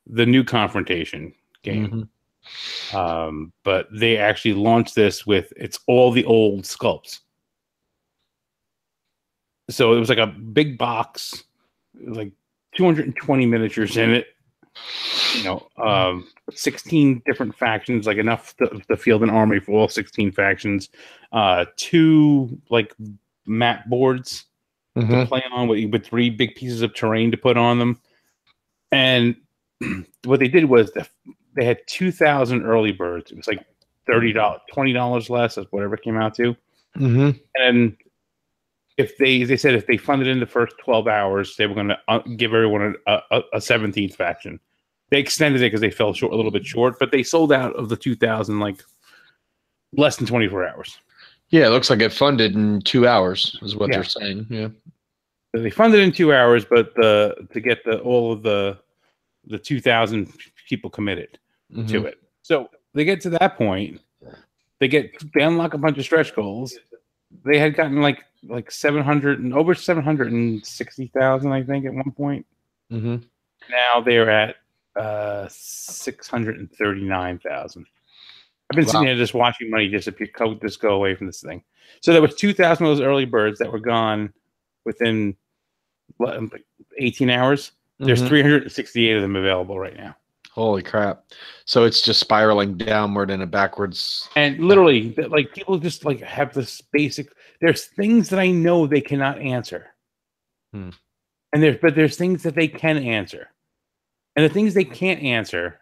the new Confrontation game. But they actually launched this with it's all the old sculpts. So it was like a big box. It was like 220 miniatures in it. 16 different factions, like enough to field an army for all 16 factions. 2 like map boards to play on with 3 big pieces of terrain to put on them. And what they did was they had 2,000 early birds. It was like $30, $20 less, that's whatever it came out to. And if they said if they funded in the first 12 hours, they were going to give everyone a 17th faction. They extended it because they fell short, a little bit short, but they sold out of the 2,000 like less than 24 hours. Yeah, it looks like it funded in 2 hours, is what they're saying. Yeah, so they funded in 2 hours, but to get all of the 2,000 people committed to it. So they get to that point, they unlock a bunch of stretch goals. They had gotten like 700 and over 760,000, I think, at one point. Now they're at 639,000. I've been sitting here just watching money disappear, just go away from this thing. So there was 2,000 of those early birds that were gone within 18 hours. There's 368 of them available right now. Holy crap. So it's just spiraling downward in a backwards. And literally, like people just like have this basic, there's things that I know they cannot answer. And there's things that they can answer. And the things they can't answer,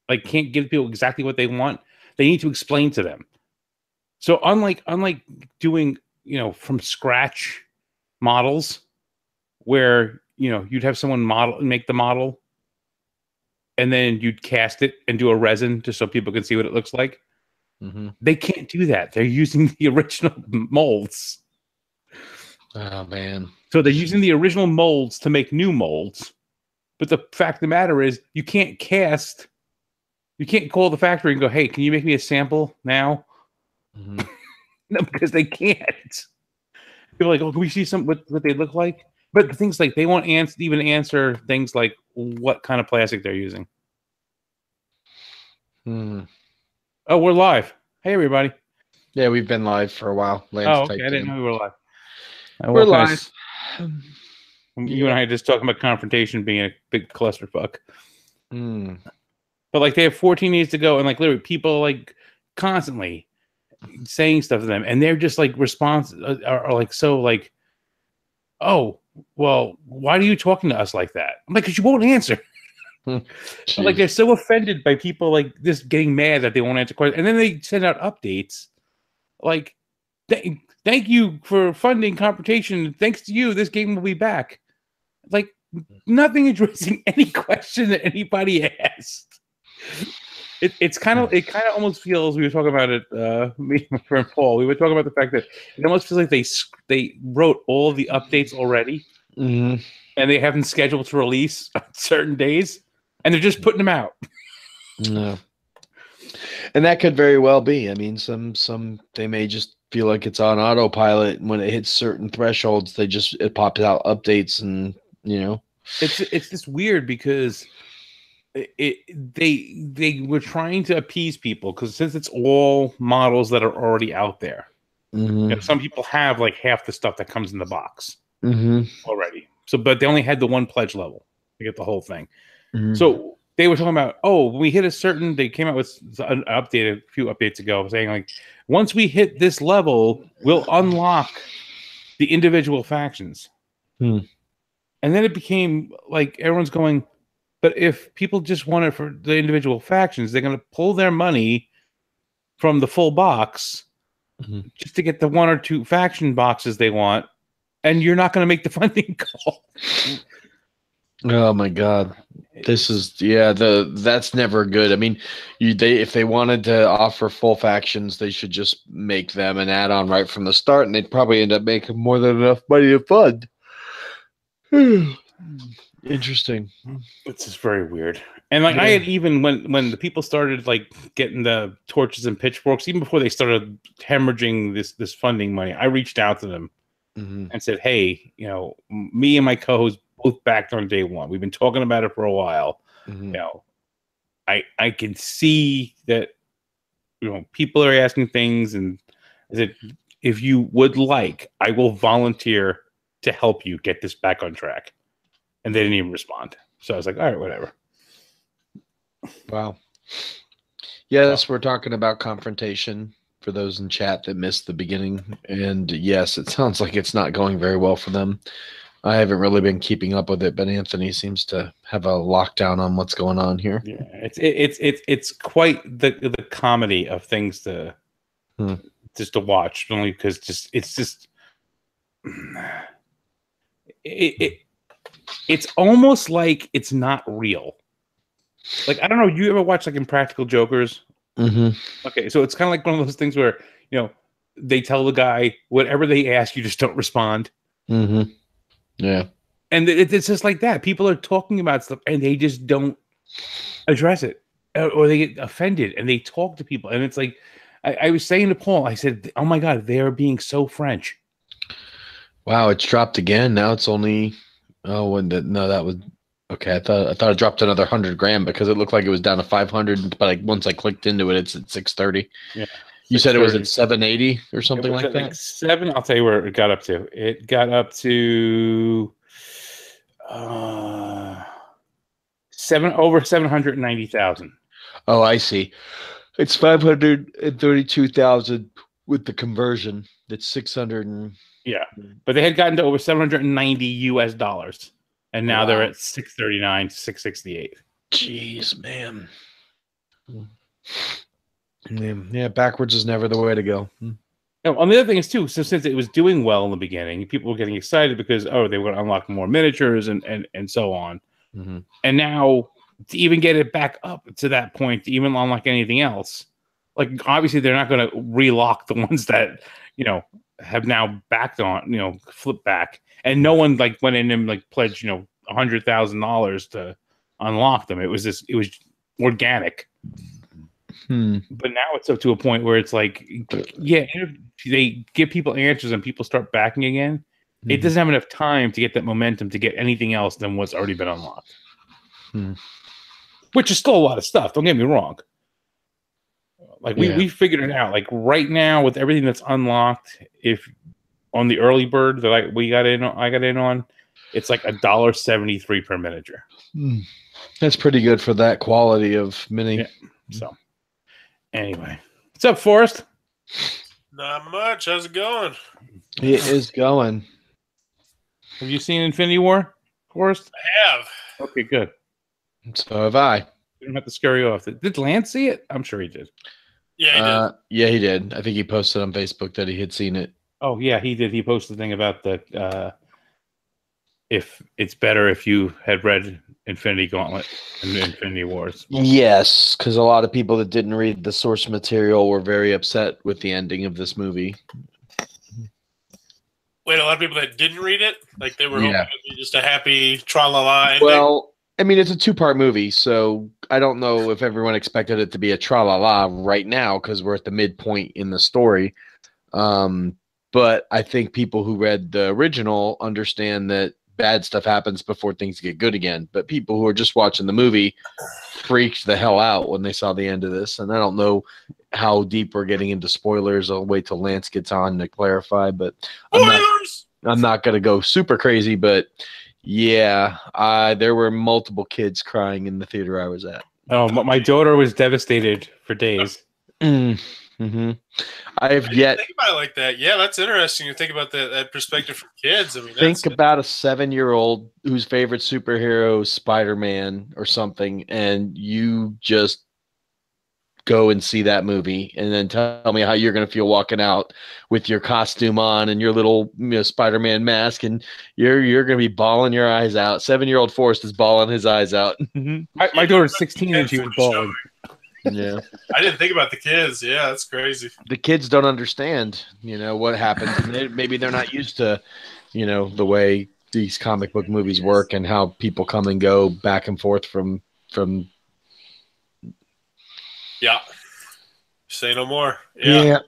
like can't give people exactly what they want, they need to explain to them. So unlike doing, from scratch models where, you'd have someone make the model and then you'd cast it and do a resin just so people can see what it looks like. They can't do that. They're using the original molds. Oh, man. So they're using the original molds to make new molds. But the fact of the matter is, you can't call the factory and go, hey, can you make me a sample now? No, because they can't. People are like, oh, can we see what they look like? But the things like they won't even answer things like what kind of plastic they're using. Oh, we're live. Hey, everybody. Yeah, we've been live for a while. Lance I didn't know we were live. We're live. You and I are just talking about Confrontation being a big clusterfuck. But like they have 14 days to go, and like literally people like constantly saying stuff to them, and they're just like are like so like, oh, well, why are you talking to us like that? I'm like, because you won't answer. Like they're so offended by people like this getting mad that they won't answer questions, and then they send out updates like, thank you for funding Confrontation. Thanks to you, this game will be back. Like nothing addressing any question that anybody asked. It kind of almost feels, we were talking about it, me and my friend Paul, we were talking about the fact that it almost feels like they wrote all of the updates already, and they have them scheduled to release on certain days, and they're just putting them out. No. And that could very well be. I mean, some they may just feel like it's on autopilot, and when it hits certain thresholds, it pops out updates, and it's just weird because they were trying to appease people because since it's all models that are already out there, some people have like half the stuff that comes in the box already. So, but they only had the one pledge level to get the whole thing. So they were talking about, when we hit a certain, they came out with an update a few updates ago saying like, once we hit this level, we'll unlock the individual factions. And then it became like everyone's going, but if people just want it for the individual factions, they're going to pull their money from the full box just to get the 1 or 2 faction boxes they want, and you're not going to make the funding call. Oh my God, this is that's never good. I mean, if they wanted to offer full factions, they should just make them an add-on right from the start, and they'd probably end up making more than enough money to fund. Interesting. It's just very weird. And like I had even when the people started like getting the torches and pitchforks, even before they started hemorrhaging this funding money, I reached out to them and said, hey, me and my co-host both backed on day one. We've been talking about it for a while. You know, I can see that, people are asking things, and I said, if you would like, I will volunteer to help you get this back on track. And they didn't even respond. So I was like, all right, whatever. Wow. Yes, we're talking about confrontation for those in chat that missed the beginning. And yes, it sounds like it's not going very well for them. I haven't really been keeping up with it, but Anthony seems to have a lockdown on what's going on here. Yeah, it's quite the comedy of things to just to watch, only because it's almost like it's not real. Like, I don't know, you ever watch like Impractical Jokers? Okay, so it's kind of like one of those things where they tell the guy whatever they ask, you just don't respond. Yeah. And it's just like that. People are talking about stuff and they just don't address it, or they get offended and they talk to people. And it's like, I was saying to Paul, I said, oh my God, they are being so French. Wow, it's dropped again. Now it's only, that was, okay. I thought it dropped another 100 grand because it looked like it was down to 500. But like once I clicked into it, it's at 630. Yeah. You said it was at 780 or something like that? Like 7. I'll tell you where it got up to. It got up to over 790,000. Oh, I see. It's 532,000 with the conversion. That's 600 and yeah. But they had gotten to over 790 US dollars, and now they're at 639, 668. Jeez, man. Yeah, backwards is never the way to go. On the other thing is too, so since it was doing well in the beginning, people were getting excited because they were going to unlock more miniatures and so on. And now to even get it back up to that point, to even unlock anything else, like obviously they're not going to relock the ones that have now backed on, flipped back, and no one like went in and like pledged $100,000 to unlock them. It was organic. But now it's up to a point where it's like, yeah, if they give people answers and people start backing again, it doesn't have enough time to get that momentum to get anything else than what's already been unlocked. Which is still a lot of stuff. Don't get me wrong. Like we figured it out. Like right now with everything that's unlocked, if on the early bird that I got in on, it's like $1.73 per miniature. That's pretty good for that quality of mini. Yeah. So anyway, what's up, Forrest? Not much. How's it going? It is going. Have you seen Infinity War, Forrest? I have. Okay, good. So have I. We don't have to scare you off. Did Lance see it? I'm sure he did. Yeah, he did. Yeah, he did. I think he posted on Facebook that he had seen it. Oh, yeah, he did. He posted a thing about the if it's better if you had read Infinity Gauntlet and Infinity Wars. Yes, because a lot of people that didn't read the source material were very upset with the ending of this movie. Wait, a lot of people that didn't read it? Like they were hoping it would be just a happy tra-la-la ending? Well, I mean, it's a 2-part movie, so I don't know if everyone expected it to be a tra-la-la right now because we're at the midpoint in the story. But I think people who read the original understand that bad stuff happens before things get good again. But people who are just watching the movie freaked the hell out when they saw the end of this. And I don't know how deep we're getting into spoilers. I'll wait till Lance gets on to clarify. But I'm not going to go super crazy, but yeah, there were multiple kids crying in the theater I was at. Oh, my daughter was devastated for days. I have yet think about it like that. Yeah, that's interesting. You think about that perspective from kids. I mean, think about a 7-year-old whose favorite superhero is Spider-Man or something, and you just go and see that movie, and then tell me how you're going to feel walking out with your costume on and your little Spider-Man mask, and you're going to be bawling your eyes out. 7-year-old Forrest is bawling his eyes out. My daughter's 16 and she was bawling. Yeah, I didn't think about the kids. Yeah, that's crazy. The kids don't understand, what happens. And maybe they're not used to, the way these comic book movies work and how people come and go back and forth from. Yeah. Say no more. Yeah.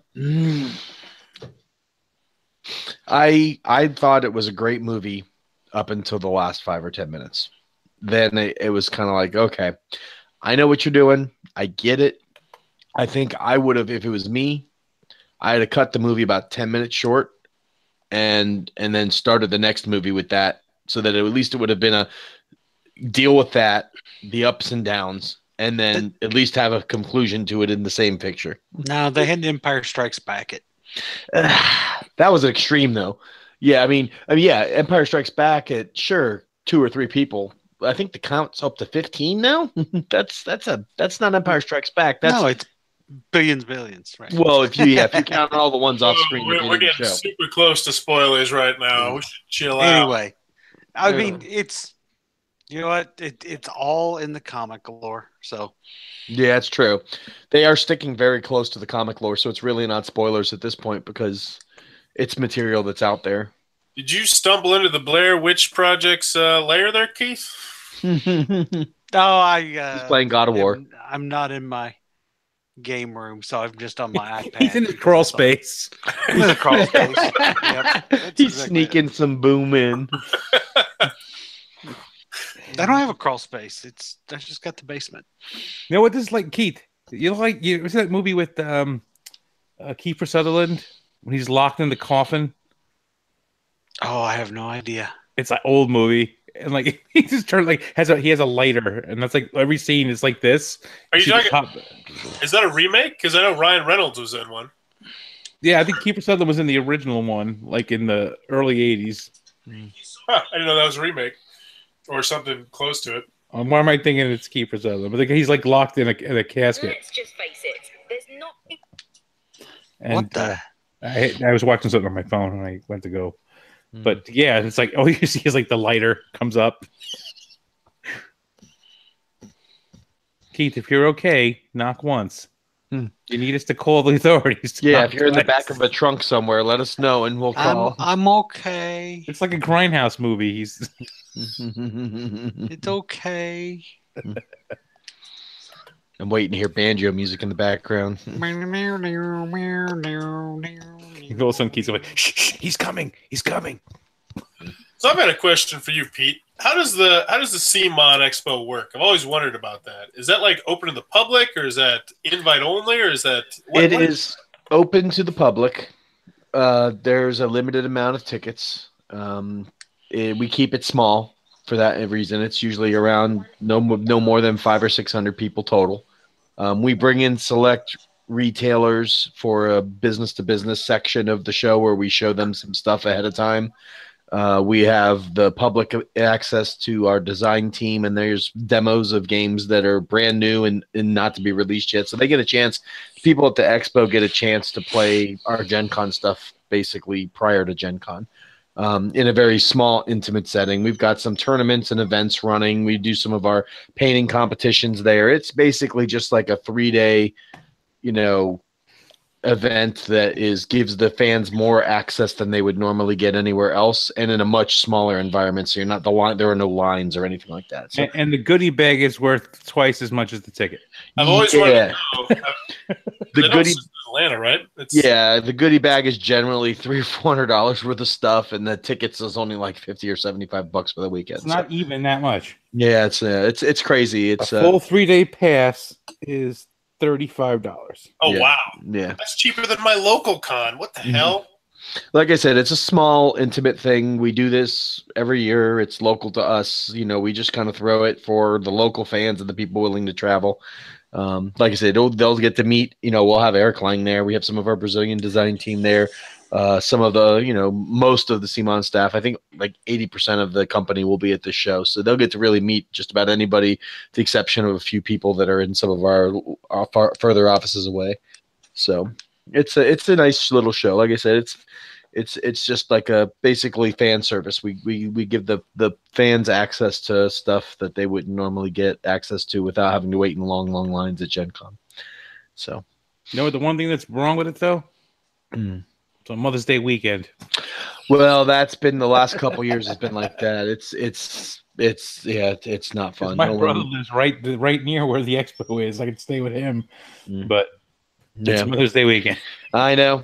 I thought it was a great movie up until the last 5 or 10 minutes. then it was kind of like, okay, I know what you're doing. I get it. I think I would have, if it was me, I had to cut the movie about 10 minutes short and then started the next movie with that, so that at least it would have been a deal with that, the ups and downs, and then at least have a conclusion to it in the same picture. No, they had Empire Strikes Back it. That was extreme, though. Yeah, I mean, yeah, Empire Strikes Back at sure 2 or 3 people. I think the count's up to 15 now. That's not Empire Strikes Back. No, it's billions, right? Well, if you count all the ones off screen, we're getting super close to spoilers right now. We should chill out. Anyway, I mean, it's, you know what? It's all in the comic lore, so. Yeah, it's true. They are sticking very close to the comic lore, so it's really not spoilers at this point because it's material that's out there. Did you stumble into the Blair Witch Project's lair there, Keith? No, he's playing God of War. I'm not in my game room, so I'm just on my iPad. He's in his crawl space. He's in the crawl space. Yep. He's sneaking some boom in. I don't have a crawl space. I just got the basement. You know what this is like, Keith? Was that movie with Kiefer Sutherland when he's locked in the coffin? Oh, I have no idea. It's an old movie, and like he just turned he has a lighter, and that's like every scene is like this. Are you talking? Is that a remake? Because I know Ryan Reynolds was in one. Yeah, I think Kiefer Sutherland was in the original one, like in the early '80s. Huh, I didn't know that was a remake or something close to it. Why am I thinking it's Kiefer Sutherland? But he's like locked in a casket. Let's just face it. There's not. And, what the? I was watching something on my phone when I went to go. But yeah, it's like all you see is like the lighter comes up. Keith, if you're okay, knock once. You need us to call the authorities. Yeah, if you're in the back of a trunk somewhere, let us know and we'll call. I'm okay. It's like a Grindhouse movie. It's okay. I'm waiting to hear banjo music in the background. All of a sudden, Keith's like, shh, he's coming. He's coming. So I've got a question for you, Pete. How does the CMON Expo work? I've always wondered about that. Is that like open to the public, or is that invite only, or is that? It is open to the public. There's a limited amount of tickets. We keep it small for that reason. It's usually around no more than 500 or 600 people total. We bring in select retailers for a business-to-business section of the show where we show them some stuff ahead of time. We have the public access to our design team, and there's demos of games that are brand new and not to be released yet. So they get a chance. People at the expo get a chance to play our Gen Con stuff basically prior to Gen Con. In a very small, intimate setting. We've got some tournaments and events running. We do some of our painting competitions there. It's basically just like a 3-day, event that gives the fans more access than they would normally get anywhere else, and in a much smaller environment. So you're not there are no lines or anything like that. So, and the goodie bag is worth twice as much as the ticket. I've always wanted to know. The goodie Atlanta, right? The goodie bag is generally $300 or $400 worth of stuff, and the tickets is only like $50 or $75 for the weekend. It's not even that much. Yeah, it's crazy. It's a full 3-day pass is $35. Oh, yeah. Wow. Yeah. That's cheaper than my local con. What the hell? Like I said, it's a small, intimate thing. We do this every year. It's local to us. We just kind of throw it for the local fans and the people willing to travel. Like I said, they'll get to meet, we'll have Eric Lang there. We have some of our Brazilian design team there. Some of the, most of the CMON staff, I think like 80% of the company will be at this show. So they'll get to really meet just about anybody, to the exception of a few people that are in some of our further offices away. So it's a nice little show. Like I said, it's just like a basically fan service. We give the fans access to stuff that they wouldn't normally get access to without having to wait in long lines at Gen Con. So, the one thing that's wrong with it though? It's on Mother's Day weekend. Well, that's been the last couple years. Has been like that. It's not fun. My brother lives right near where the expo is. I could stay with him, but It's Mother's Day weekend. I know.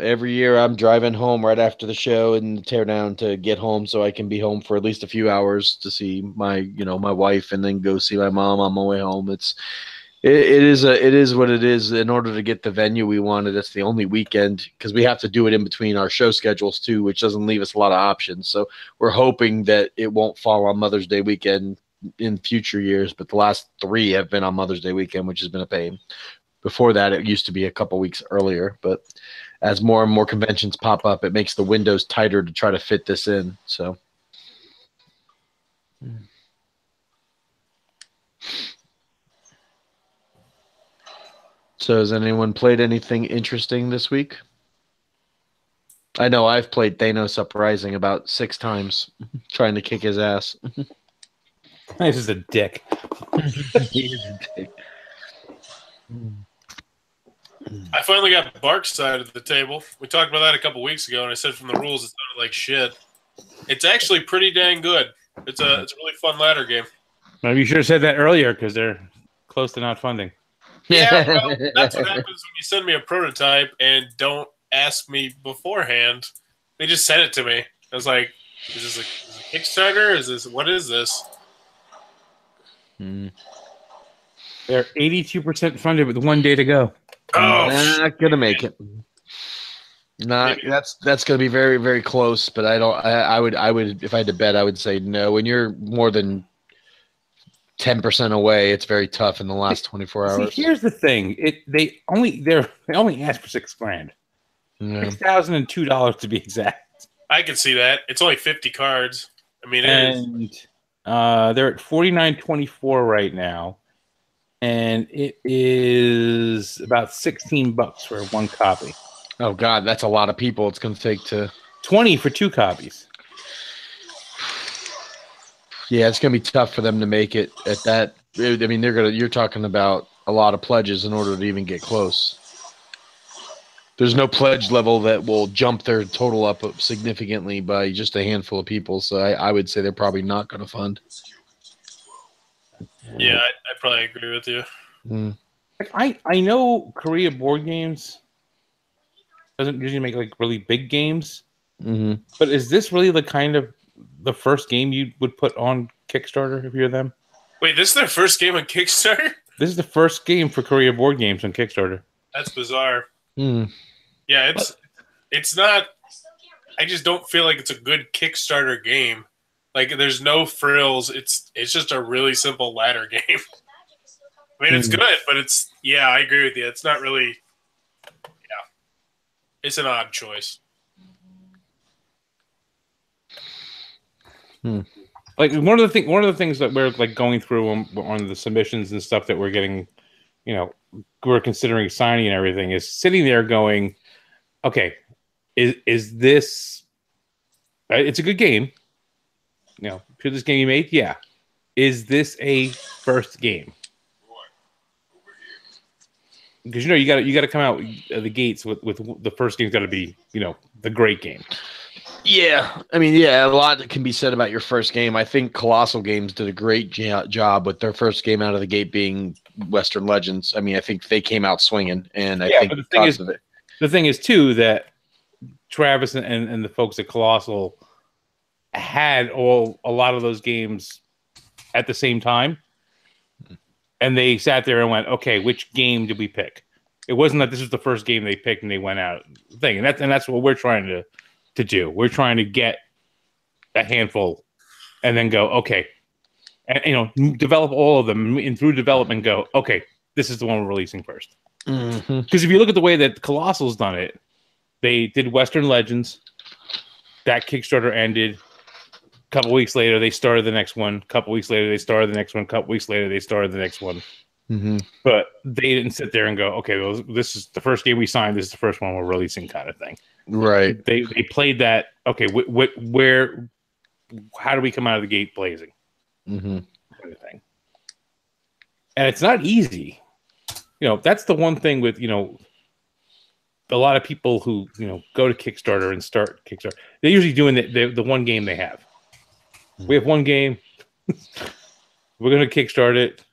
Every year I'm driving home right after the show and tear down to get home so I can be home for at least a few hours to see my wife and then go see my mom on my way home. It is what it is. In order to get the venue we wanted, it's the only weekend because we have to do it in between our show schedules too, which doesn't leave us a lot of options. So we're hoping that it won't fall on Mother's Day weekend in future years, but the last 3 have been on Mother's Day weekend, which has been a pain. Before that, it used to be a couple weeks earlier, but as more and more conventions pop up, it makes the windows tighter to try to fit this in. So, has anyone played anything interesting this week? I know I've played Thanos Uprising about 6 times, trying to kick his ass. This is a dick. He is a dick. I finally got Bark's side of the table. We talked about that a couple weeks ago, and I said from the rules it sounded like shit. It's actually pretty dang good. It's a really fun ladder game. Maybe you should have said that earlier because they're close to not funding. Yeah, well, that's what happens when you send me a prototype and don't ask me beforehand. They just sent it to me. I was like, is this a Kickstarter? What is this? They're 82% funded with 1 day to go. Oh, not gonna make it. That's gonna be very, very close. But I would if I had to bet, I would say no. When you're more than 10% away, it's very tough in the last 24 hours. See, here's the thing: they only asked for $6,000, $6,002 to be exact. I can see that. It's only 50 cards. I mean, they're at $49.24 right now. And it is about $16 for 1 copy. Oh God, that's a lot of people. It's going to take to 20 for 2 copies. Yeah, it's going to be tough for them to make it at that. I mean, you're talking about a lot of pledges in order to even get close. There's no pledge level that will jump their total up significantly by just a handful of people. So I would say they're probably not going to fund. Yeah, I probably agree with you. I know Korea Board Games doesn't usually make like really big games, but is this really the first game you would put on Kickstarter if you're them? Wait, this is their first game on Kickstarter? This is the first game for Korea Board Games on Kickstarter. That's bizarre. Yeah, it's not. I just don't feel like it's a good Kickstarter game. Like, there's no frills. It's just a really simple ladder game. I mean, it's good, but I agree with you. It's not really, it's an odd choice. Like one of the things that we're like going through on the submissions and stuff that we're getting, we're considering signing and everything is sitting there going, okay, is this? It's a good game. Should this game be made? Yeah. Is this a first game? Because you got to come out of the gates with the first game's got to be the great game. Yeah, I mean, a lot can be said about your first game. I think Colossal Games did a great job with their first game out of the gate being Western Legends. I mean, I think they came out swinging, and I think the thing is too that Travis and the folks at Colossal had a lot of those games at the same time, and they sat there and went, okay, which game did we pick? It wasn't that this was the first game they picked and they went out thing, and that's what we're trying to do. We're trying to get a handful and then go, okay, and develop all of them, and through development go, okay, this is the one we're releasing first. Because if you look at the way that Colossal's done it, they did Western Legends, that Kickstarter ended. A couple weeks later, they started the next one. A couple weeks later, they started the next one. A couple weeks later, they started the next one. But they didn't sit there and go, okay, well, this is the first game we signed. This is the first one we're releasing, kind of thing. Right. They played that. Okay, where? How do we come out of the gate blazing? Kind of thing. And it's not easy. That's the one thing with a lot of people who go to Kickstarter and start Kickstarter. They're usually doing the one game they have. We have one game. We're going to kickstart it,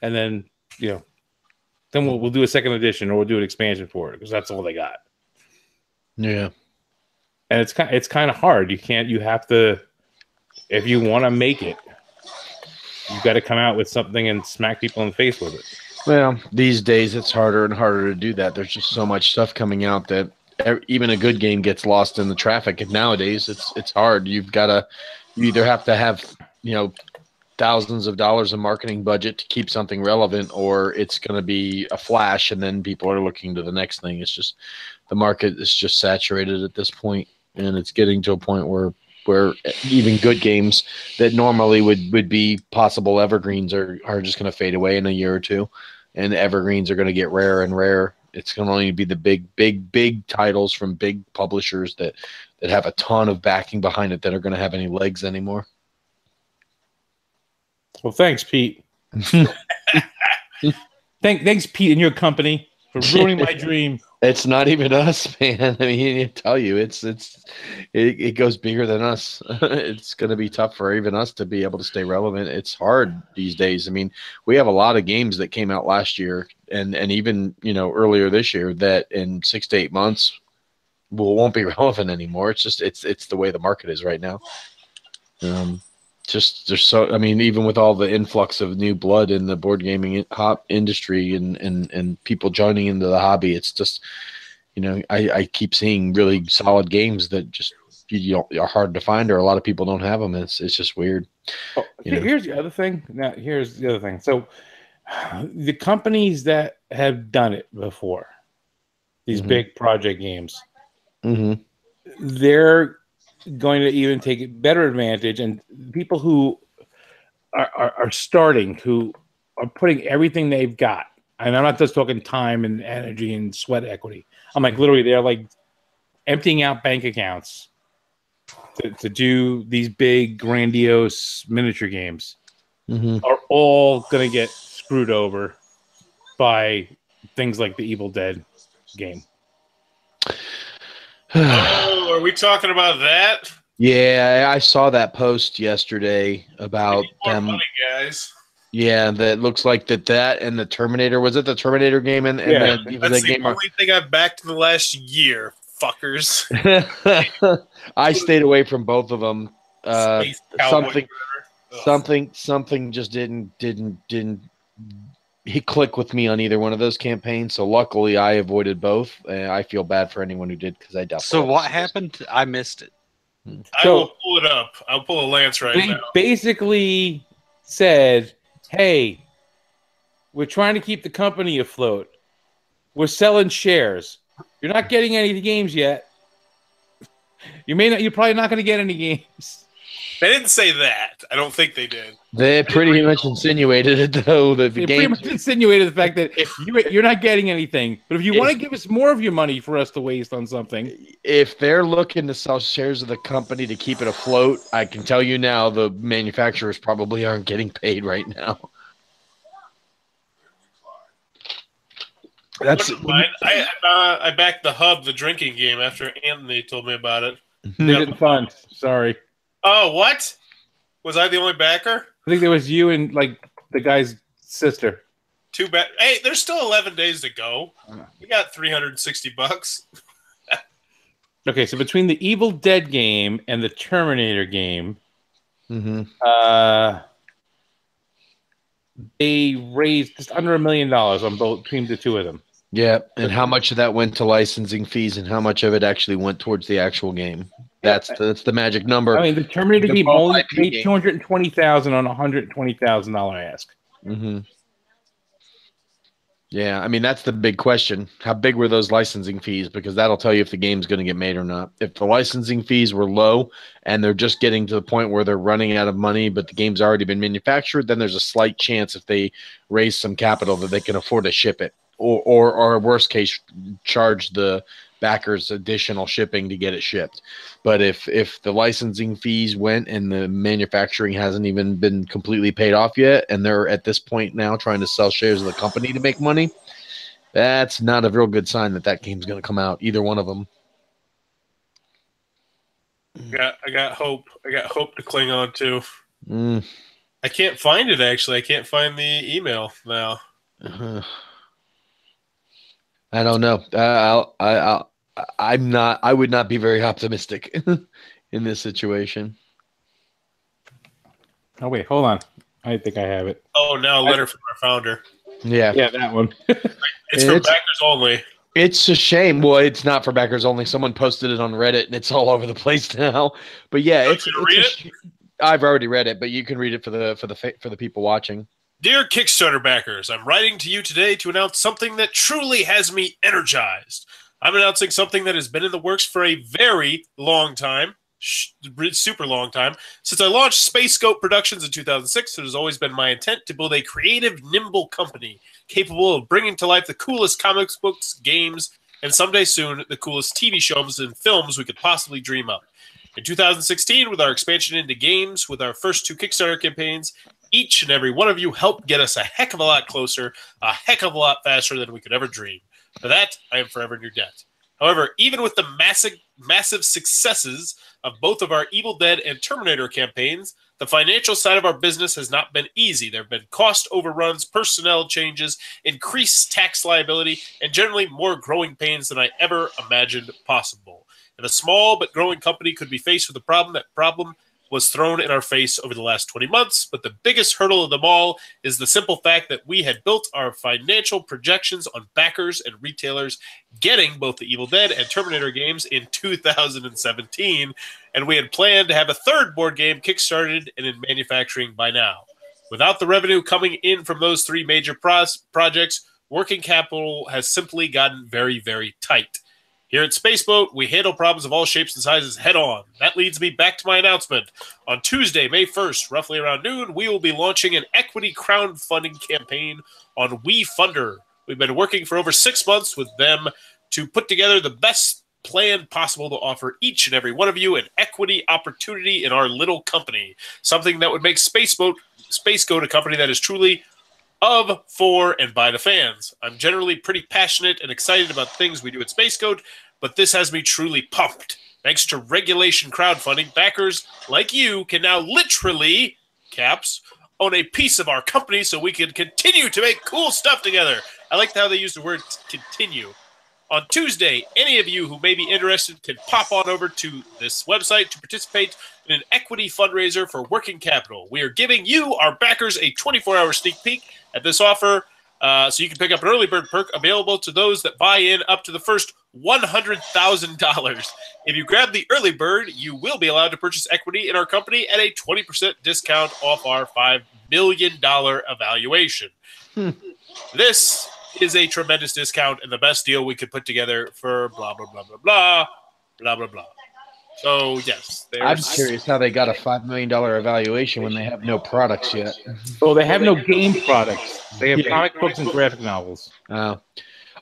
and then then then we'll do a second edition or we'll do an expansion for it because that's all they got. Yeah, and it's kind of hard. You have to, if you want to make it, you got to come out with something and smack people in the face with it. Well, these days it's harder and harder to do that. There's just so much stuff coming out that even a good game gets lost in the traffic. And nowadays it's hard. You either have to have, thousands of dollars of marketing budget to keep something relevant, or it's going to be a flash and then people are looking to the next thing. It's just, the market is just saturated at this point, and it's getting to a point where even good games that normally would be possible evergreens are just going to fade away in a year or two, and the evergreens are going to get rarer and rarer. It's going to only be the big titles from big publishers that have a ton of backing behind it that are going to have any legs anymore. Well, thanks, Pete. Thanks, Pete, and your company for ruining my dream. It's not even us, man. I mean, I tell you, it goes bigger than us. It's going to be tough for even us to be able to stay relevant. It's hard these days. I mean, we have a lot of games that came out last year and even earlier this year that in 6 to 8 months won't be relevant anymore. It's just it's the way the market is right now. Just there's so, I mean, even with all the influx of new blood in the board gaming industry and people joining into the hobby, it's just, I keep seeing really solid games that just are hard to find, or a lot of people don't have them. It's just weird. Oh, here's the other thing. Now, here's the other thing. So the companies that have done it before, these big project games, they're going to even take better advantage, and people who are starting, who are putting everything they've got, and I'm not just talking time and energy and sweat equity. I'm like, literally, they're like emptying out bank accounts to do these big, grandiose miniature games, are all going to get screwed over by things like the Evil Dead game. Oh, are we talking about that? Yeah, I saw that post yesterday about them. Money, guys. Yeah, that looks like that and the Terminator. Was it the Terminator game and yeah, the that's the game only thing I've backed in the last year, fuckers. I stayed away from both of them. Something just didn't click with me on either one of those campaigns. So luckily, I avoided both. I feel bad for anyone who did, because I doubt. So what happened? I missed it. I will pull it up. I'll pull a Lance right now. They basically said, "Hey, we're trying to keep the company afloat. We're selling shares. You're not getting any games yet. You're probably not going to get any games." They didn't say that. I don't think they did. They pretty much insinuated it, though. That the pretty much insinuated the fact that you're not getting anything. But if you want to give us more of your money for us to waste on something, if they're looking to sell shares of the company to keep it afloat, I can tell you now the manufacturers probably aren't getting paid right now. That's I backed the Hub, the drinking game, after Anthony told me about it. They didn't fund. Sorry. Oh, what? Was I the only backer? I think there was you and like the guy's sister. Too bad. Hey, there's still 11 days to go. We got $360. Okay, so between the Evil Dead game and the Terminator game, they raised just under $1 million on both between the two of them. Yeah, and how much of that went to licensing fees, and how much of it actually went towards the actual game? That's the magic number. I mean, the Terminator game only paid $220,000 on a $120,000 ask. Yeah, I mean, that's the big question. How big were those licensing fees? Because that'll tell you if the game's going to get made or not. If the licensing fees were low and they're just getting to the point where they're running out of money, but the game's already been manufactured, then there's a slight chance if they raise some capital that they can afford to ship it. Or worst case, charge the backers additional shipping to get it shipped. But if the licensing fees went and the manufacturing hasn't even been completely paid off yet, and they're at this point now trying to sell shares of the company to make money, that's not a real good sign that game's going to come out, either one of them. I got hope. I got hope to cling on to. I can't find it, actually. I can't find the email now. I don't know. I'm not. I would not be very optimistic in this situation. Oh wait, hold on. I think I have it. Oh, now a letter from our founder. Yeah, that one. It's for backers only. It's a shame. Well, it's not for backers only. Someone posted it on Reddit, and it's all over the place now. But yeah, I've already read it, but you can read it for the people watching. Dear Kickstarter backers, I'm writing to you today to announce something that truly has me energized. I'm announcing something that has been in the works for a very long time, super long time. Since I launched Space Goat Productions in 2006, it has always been my intent to build a creative, nimble company capable of bringing to life the coolest comics books, games, and someday soon, the coolest TV shows and films we could possibly dream up. In 2016, with our expansion into games, with our first 2 Kickstarter campaigns, each and every one of you helped get us a heck of a lot closer, a heck of a lot faster than we could ever dream. For that, I am forever in your debt. However, even with the massive successes of both of our Evil Dead and Terminator campaigns, the financial side of our business has not been easy. There have been cost overruns, personnel changes, increased tax liability, and generally more growing pains than I ever imagined possible. And a small but growing company could be faced with a problem. That problem was thrown in our face over the last 20 months, but the biggest hurdle of them all is the simple fact that we had built our financial projections on backers and retailers getting both the Evil Dead and Terminator games in 2017, and we had planned to have a third board game kickstarted and in manufacturing by now. Without the revenue coming in from those 3 major projects, working capital has simply gotten very, very tight. Here at Spaceboat, we handle problems of all shapes and sizes head on. That leads me back to my announcement. On Tuesday, May 1st, roughly around noon, we will be launching an equity crowdfunding campaign on WeFunder. We've been working for over 6 months with them to put together the best plan possible to offer each and every one of you an equity opportunity in our little company, something that would make Spacegoat a company that is truly of, for, and by the fans. I'm generally pretty passionate and excited about things we do at Space Goat, but this has me truly pumped. Thanks to regulation crowdfunding, backers like you can now literally, caps, own a piece of our company so we can continue to make cool stuff together. I like how they use the word continue. On Tuesday, any of you who may be interested can pop on over to this website to participate in an equity fundraiser for working capital. We are giving you, our backers, a 24-hour sneak peek at this offer, so you can pick up an early bird perk available to those that buy in up to the first $100,000. If you grab the early bird, you will be allowed to purchase equity in our company at a 20% discount off our $5 million evaluation. This is a tremendous discount and the best deal we could put together for blah, blah, blah, blah, blah, blah, blah, blah. So, yes. I'm curious how they got a $5 million evaluation when they have no products yet. Well, they have no game products. They have comic books and graphic novels.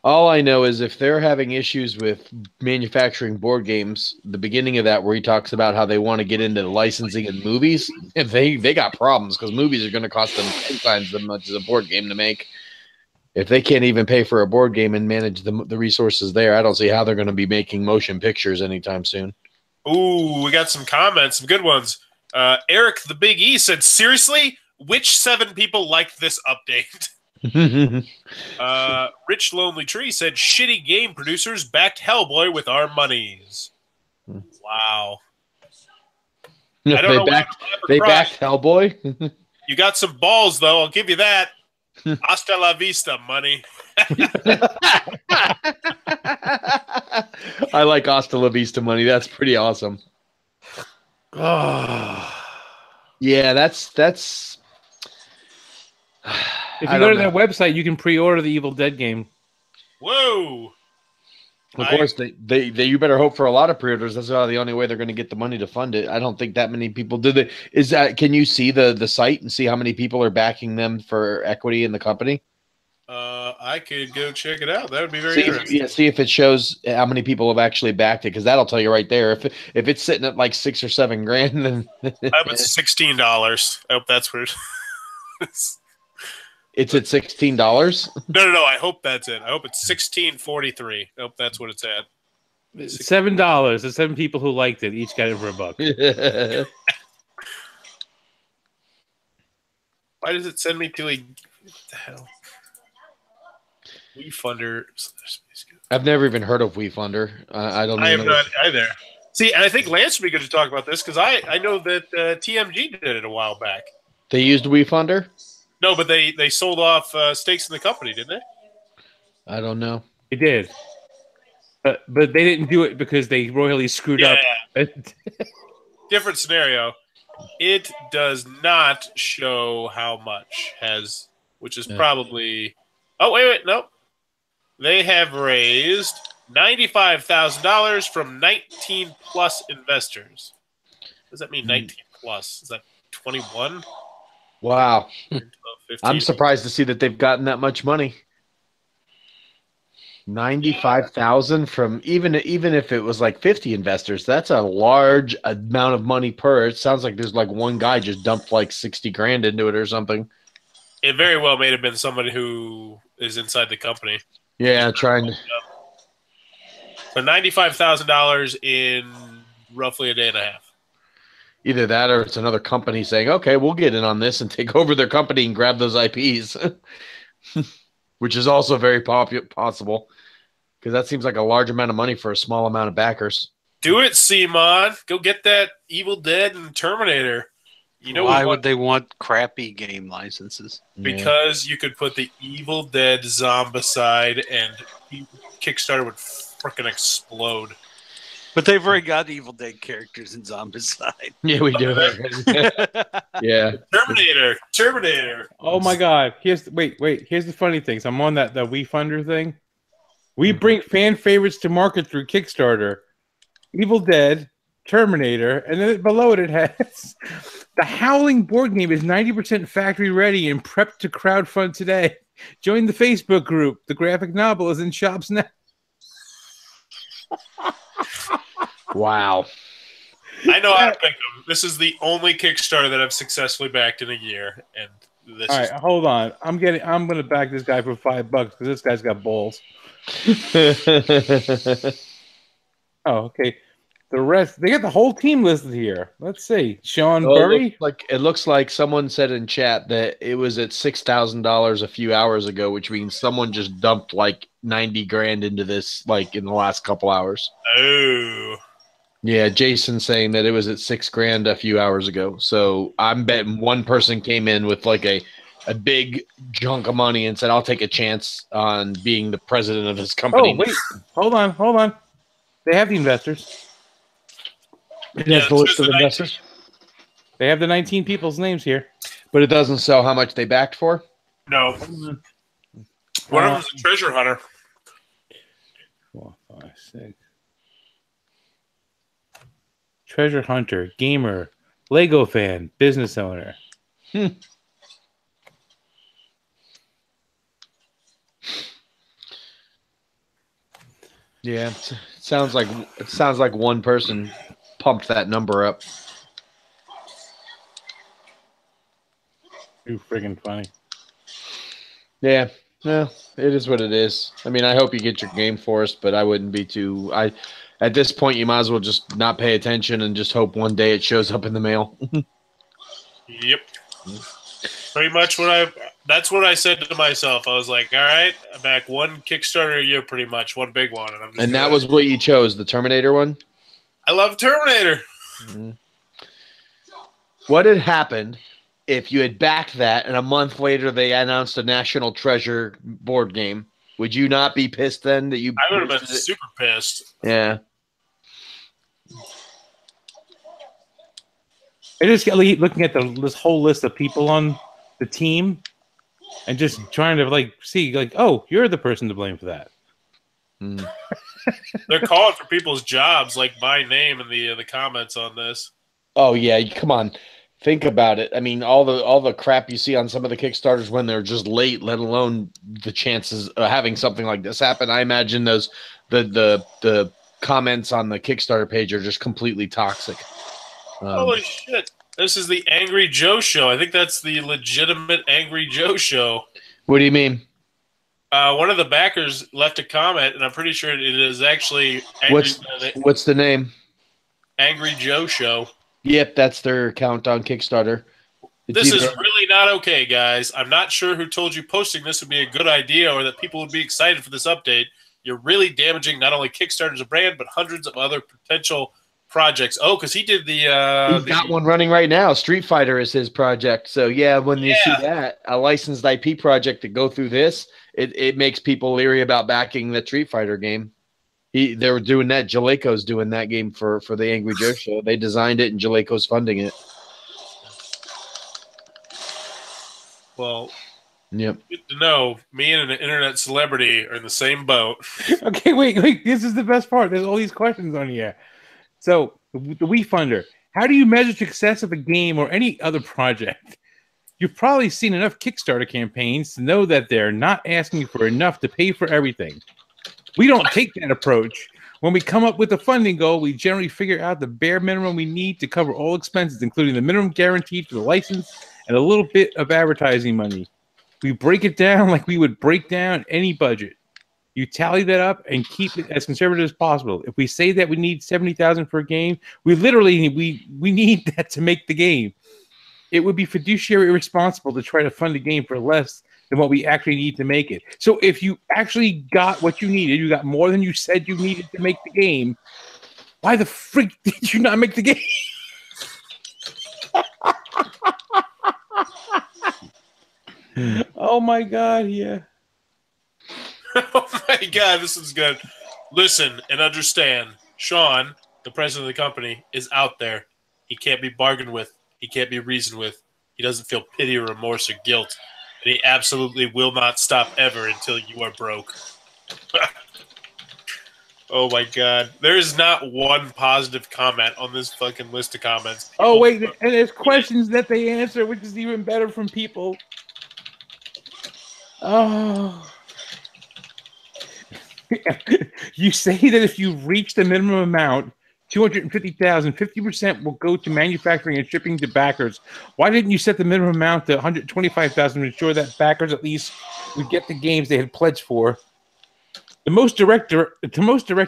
All I know is if they're having issues with manufacturing board games, the beginning of that where he talks about how they want to get into licensing in movies, if they got problems because movies are going to cost them 10 times as much as a board game to make. If they can't even pay for a board game and manage the resources there, I don't see how they're going to be making motion pictures anytime soon. Ooh, we got some comments, some good ones. Eric the Big E said, seriously? Which 7 people liked this update? Rich Lonely Tree said, shitty game producers backed Hellboy with our monies. Wow. They backed Hellboy? You got some balls, though. I'll give you that. Hasta la vista, money. I like Hasta la vista money. That's pretty awesome. Yeah, that's. If you go to their website, you can pre-order the Evil Dead game. Whoa! Of course, they you better hope for a lot of pre-orders. That's the only way they're going to get the money to fund it. I don't think that many people do that. Can you see the site and see how many people are backing them for equity in the company? I could go check it out. That would be very interesting. Yeah, see if it shows how many people have actually backed it, because that'll tell you right there. If it's sitting at like $6 or $7 grand, then I hope it's $16. I hope that's what it is. It's at $16. No. I hope that's it. I hope it's $16.43. I hope that's what it's at. $7. The 7 people who liked it each got it for $1. Why does it send me to a? What the hell? WeFunder. I've never even heard of WeFunder. I don't. I even have know. not either. See, and I think Lance would be good to talk about this because I know that TMG did it a while back. They used WeFunder? No, but they sold off stakes in the company, didn't they? I don't know. They did. But they didn't do it because they royally screwed up. Different scenario. It does not show how much has, which is probably. Oh wait, no. They have raised $95,000 from 19 plus investors. What does that mean? 19 plus? Is that 21? Wow. 12, 15? I'm surprised to see that they've gotten that much money. 95,000 from even if it was like 50 investors, that's a large amount of money per. It sounds like there's like one guy just dumped like 60 grand into it or something. It very well may have been somebody who is inside the company. Yeah, trying to. So $95,000 in roughly a day and a half. Either that or it's another company saying, okay, we'll get in on this and take over their company and grab those IPs, which is also very possible because that seems like a large amount of money for a small amount of backers. Do it, Simon. Go get that Evil Dead and Terminator. You know why would they want crappy game licenses? Because you could put the Evil Dead Zombicide and Kickstarter would freaking explode. But they've already got Evil Dead characters in Zombicide. Yeah, we do. Yeah. Terminator. Oh my God! Here's the funny thing. So I'm on the WeFunder thing. We bring fan favorites to market through Kickstarter. Evil Dead, Terminator, and then below it has the Howling board game is 90% factory ready and prepped to crowdfund today. Join the Facebook group. The graphic novel is in shops now. Wow. I know how to pick them. This is the only Kickstarter that I've successfully backed in a year, and this. All right, hold on. I'm going to back this guy for $5 because this guy's got balls. Oh, okay. The rest, they got the whole team listed here. Let's see. Sean Burry. It looks like someone said in chat that it was at $6,000 a few hours ago, which means someone just dumped like 90 grand into this like in the last couple hours. Oh. Yeah, Jason saying that it was at $6 grand a few hours ago. So I'm betting one person came in with like a big chunk of money and said, I'll take a chance on being the president of this company. Oh, wait. Hold on. They have the investors. It has the list of investors. They have the 19 people's names here. But it doesn't show how much they backed for? No. One of them is a treasure hunter. 4, 5, 6. Treasure hunter, gamer, Lego fan, business owner. Yeah, it sounds like one person pumped that number up. Too friggin' funny. Yeah, no, it is what it is. I mean, I hope you get your game for us, but I wouldn't be too. At this point, you might as well just not pay attention and just hope one day it shows up in the mail. Yep. Pretty much that's what I said to myself. I was like, all right, I back one Kickstarter a year, pretty much, one big one. And that was what you chose, the Terminator one? I love Terminator. Mm-hmm. What had happened if you had backed that and a month later they announced a National Treasure board game? Would you not be pissed then that you? I would have been super pissed. Yeah. I just get looking at this whole list of people on the team and just trying to see oh, you're the person to blame for that. They're calling for people's jobs by name in the comments on this. Oh yeah, come on. Think about it. I mean, all the crap you see on some of the Kickstarters when they're just late, let alone the chances of having something like this happen. I imagine the comments on the Kickstarter page are just completely toxic. Holy shit. This is the Angry Joe show. I think that's the legitimate Angry Joe show. What do you mean? One of the backers left a comment, and I'm pretty sure it is actually What's the name? Angry Joe show. Yep, that's their account on Kickstarter. This is really not okay, guys. I'm not sure who told you posting this would be a good idea or that people would be excited for this update. You're really damaging not only Kickstarter as a brand, but hundreds of other potential projects. Oh, because he did He's got one running right now. Street Fighter is his project. So, yeah, when you see that, a licensed IP project to go through this, it makes people leery about backing the Street Fighter game. They were doing that. Jaleco's doing that game for the Angry Joe show. They designed it, and Jaleco's funding it. Well, yep. Good to know. Me and an internet celebrity are in the same boat. Okay, wait. This is the best part. There's all these questions on here. So, the WeFunder, how do you measure success of a game or any other project? You've probably seen enough Kickstarter campaigns to know that they're not asking for enough to pay for everything. We don't take that approach. When we come up with a funding goal, we generally figure out the bare minimum we need to cover all expenses, including the minimum guaranteed for the license and a little bit of advertising money. We break it down like we would break down any budget. You tally that up and keep it as conservative as possible. If we say that we need $70,000 for a game, we literally we need that to make the game. It would be fiduciary irresponsible to try to fund a game for less than what we actually need to make it. So if you actually got what you needed, you got more than you said you needed to make the game, why the freak did you not make the game? Oh my God, yeah. Oh my God, this is good. Listen and understand, Sean, the president of the company, is out there. He can't be bargained with. He can't be reasoned with. He doesn't feel pity or remorse or guilt. And he absolutely will not stop ever until you are broke. Oh my God. There is not one positive comment on this fucking list of comments. Oh, wait, and there's questions that they answer, which is even better from people. Oh. You say that if you reach the minimum amount, $250,000, 50% will go to manufacturing and shipping to backers. Why didn't you set the minimum amount to $125,000 to ensure that backers at least would get the games they had pledged for? The most direct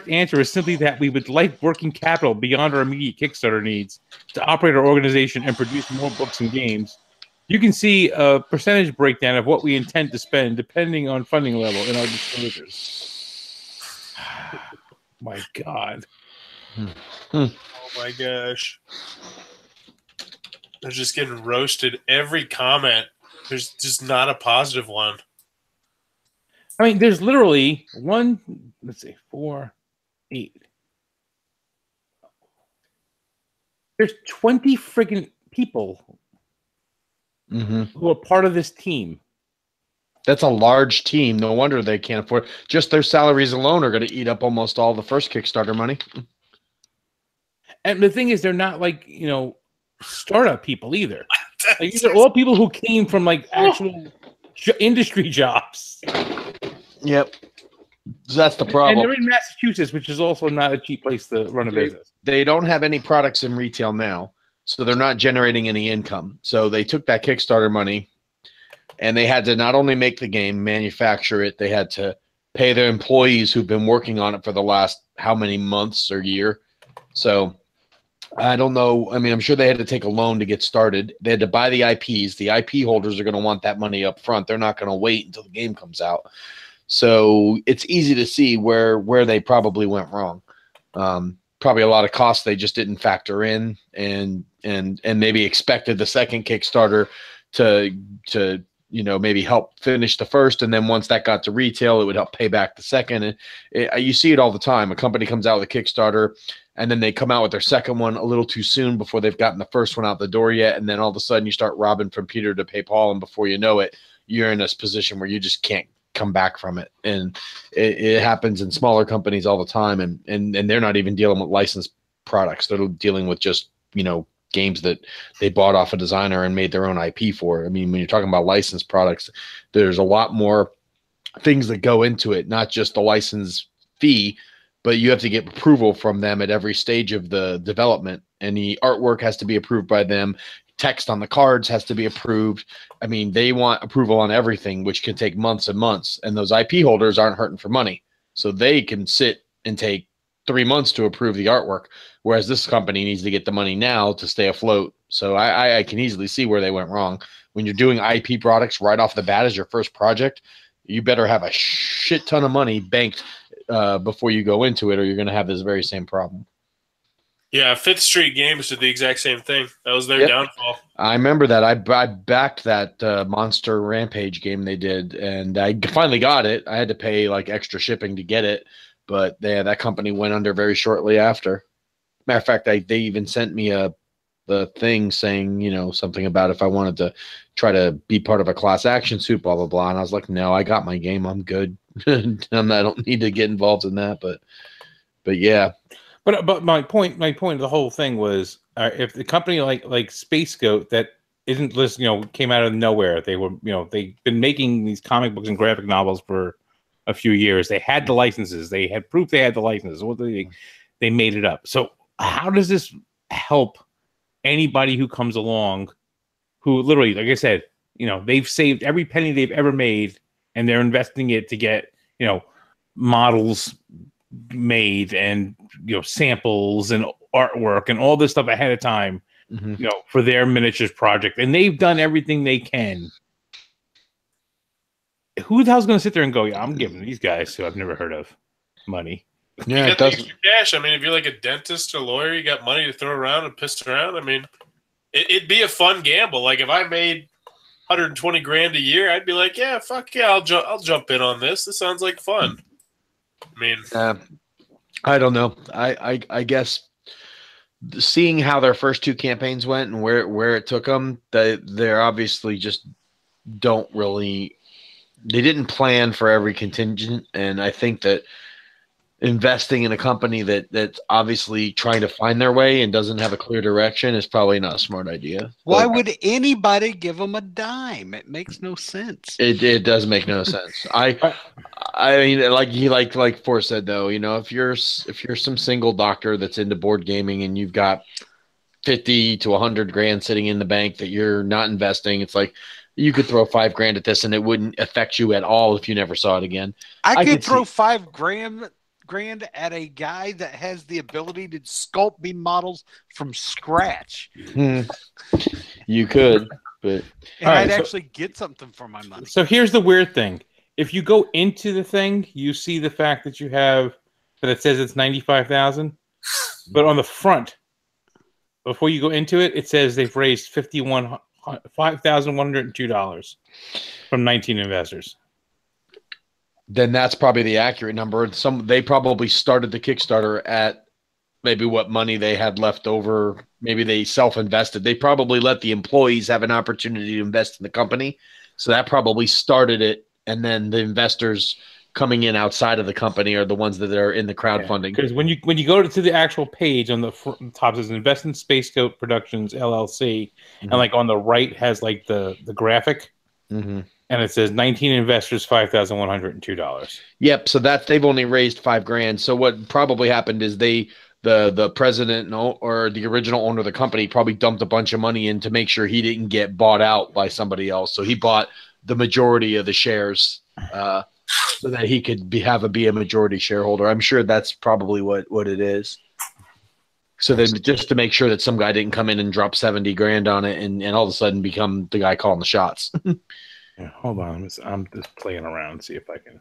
answer is simply that we would like working capital beyond our immediate Kickstarter needs to operate our organization and produce more books and games. You can see a percentage breakdown of what we intend to spend depending on funding level in our disclosures. My God. Oh my gosh. They're just getting roasted. Every comment, there's just not a positive one. I mean, there's literally 4, 8. There's 20 friggin' people who are part of this team. That's a large team. No wonder they can't afford it. Just their salaries alone are going to eat up almost all the first Kickstarter money. And the thing is, they're not like, startup people either. Like, these are all people who came from like actual industry jobs. Yep. So that's the problem. And they're in Massachusetts, which is also not a cheap place to run a business. They don't have any products in retail now, so they're not generating any income. So they took that Kickstarter money, and they had to not only make the game, manufacture it, they had to pay their employees who've been working on it for the last how many months or year. So I don't know. I mean, I'm sure they had to take a loan to get started. They had to buy the IPs. The IP holders are going to want that money up front. They're not going to wait until the game comes out. So it's easy to see where they probably went wrong. Probably a lot of costs they just didn't factor in, and maybe expected the second Kickstarter to maybe help finish the first, and then once that got to retail, it would help pay back the second. And you see it all the time. A company comes out with a Kickstarter, and then they come out with their second one a little too soon before they've gotten the first one out the door yet, and then all of a sudden you start robbing from Peter to pay Paul, and before you know it, you're in this position where you just can't come back from it. And it happens in smaller companies all the time, and they're not even dealing with licensed products. They're dealing with just games that they bought off a designer and made their own IP for. I mean, when you're talking about licensed products, there's a lot more things that go into it, not just the license fee, but you have to get approval from them at every stage of the development. And the artwork has to be approved by them. Text on the cards has to be approved. I mean, they want approval on everything, which can take months and months. And those IP holders aren't hurting for money. So they can sit and take 3 months to approve the artwork, whereas this company needs to get the money now to stay afloat So I can easily see where they went wrong. When you're doing IP products right off the bat as your first project, you better have a shit ton of money banked before you go into it, or you're going to have this very same problem. Yeah, Fifth Street Games did the exact same thing. That was their downfall. I remember that. I backed that Monster Rampage game they did, and I finally got it. I had to pay like extra shipping to get it, but that company went under very shortly after. Matter of fact, they even sent me the thing saying, you know, something about if I wanted to try to be part of a class action suit, blah, blah, blah. And I was like, no, I got my game. I'm good. I don't need to get involved in that. But yeah. But my point of the whole thing was, if the company like Space Goat that isn't just, you know, came out of nowhere, they were, you know, they've been making these comic books and graphic novels for a few years. They had the licenses. They had proof they had the licenses. They made it up. So how does this help anybody who comes along who literally, like I said, you know, they've saved every penny they've ever made and they're investing it to get, you know, models made and, you know, samples and artwork and all this stuff ahead of time, you know, for their miniatures project. And they've done everything they can. Who the hell's going to sit there and go, yeah, I'm giving these guys who I've never heard of money? Yeah, you it got doesn't. cash. I mean, if you're like a dentist or lawyer, you got money to throw around and piss around. I mean, it'd be a fun gamble. Like if I made 120 grand a year, I'd be like, yeah, fuck yeah, I'll jump in on this. This sounds like fun. I mean, I don't know. I guess seeing how their first two campaigns went and where it took them, they're obviously just don't really. They didn't plan for every contingent, and I think that investing in a company that's obviously trying to find their way and doesn't have a clear direction is probably not a smart idea. Why would anybody give them a dime? It makes no sense. It does make no sense. I mean, like Forrest said though, you know, if you're some single doctor that's into board gaming and you've got 50 to 100 grand sitting in the bank that you're not investing, it's like you could throw $5,000 at this and it wouldn't affect you at all if you never saw it again. I could throw $5,000 at a guy that has the ability to sculpt me models from scratch. You could, but and I'd actually get something for my money. So here's the weird thing. If you go into the thing, you see the fact that you have that it says it's 95,000, but on the front, before you go into it, it says they've raised $5,102 from 19 investors. Then that's probably the accurate number. They probably started the Kickstarter at maybe what money they had left over. Maybe they self-invested. They probably let the employees have an opportunity to invest in the company. So that probably started it. And then the investors coming in outside of the company are the ones that are in the crowdfunding. Because when you go to the actual page on the top, it says Invest in Space Goat Productions LLC, and like on the right has like the graphic. And it says 19 investors, $5,102. Yep. So they've only raised $5,000. So what probably happened is the president or the original owner of the company probably dumped a bunch of money in to make sure he didn't get bought out by somebody else. So he bought the majority of the shares so that he could be a majority shareholder. I'm sure that's probably what it is. So then just to make sure that some guy didn't come in and drop $70,000 on it and all of a sudden become the guy calling the shots. Yeah, hold on. I'm just playing around, see if I can.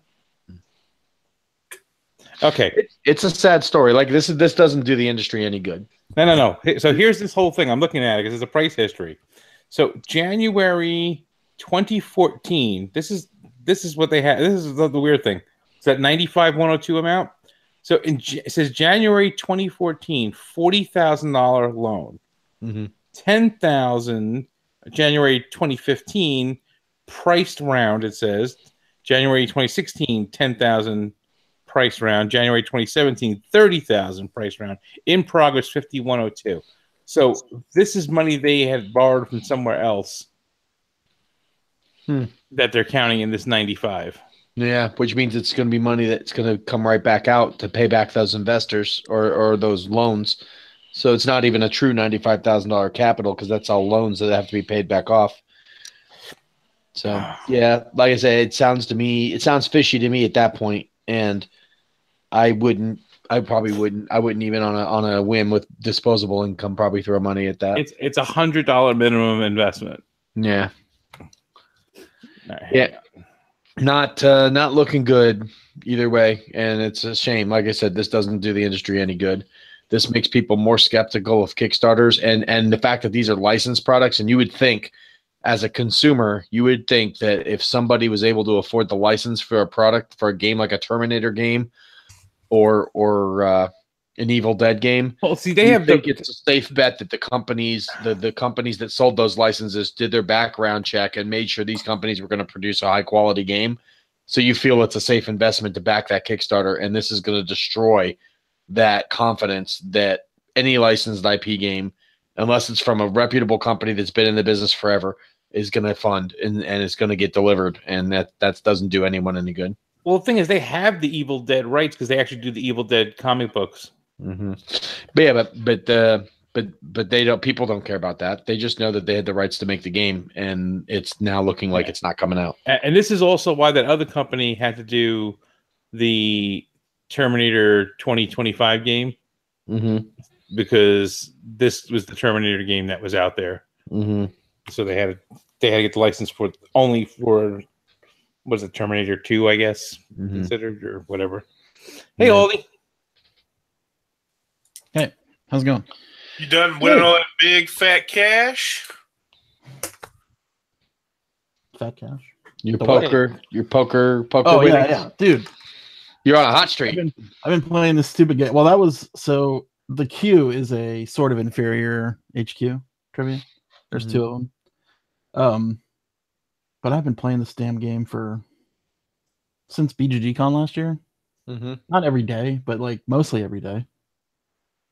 Okay. It's a sad story. Like this doesn't do the industry any good. No. So here's this whole thing. I'm looking at it because it's a price history. So January 2014. This is what they had. This is the weird thing. It's that 95,102 amount. So it says January 2014, $40,000 loan. $10,000 January 2015. Priced round, it says January 2016, 10,000 price round. January 2017, 30,000 price round. In progress, 5,102. So this is money they had borrowed from somewhere else that they're counting in this 95. Yeah, which means it's going to be money that's going to come right back out to pay back those investors or those loans. So it's not even a true $95,000 capital because that's all loans that have to be paid back off. So, yeah, like I said, it sounds fishy to me at that point, and I wouldn't I probably wouldn't. I wouldn't even on a whim with disposable income probably throw money at that. It's $100 minimum investment. Yeah. Right, Yeah. Not looking good either way, and it's a shame. Like I said, this doesn't do the industry any good. This makes people more skeptical of Kickstarters and the fact that these are licensed products. And you would think, as a consumer, you would think that if somebody was able to afford the license for a product for a game like a Terminator game or an Evil Dead game, well, see, it's a safe bet that the companies that sold those licenses did their background check and made sure these companies were going to produce a high quality game. So you feel it's a safe investment to back that Kickstarter, and this is going to destroy that confidence that any licensed IP game, unless it's from a reputable company that's been in the business forever, is going to fund and it's going to get delivered, and that doesn't do anyone any good. Well, the thing is, they have the Evil Dead rights because they actually do the Evil Dead comic books. Mm-hmm. But yeah, but they don't. People don't care about that. They just know that they had the rights to make the game, and it's now looking like it's not coming out. And this is also why that other company had to do the Terminator 2025 game, because this was the Terminator game that was out there. So they had to get the license for only for was it Terminator 2, I guess, considered or whatever. Hey, Aldi. Hey, how's it going? You done winning all that big fat cash? Fat cash. Your poker. Oh yeah, dude. You're on a hot streak. I've been playing this stupid game. Well, that was so. The Q is a sort of inferior HQ trivia. There's two of them. But I've been playing this damn game since BGG-Con last year. Not every day, but like mostly every day.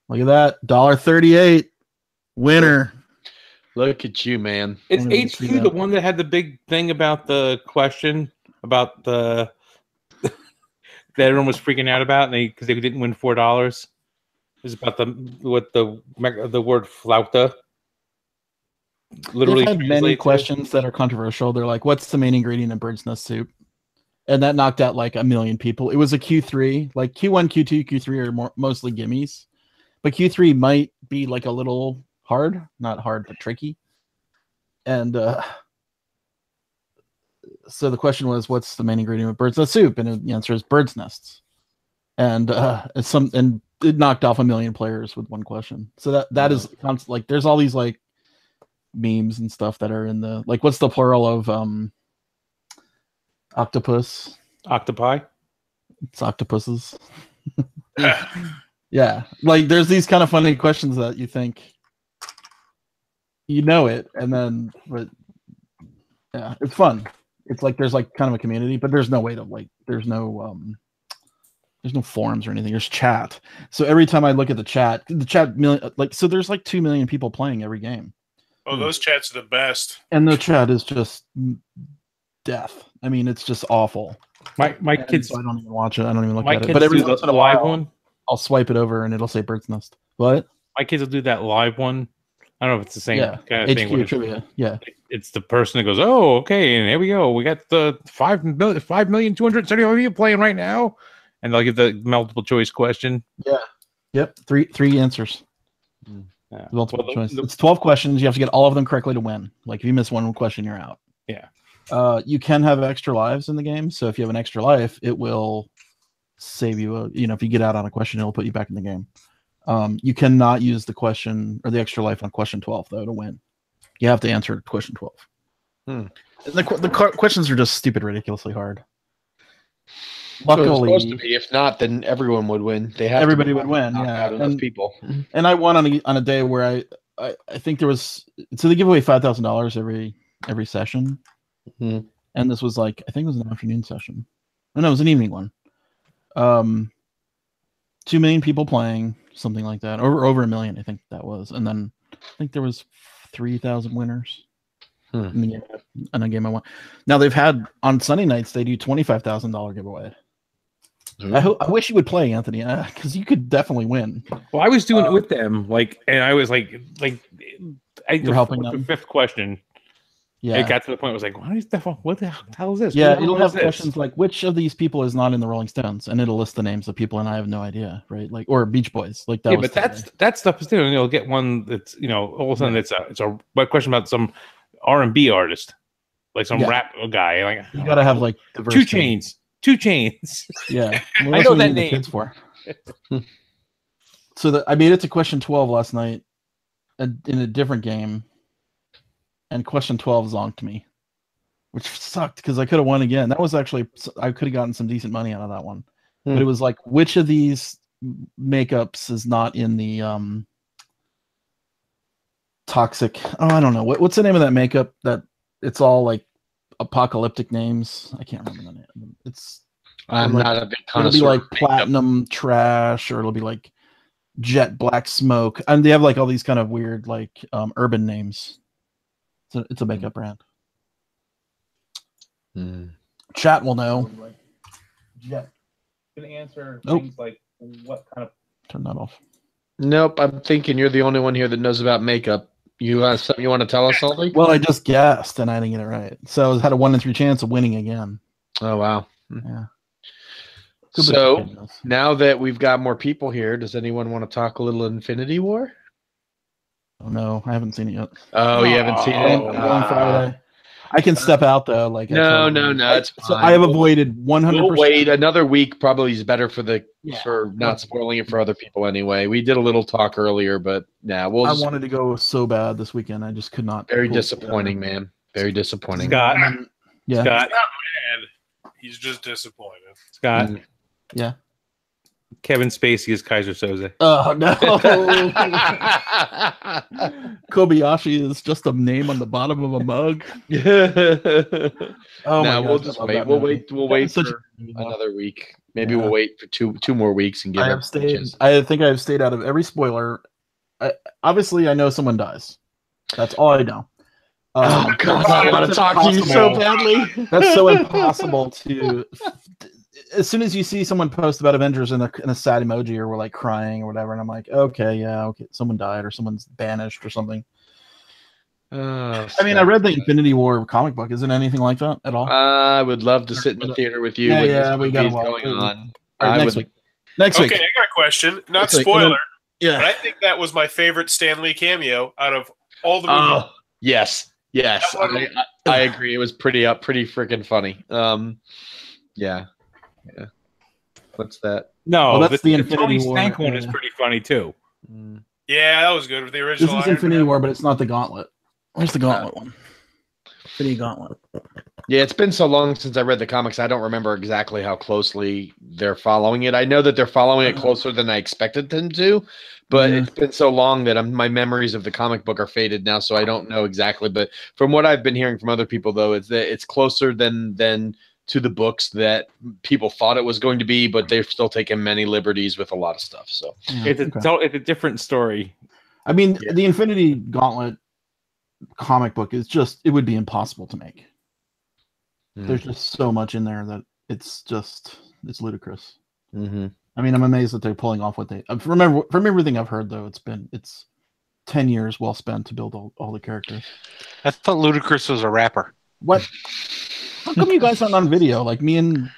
Look at that, $1.38 winner. Look at you, man. It's HQ, the one that had the big thing about the question about the that everyone was freaking out about, because they didn't win $4. It was about the word flauta. Literally, they've had many questions that are controversial. They're like, "What's the main ingredient in bird's nest soup?" And that knocked out like 1 million people. It was a Q3, like Q1, Q2, Q3 are mostly gimmies. But Q3 might be like a little hard, not hard, but tricky. And so the question was, what's the main ingredient of bird's nest soup? And the answer is bird's nests. And it knocked off 1 million players with one question. So that is like, there's all these like memes and stuff that are in the, like, what's the plural of octopus? Octopi? It's octopuses. Yeah, like there's these kind of funny questions that you think you know it, and then, but yeah, it's fun. It's like there's like kind of a community, but there's no way to like there's no forums or anything. There's chat. So every time I look at the chat like so there's like 2 million people playing every game. Oh, those chats are the best. And the chat is just death. I mean, it's just awful. My kids. So I don't even watch it. I don't even look at it. But every once in a live while, one. I'll swipe it over and it'll say bird's nest. What? My kids will do that live one. I don't know if it's the same kind of thing. Trivia. Yeah. It's the person that goes, "Oh, okay, and here we go. We got the 5,275,000 people playing right now," and they'll give the multiple choice question. Yeah. Yep. Three answers. Yeah. Multiple choice. It's 12 questions. You have to get all of them correctly to win. Like if you miss one question, you're out. Yeah. You can have extra lives in the game. So if you have an extra life, it will save you. If you get out on a question, it'll put you back in the game. You cannot use the question or the extra life on question 12 though to win. You have to answer question 12. And the questions are just stupid, ridiculously hard. Luckily, so it's supposed to be. If not, then everyone would win. Everybody would win. Yeah, enough people. And I won on a day where I think there was. So they give away $5,000 every session, and this was like I think it was an afternoon session. No, it was an evening one. 2 million people playing, something like that, or over 1 million, I think that was. And then I think there was 3,000 winners in a game I won. Now they've had on Sunday nights they do $25,000 giveaway. I wish you would play, Anthony, because you could definitely win. Well, I was doing it with them, and I was I you're helping them. The fifth question, Yeah. It got to the point. I was like, what the hell is this? Yeah, Who it'll is have this? questions like, which of these people is not in the Rolling Stones, and it'll list the names of people, and I have no idea, right? Like, or Beach Boys, like that. Yeah, was but that stuff is different. You'll get one that's all of a sudden it's a question about some R&B artist, like some rap guy. Like you gotta have like diverse 2 Chainz. 2 Chainz. Yeah, well, I that's know what we that need the name. kids for. So I made it to question 12 last night, in a different game, and question 12 zonked me, which sucked because I could have won again. That was actually, I could have gotten some decent money out of that one. But it was like, which of these makeups is not in the toxic? Oh, I don't know. What's the name of that makeup that it's all like apocalyptic names? I can't remember the name. I'm like, not a big it'll be connoisseur. like platinum trash, or it'll be like jet black smoke, and they have like all these kind of weird like urban names. It's a makeup brand. Chat will know. Jet. Can answer things like what kind of. Turn that off. Nope, I'm thinking you're the only one here that knows about makeup. You have something you want to tell us, Aldi? Well, I just guessed and I didn't get it right, so I had a 1 in 3 chance of winning again. Oh wow. Yeah. So now that we've got more people here, does anyone want to talk a little Infinity War? Oh no, I haven't seen it yet. Oh, you haven't seen it? On Friday. I can step out though. Like no, it's fine. So I have avoided 100%. We'll wait another week. Probably is better for not spoiling it for other people anyway. We did a little talk earlier, but I wanted to go so bad this weekend. I just could not. Very disappointing, man. Very disappointing. Scott. Yeah. He's not Scott. mad. He's just disappointed. Scott. Yeah. Kevin Spacey is Kaiser Soze. Oh no. Kobayashi is just a name on the bottom of a mug. Oh no, we'll just wait. We'll wait for another week. Maybe we'll wait for two more weeks and give it. I think I've stayed out of every spoiler. Obviously, I know someone dies. That's all I know. Oh God, I want to talk to you so badly. That's so impossible to. As soon as you see someone post about Avengers in a sad emoji, or we're like crying or whatever, and I'm like, okay, someone died or someone's banished or something. I mean, I read the Infinity War comic book. Isn't anything like that at all? I would love to sit in the theater with you. We got going on. Next week. Next week. Okay, I got a question. Not spoiler. But I think that was my favorite Stan Lee cameo out of all the movies. Oh, yes. I agree. It was pretty freaking funny. Yeah. What's that? No, that's the Infinity Tony War Stank one is pretty funny too. Yeah, that was good with the original. This is Infinity War, but it's not the Gauntlet. Where's the Gauntlet one? Infinity Gauntlet. Yeah, it's been so long since I read the comics. I don't remember exactly how closely they're following it. I know that they're following it closer than I expected them to, but it's been so long that my memories of the comic book are faded now, so I don't know exactly. But from what I've been hearing from other people, though, is that it's closer than to the books that people thought it was going to be, but they've still taken many liberties with a lot of stuff. So it's a different story. I mean, the Infinity Gauntlet comic book is it would be impossible to make. There's just so much in there that it's ludicrous. Mm-hmm. I mean, I'm amazed that they're pulling off what they remember. From everything I've heard, though, it's 10 years well spent to build all the characters. I thought Ludacris was a rapper. What? How come you guys aren't on video? Like me and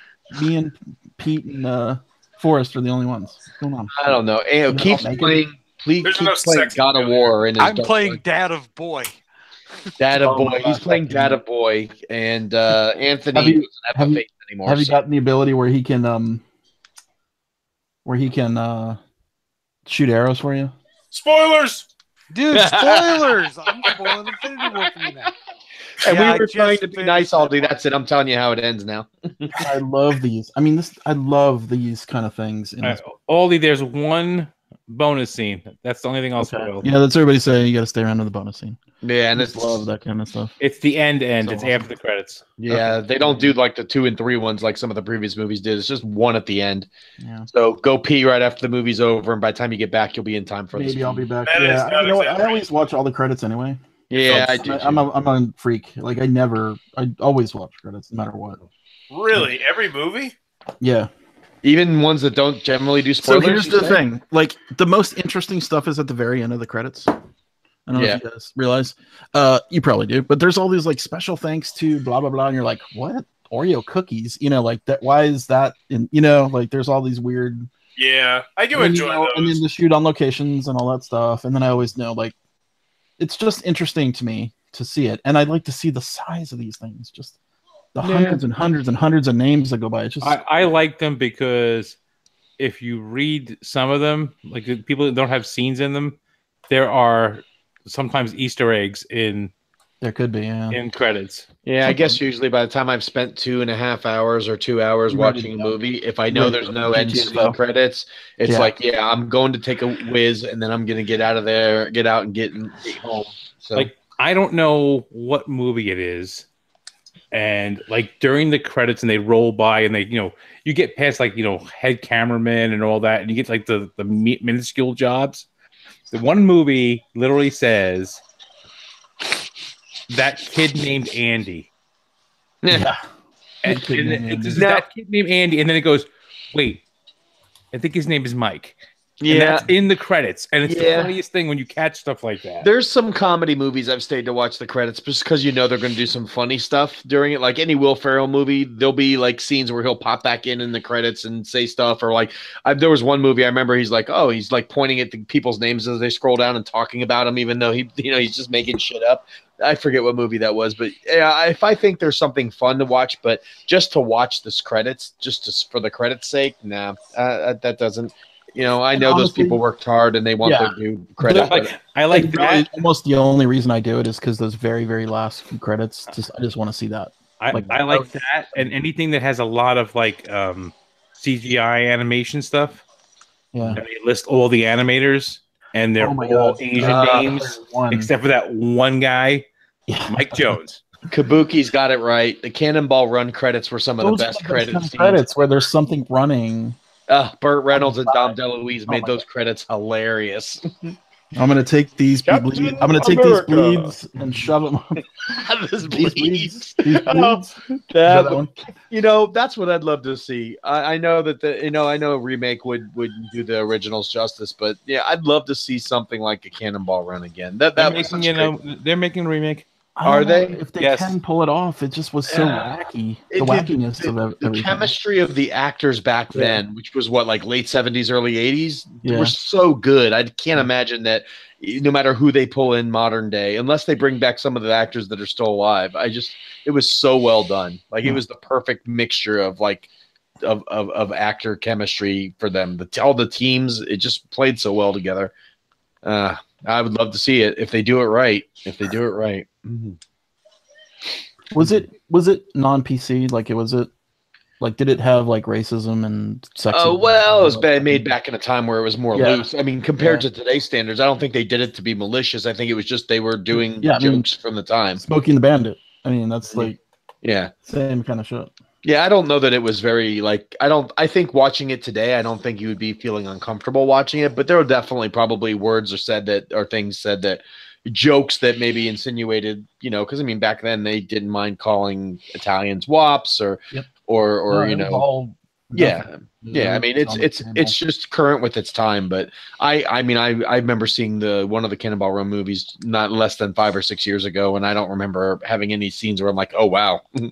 Pete and Forrest are the only ones. What's going on? I don't know. Keep playing God of War. I'm playing Dad of Boy. Dad of Boy. He's playing Dad of Boy, and Anthony doesn't have faith anymore. Have you gotten the ability where he can shoot arrows for you? Spoilers, dude! Spoilers! I'm spoiling Infinity War for you now. And we were trying to be nice, Aldi. That's it. I'm telling you how it ends now. I love these. I mean, I love these kind of things. Aldi, there's one bonus scene. That's the only thing I'll spoil. Yeah, that's everybody saying you got to stay around to the bonus scene. Yeah, and I love that kind of stuff. It's the end. It's after the credits. Yeah, they don't do like the 2 and 3 ones like some of the previous movies did. It's just one at the end. Yeah. So go pee right after the movie's over, and by the time you get back, you'll be in time for Maybe I'll be back. Yeah, you know what? I always watch all the credits anyway. Yeah, I do. I'm a freak. Like I always watch credits no matter what. Really? Every movie? Yeah. Even ones that don't generally do spoilers. So here's the thing. Like the most interesting stuff is at the very end of the credits. I don't know if you guys realize. You probably do, but there's all these like special thanks to blah blah blah, and you're like, what? Oreo cookies? You know, like that. Why is that? In like there's all these weird. Yeah, I do enjoy those. And then the shoot on locations and all that stuff, and then I always know like it's just interesting to me to see it, and I'd like to see the size of these things, just the hundreds and hundreds and hundreds of names that go by. It's just I like them because if you read some of them, like people that don't have scenes in them, there are sometimes Easter eggs in. There could be, in credits. Yeah, I guess usually by the time I've spent 2.5 hours or 2 hours watching a movie, if I know there's no end scene credits, it's like, I'm going to take a whiz and then I'm going to get out of there, get out and get home. So, like, I don't know what movie it is, and like during the credits and they roll by and they, you get past like head cameraman and all that, and you get like the minuscule jobs. The one movie literally says. That kid named Andy. Yeah. And that kid named Andy. And then it goes, wait, I think his name is Mike. Yeah. And that's in the credits. And it's the funniest thing when you catch stuff like that. There's some comedy movies I've stayed to watch the credits just because they're going to do some funny stuff during it. Like any Will Ferrell movie, there'll be like scenes where he'll pop back in the credits and say stuff. Or like there was one movie I remember he's like pointing at the people's names as they scroll down and talking about them, even though he's just making shit up. I forget what movie that was, but if I think there's something fun to watch, but just to watch this credits, for the credits' sake, nah, that doesn't. I know honestly, those people worked hard and they want their due credit. I like that. Almost the only reason I do it is because those very, very last few credits. I just want to see that. I like that, and anything that has a lot of like CGI animation stuff. Yeah, and they list all the animators, and they're all Asian names, except for that one guy, Mike Jones. Kabuki's got it right. The Cannonball Run credits were some of the best credits where there's something running. Burt Reynolds and Dom DeLuise made those credits hilarious. I'm gonna take these bleeds. I'm gonna take these bleeds and shove them up. These bleeds. That's what I'd love to see. I know that I know a remake would do the originals justice, but yeah, I'd love to see something like a Cannonball Run again. They're making a remake. Are they? If they can pull it off, it just was so wacky. The wackiness of everything. The chemistry of the actors back then, which was like late 70s, early 80s, were so good. I can't imagine that no matter who they pull in modern day, unless they bring back some of the actors that are still alive, it was so well done. Like it was the perfect mixture of of actor chemistry for them. All the teams, it just played so well together. I would love to see it if they do it right. Mm-hmm. Was it non-PC? Did it have like racism and sexism? Oh well, it was made back in a time where it was more loose. I mean, compared to today's standards, I don't think they did it to be malicious. I think it was just they were doing jokes from the time. Smoking the Bandit. I mean, that's like same kind of shit. Yeah, I don't know that it was very I think watching it today, I don't think you would be feeling uncomfortable watching it, but there were definitely probably words or things said that jokes that maybe insinuated, because I mean back then they didn't mind calling Italians wops or Yeah, I mean it's just current with its time, but I remember seeing one of the Cannonball Run movies not less than 5 or 6 years ago, and I don't remember having any scenes where I'm like, oh wow, I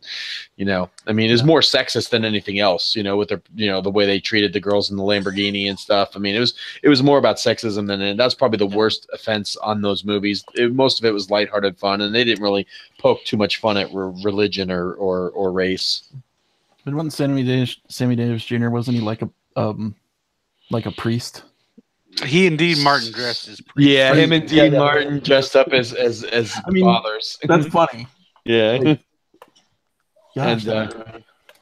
mean it's more sexist than anything else, with the way they treated the girls in the Lamborghini and stuff. I mean it was more about sexism than that's probably the worst offense on those movies. Most of it was lighthearted fun, and they didn't really poke too much fun at religion or race. But wasn't Sammy Davis Jr. wasn't he like a priest? He and Dean Martin dressed as priests. Yeah, him and Dean Martin dressed up as fathers. That's funny. Yeah.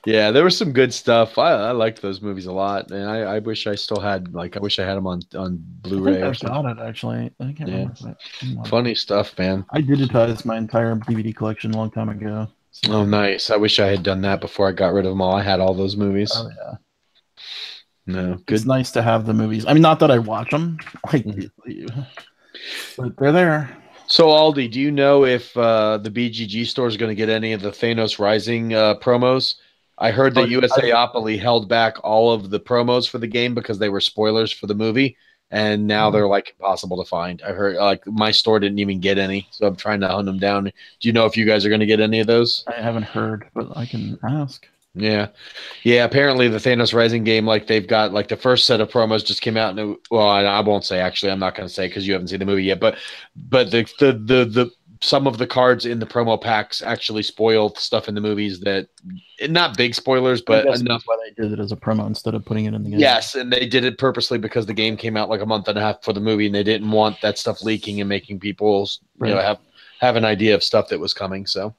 There was some good stuff. I liked those movies a lot, and I wish I still had I wish I had them on Blu-ray. I got it actually. I can't remember. Funny stuff, man. I digitized my entire DVD collection a long time ago. Oh, nice. I wish I had done that before I got rid of them all. I had all those movies. Oh, yeah. No, good. It's nice to have the movies. I mean, not that I watch them, but they're there. So, Aldi, do you know if the BGG store is going to get any of the Thanos Rising promos? I heard that USAopoly held back all of the promos for the game because they were spoilers for the movie, and now they're like impossible to find. I heard like my store didn't even get any, so I'm trying to hunt them down. Do you know if you guys are going to get any of those? I haven't heard, but I can ask. Yeah. Apparently the Thanos Rising game, like they've got like the first set of promos just came out, and well, I won't say actually. I'm not going to say because you haven't seen the movie yet, but the some of the cards in the promo packs actually spoil stuff in the movies that not big spoilers, but enough. That's why they did it as a promo instead of putting it in the game. Yes, and they did it purposely because the game came out like a month and a half for the movie, and they didn't want that stuff leaking and making people have an idea of stuff that was coming. So,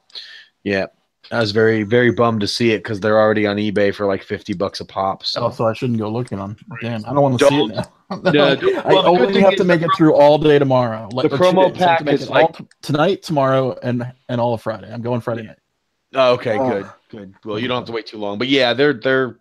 yeah. I was very, very bummed to see it because they're already on eBay for like $50 a pop. So. Oh, so I shouldn't go looking on. Damn, I don't want to see it now. I only have to make it through all day tomorrow. The promo pack is like tonight, tomorrow, and all of Friday. I'm going Friday night. Oh, okay, good. Well, you don't have to wait too long. But yeah, they're doing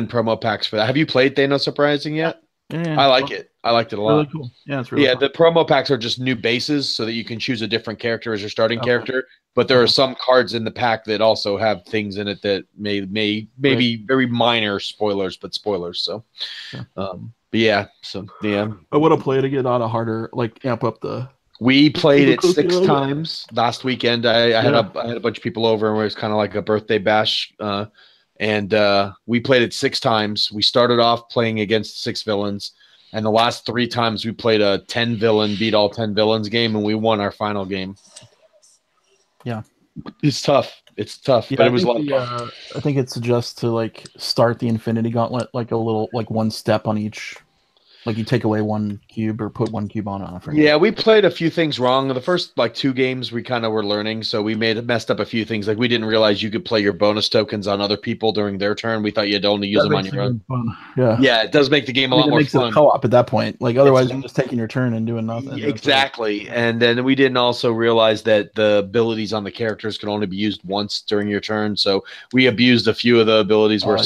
promo packs for that. Have you played Thanos Uprising yet? Yeah, I like it. I liked it a lot. Really cool. Yeah, it's really fun. The promo packs are just new bases so that you can choose a different character as your starting character. But there are some cards in the pack that also have things in it that may be very minor spoilers, but spoilers. So, but yeah. I would have played to get on a harder, like amp up the. We played it 6 times last weekend. I had a bunch of people over, and it was kind of like a birthday bash. And we played it 6 times. We started off playing against 6 villains. And the last 3 times we played a 10 villain, beat all 10 villains game, and we won our final game. Yeah. It's tough. But it was a lot of fun. I think it suggests to like start the Infinity Gauntlet like a little, like one step on each. Like you take away 1 cube or put 1 cube on and off. Yeah, we played a few things wrong. The first like 2 games we kind of were learning, so we messed up a few things. Like we didn't realize you could play your bonus tokens on other people during their turn. We thought you had only use them on your own. Fun. Yeah, it does make the game a lot more fun. It makes it co-op at that point. Like otherwise, you're just taking your turn and doing nothing. Exactly, and then we didn't also realize that the abilities on the characters could only be used once during your turn. So we abused a few of the abilities where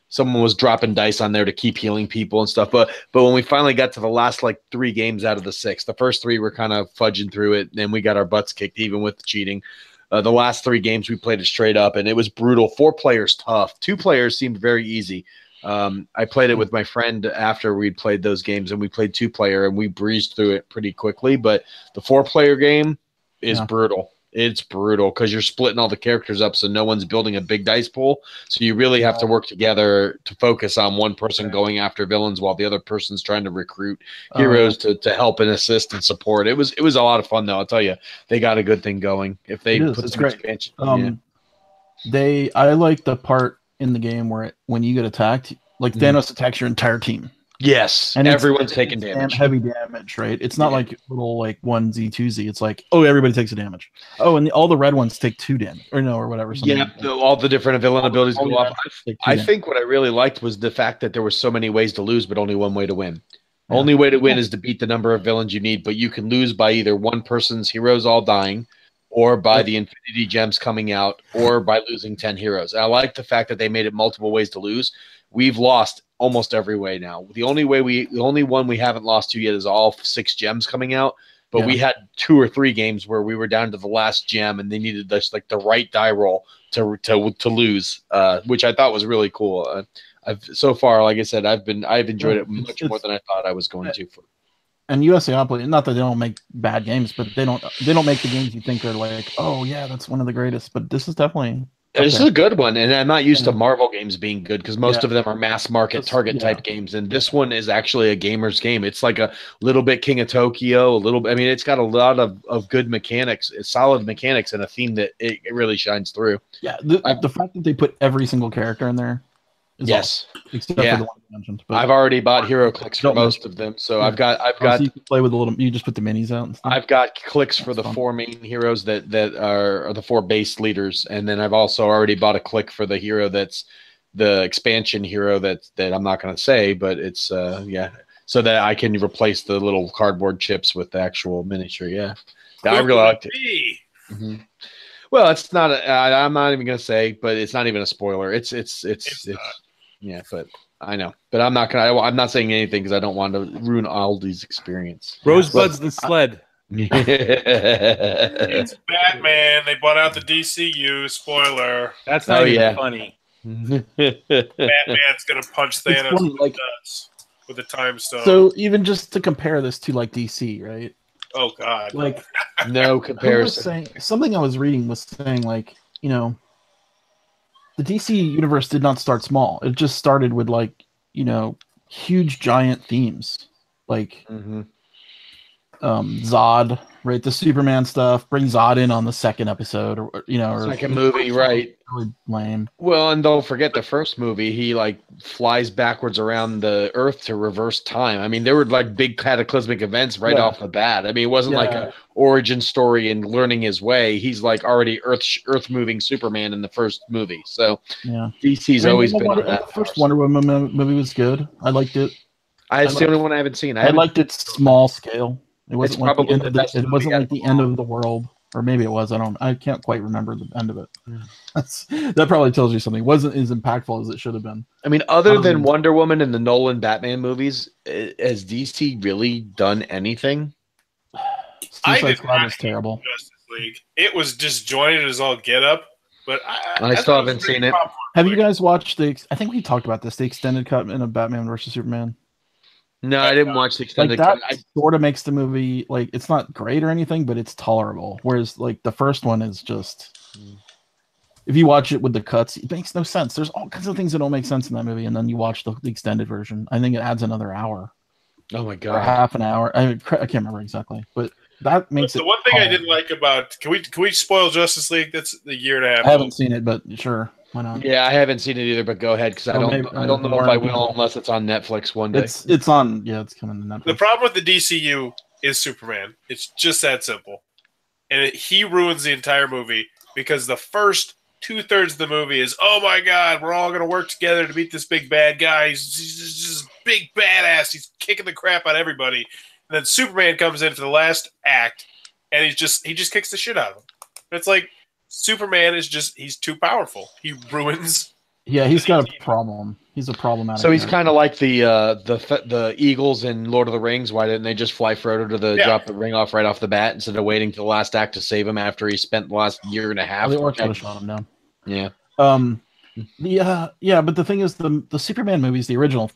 someone was dropping dice on there to keep healing people and stuff. But when we finally got to the last like 3 games out of the 6, the first 3 were kind of fudging through it, and we got our butts kicked even with the cheating. The last 3 games we played it straight up, and it was brutal. 4 players tough. 2 players seemed very easy. I played it with my friend after we'd played those games, and we played 2-player, and we breezed through it pretty quickly. But the 4-player game is brutal. It's brutal because you're splitting all the characters up, so no one's building a big dice pool. So you really have to work together to focus on one person going after villains while the other person's trying to recruit heroes to help and assist and support. It was a lot of fun though. I'll tell you, they got a good thing going. If they put some expansion, I like the part in the game where when you get attacked, like Thanos attacks your entire team. Yes, and everyone's taking damage. Heavy damage, right? It's not like little like 1Z, 2Z. It's like, oh, everybody takes a damage. Oh, and all the red ones take 2 damage, or whatever. All the different villain abilities go off. I think what I really liked was the fact that there were so many ways to lose, but only one way to win. Yeah. Only way to win is to beat the number of villains you need, but you can lose by either one person's heroes all dying, or by the Infinity Gems coming out, or by losing 10 heroes. And I like the fact that they made it multiple ways to lose. We've lost almost every way now. The only one we haven't lost to yet is all 6 gems coming out. But we had 2 or 3 games where we were down to the last gem, and they needed just like the right die roll to lose, which I thought was really cool. So far, like I said, I've enjoyed it much more than I thought I was going to. And USAopoly, not that they don't make bad games, but they don't make the games you think are like, oh yeah, that's one of the greatest. But this is definitely. This is a good one, and I'm not used to Marvel games being good because most of them are mass market target type games, and this one is actually a gamer's game. It's like a little bit King of Tokyo, a little bit. I mean, it's got a lot of good mechanics, solid mechanics, and a theme that it really shines through. Yeah, the fact that they put every single character in there. Yes. Except for the one you mentioned. But I've already bought hero clicks for most of them, so I've got. So you can play with you just put the minis out. And stuff. I've got clicks for the 4 main heroes that are the 4 base leaders, and then I've also already bought a click for the hero that's the expansion hero that I'm not going to say, but it's so that I can replace the little cardboard chips with the actual miniature. Yeah, I really liked it. Mm-hmm. Well, it's not. I'm not even going to say, but it's not even a spoiler. It's yeah, but I know. But I'm not saying anything because I don't want to ruin Aldi's experience. Rosebuds the sled. It's Batman. They bought out the DCU. Spoiler. That's not even funny. Batman's gonna punch Thanos in the nuts. with the time stone. So even just to compare this to like DC, right? Oh God! Like No who was comparison. saying something I was reading was saying like the DC universe did not start small. It just started with like huge giant themes like Zod, right? The Superman stuff. Bring Zod in on the second episode, or Second movie, right? Really lame. Well, and don't forget the first movie. He like flies backwards around the Earth to reverse time. I mean, there were like big cataclysmic events right off the bat. I mean, it wasn't like a origin story and learning his way. He's like already Earth moving Superman in the first movie. So yeah, DC's always been on that. The first Wonder Woman movie was good. I liked it. It's the only one I haven't seen. I liked its small scale. It wasn't like probably the end it wasn't like the end of the world, or maybe it was. I can't quite remember the end of it. That probably tells you something. It wasn't as impactful as it should have been. I mean, other than Wonder Woman and the Nolan Batman movies, has DC really done anything? Suicide Squad was terrible. Justice League. It was disjointed as all get up, but I still haven't seen it. Have you guys watched I think we talked about this, the extended cut in a Batman versus Superman? No, I didn't watch the extended cut. That sort of makes the movie like it's not great or anything, but it's tolerable. Whereas like the first one is just, if you watch it with the cuts, it makes no sense. There's all kinds of things that don't make sense in that movie, and then you watch the extended version. I think it adds another hour. Oh my god, or half an hour. I can't remember exactly, but that makes it. The one thing I didn't like about can we spoil Justice League? That's the year and a half. I haven't seen it, but sure. Why not? Yeah, I haven't seen it either, but go ahead because I don't know if I will unless it's on Netflix one day. It's on. Yeah, it's coming to Netflix. The problem with the DCU is Superman. It's just that simple, and he ruins the entire movie because the first 2/3 of the movie is, oh my god, we're all gonna work together to beat this big bad guy. He's just big badass. He's kicking the crap out of everybody, and then Superman comes in for the last act, and he just kicks the shit out of him. It's like. Superman is he's too powerful. He ruins. Yeah, he's got a problem. He's a problematic. So he's kind of like the Eagles in Lord of the Rings. Why didn't they just fly Frodo to drop the ring off right off the bat instead of waiting to the last act to save him after he spent the last year and a half? They could have shot him down. Yeah. Yeah, but the thing is, the Superman movies, the original.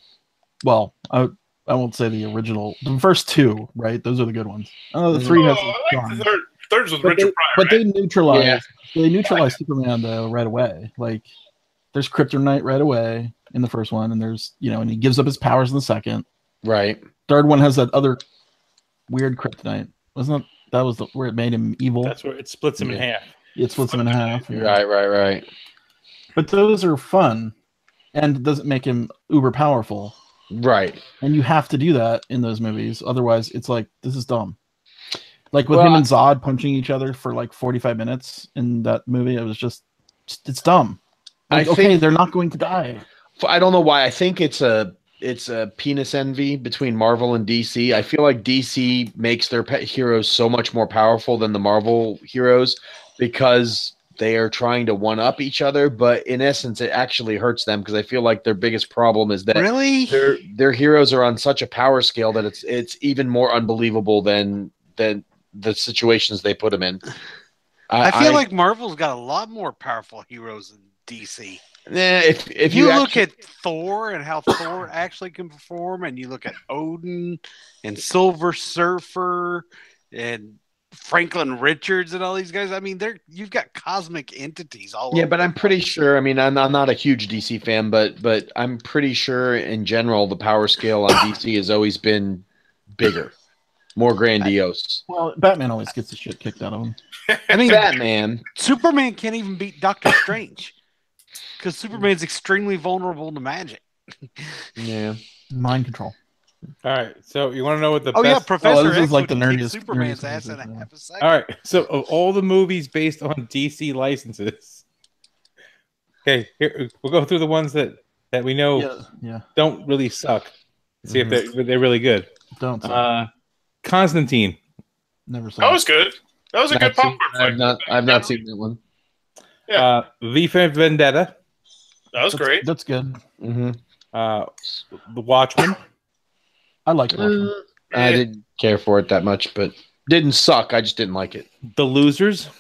Well, I won't say the original. The first two, right? Those are the good ones. The three has. The third was Richard Pryor. But they neutralized. Yeah. They neutralized Superman though right away. Like, there's kryptonite right away in the first one, and there's and he gives up his powers in the second. Right. Third one has that other weird kryptonite. Wasn't that was where it made him evil? That's where it splits him in half. It splits him in half. Yeah. Right. But those are fun, and it doesn't make him uber powerful. Right. And you have to do that in those movies, otherwise it's like this is dumb. Like with him and Zod punching each other for like 45 minutes in that movie, it was just it's dumb. Like, I think they're not going to die. I don't know why. I think it's a penis envy between Marvel and DC. I feel like DC makes their pet heroes so much more powerful than the Marvel heroes because they are trying to one up each other. But in essence, it actually hurts them because I feel like their biggest problem is that their heroes are on such a power scale that it's even more unbelievable than the situations they put them in. I feel like Marvel's got a lot more powerful heroes than DC. If you look at Thor and how Thor actually can perform, and you look at Odin and Silver Surfer and Franklin Richards and all these guys, I mean, you've got cosmic entities all over. Yeah, but I'm pretty sure. I mean, I'm not a huge DC fan, but I'm pretty sure in general the power scale on DC has always been bigger. More grandiose. Well, Batman always gets the shit kicked out of him. I mean, Batman. Superman can't even beat Doctor Strange because Superman's extremely vulnerable to magic. Yeah, mind control. All right, so you want to know what the best... Professor X is like the nerdiest Superman's ass in a half a second. All right, so of all the movies based on DC licenses, okay, here we'll go through the ones that we know don't really suck. See if they're really good. Don't suck. Constantine. Never saw. That was good. That was a good popcorn flick. I've not seen that one. Yeah. V for Vendetta. That's great. That's good. Mm-hmm. The Watchmen. I like Watchmen. I didn't care for it that much, but didn't suck. I just didn't like it. The Losers.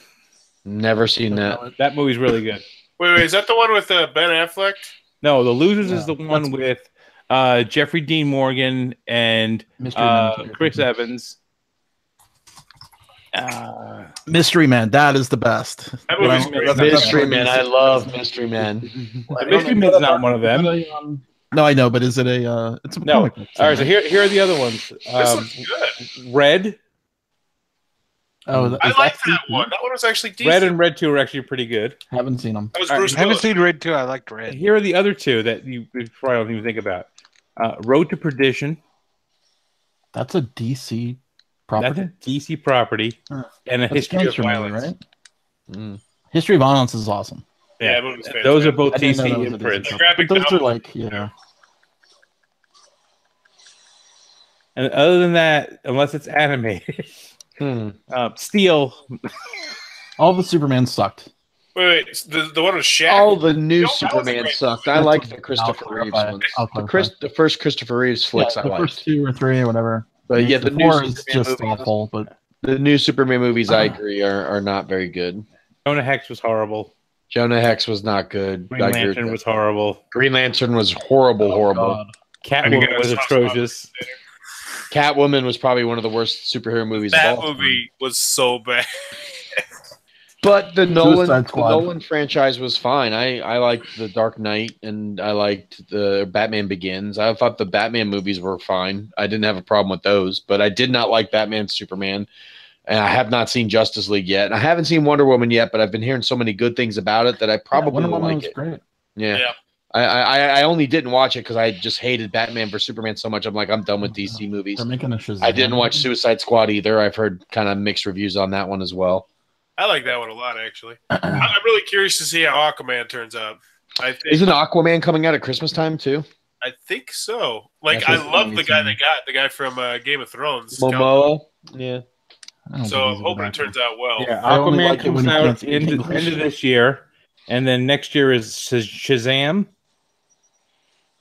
Never seen that. That movie's really good. Wait, is that the one with Ben Affleck? No, The Losers is the one with Jeffrey Dean Morgan and Chris Evans. Mystery Man, that is the best. That movie's great. Mystery Man, I love Mystery Man. The Mystery Man's not one of them. No, I know, but is it a? It's a No. comic book. All right, so here are the other ones. This looks good. Red. Oh, I like that one. That one was actually decent. Red and Red 2 are actually pretty good. Haven't seen them. That was All right, Bruce I haven't Willis. seen Red 2. I liked Red. Here are the other two that you probably don't even think about. Road to Perdition. That's a DC property. That's a DC property. And a That's History of gangster movie, Violence. right? History of Violence is awesome. Yeah, that movie's fantastic. Those are both I didn't know that DC was a imprints. DC Graphic But those are novel. like, yeah. And other than that, unless it's animated, Steel. All the Superman sucked. Wait, the one with Shaq? All the new No, that was Superman great. sucked. I like the Christopher Reeves ones. The first Christopher Reeves flicks I the liked. first 2 or 3 or whatever. But yeah, the new four is Superman just movies, awful. But the new Superman movies, I agree, are not very good. Jonah Hex was horrible. Jonah Hex was not good. Green I agree with Lantern that. was horrible. Green Lantern was horrible. God. Catwoman was atrocious. Catwoman was probably one of the worst superhero movies That of all time. movie was so bad. But the Suicide Squad. Nolan franchise was fine. I liked The Dark Knight and I liked the Batman Begins. I thought the Batman movies were fine. I didn't have a problem with those, but I did not like Batman Superman. And I have not seen Justice League yet. And I haven't seen Wonder Woman yet, but I've been hearing so many good things about it that I probably Wonder will Woman like was it. great. Yeah. Yeah. I only didn't watch it because I just hated Batman vs Superman so much. I'm like, I'm done with DC movies. They're making a Shazam. I didn't watch Suicide Squad either. I've heard kind of mixed reviews on that one as well. I like that one a lot, actually. I'm really curious to see how Aquaman turns out. Isn't Aquaman coming out at Christmas time too? I think so. Like, That's I love the guy 2018. they got, the guy from Game of Thrones. Momoa? Yeah. I don't So think I'm he's a hoping good it turns out well. Yeah, I only Aquaman like it when comes he can't out speak end English. of this year, and then next year is Shazam,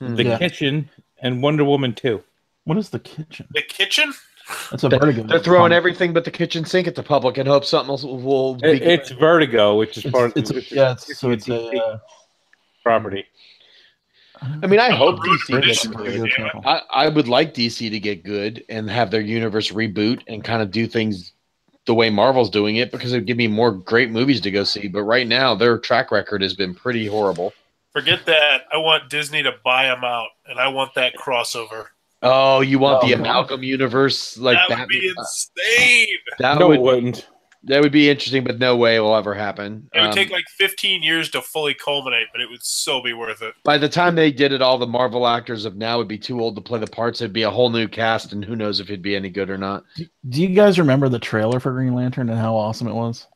The Yeah. Kitchen, and Wonder Woman 2. What is the kitchen? The Kitchen? That's a Vertigo. They're throwing everything but the kitchen sink at the public and hope something else will be good. It's Vertigo, which is part of It's a property. I mean, I hope Road DC gets Tradition. good. Yeah. I would like DC to get good and have their universe reboot and kind of do things the way Marvel's doing it because it would give me more great movies to go see. But right now, their track record has been pretty horrible. Forget that. I want Disney to buy them out, and I want that crossover. Oh, you want the God. Amalgam universe like That would be insane. No, it wouldn't. That would be interesting, but no way it will ever happen. It would take like 15 years to fully culminate, but it would so be worth it. By the time they did it, all the Marvel actors of now would be too old to play the parts. It'd be a whole new cast, and who knows if it'd be any good or not. Do you guys remember the trailer for Green Lantern and how awesome it was?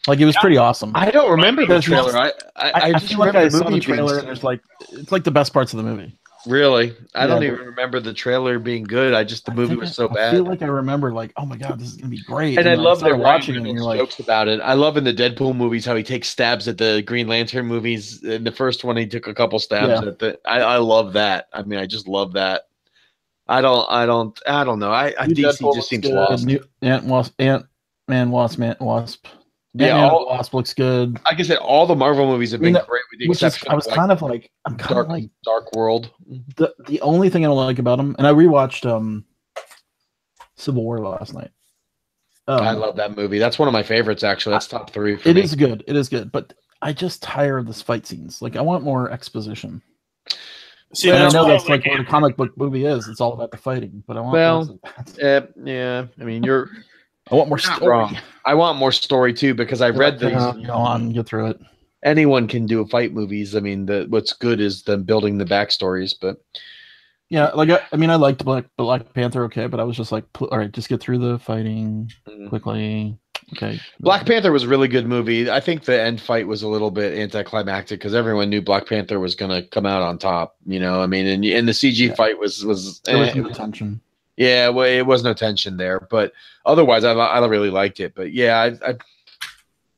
Like, it was pretty awesome. I don't remember the There's trailer. no- I just feel like remember I the saw movie the trailer being and there's like, it's like the best parts of the movie. really. I don't Yeah, even remember the trailer being good. The movie was so I bad. feel like I remember like, oh my god, this is gonna be great. And I then love their started watching it, and you're like, jokes about it. I love in the Deadpool movies how he takes stabs at the Green Lantern movies. In the first one, he took a couple stabs at the. I love that. I mean, I just love that. I don't know. DC just seems lost. Ant-Man Wasp. Yeah, Ant-Man all, Wasp looks good. like I said, all the Marvel movies have been I mean, great with the Which is, exception I was of kind of like, I'm kind of like Dark World. the only thing I don't like about them, and I rewatched Civil War last night. I love that movie. That's one of my favorites, actually. That's top 3 for It me. is good. It is good, but I just tire of this fight scenes. Like, I want more exposition. See, And I that's know why that's I like what a comic book movie is. It's all about the fighting, but I want Well, less of that. yeah. I mean, you're I want more not story. wrong. I want more story too because I read these. Go on, get through it. Anyone can do fight movies. I mean, what's good is them building the backstories. But Yeah, like I mean, I liked Black Panther, okay, but I was just like, all right, just get through the fighting quickly. Okay. Black Panther was a really good movie. I think the end fight was a little bit anticlimactic because everyone knew Black Panther was going to come out on top. You know, I mean, and the CG fight was There was no tension. Yeah, well, it was no tension there, but otherwise, I really liked it. But yeah,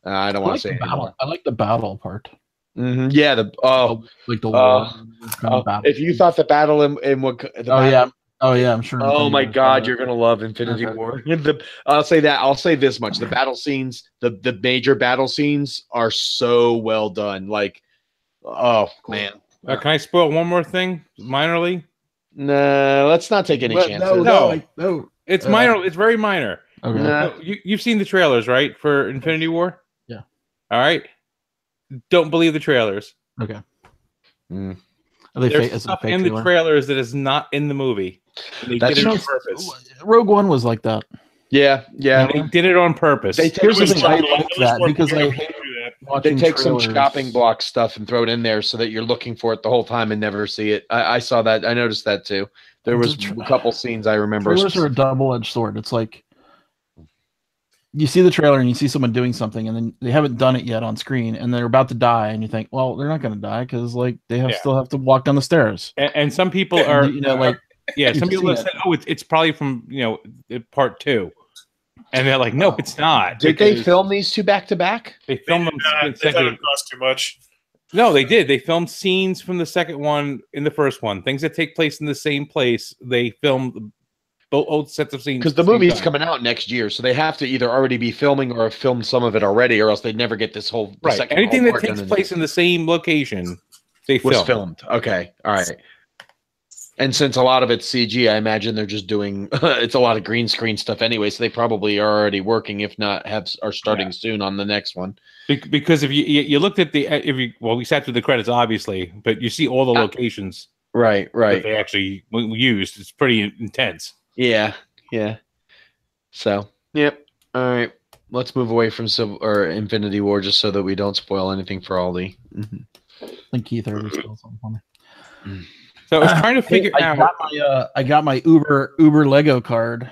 I don't want to say battle. I like the battle part. Yeah, like the war battle. if you thought the battle in what I'm sure. Oh my God, you're gonna love Infinity War. I'll say that. I'll say this much: the battle scenes, the major battle scenes, are so well done. Like, oh man. Can I spoil one more thing, minorly? Nah, let's not take any chances. No. It's minor. It's very minor. Okay. Nah. You've seen the trailers, right, for Infinity War? Yeah. All right. Don't believe the trailers. Okay. Mm. There's stuff in the trailers that is not in the movie. They did it on purpose. Rogue One was like that. Yeah. And they did it on purpose. Here's the thing, I like that because I hate watching they take trailers. some chopping block stuff and throw it in there so that you're looking for it the whole time and never see it. I saw that. I noticed that too. There was a couple scenes I remember. Trailers are a double-edged sword. It's like you see the trailer and you see someone doing something and then they haven't done it yet on screen and they're about to die and you think, well, they're not going to die because like they still have to walk down the stairs. And some people are, some people have said, oh, it's probably from part 2. And they're like, no, it's not. Did they film these two back to back? They filmed them. They thought it cost too much. No, they did. They filmed scenes from the second one in the first one. Things that take place in the same place. They filmed both old sets of scenes. Because the movie's coming out next year, so they have to either already be filming or have filmed some of it already, or else they'd never get this whole right. Anything that takes place in the same location, was filmed. Okay, all right. And since a lot of it's CG, I imagine they're just doing it's a lot of green screen stuff anyway, so they probably are already working, if not are starting soon on the next one. Because if you looked at we sat through the credits obviously, but you see all the locations right that they actually used. It's pretty intense. Yeah. So yep. All right, let's move away from Infinity War just so that we don't spoil anything for Aldi. I think Keith already stole something for me. So I was trying to figure out. I got my Uber Lego card.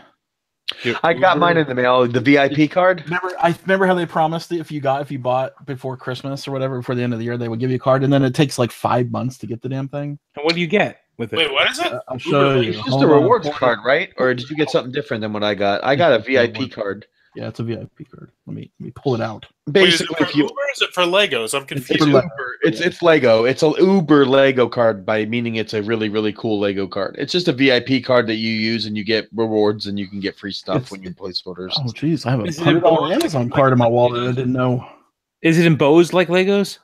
I got mine in the mail. The VIP card. Remember how they promised if you bought before Christmas or whatever, before the end of the year, they would give you a card, and then it takes like 5 months to get the damn thing. And what do you get with it? Wait, what is it? I'll show you. It's just a rewards card, right? Or did you get something different than what I got? I got a VIP card. Yeah, it's a VIP card. Let me pull it out. Basically, wait, is it for Uber or is it for Legos? I'm confused. It's Lego. It's an Uber Lego card meaning it's a really, really cool Lego card. It's just a VIP card that you use and you get rewards and you can get free stuff when you place orders. Oh, jeez. I have a $100 Amazon card in my wallet I didn't know. Is it embossed like Legos?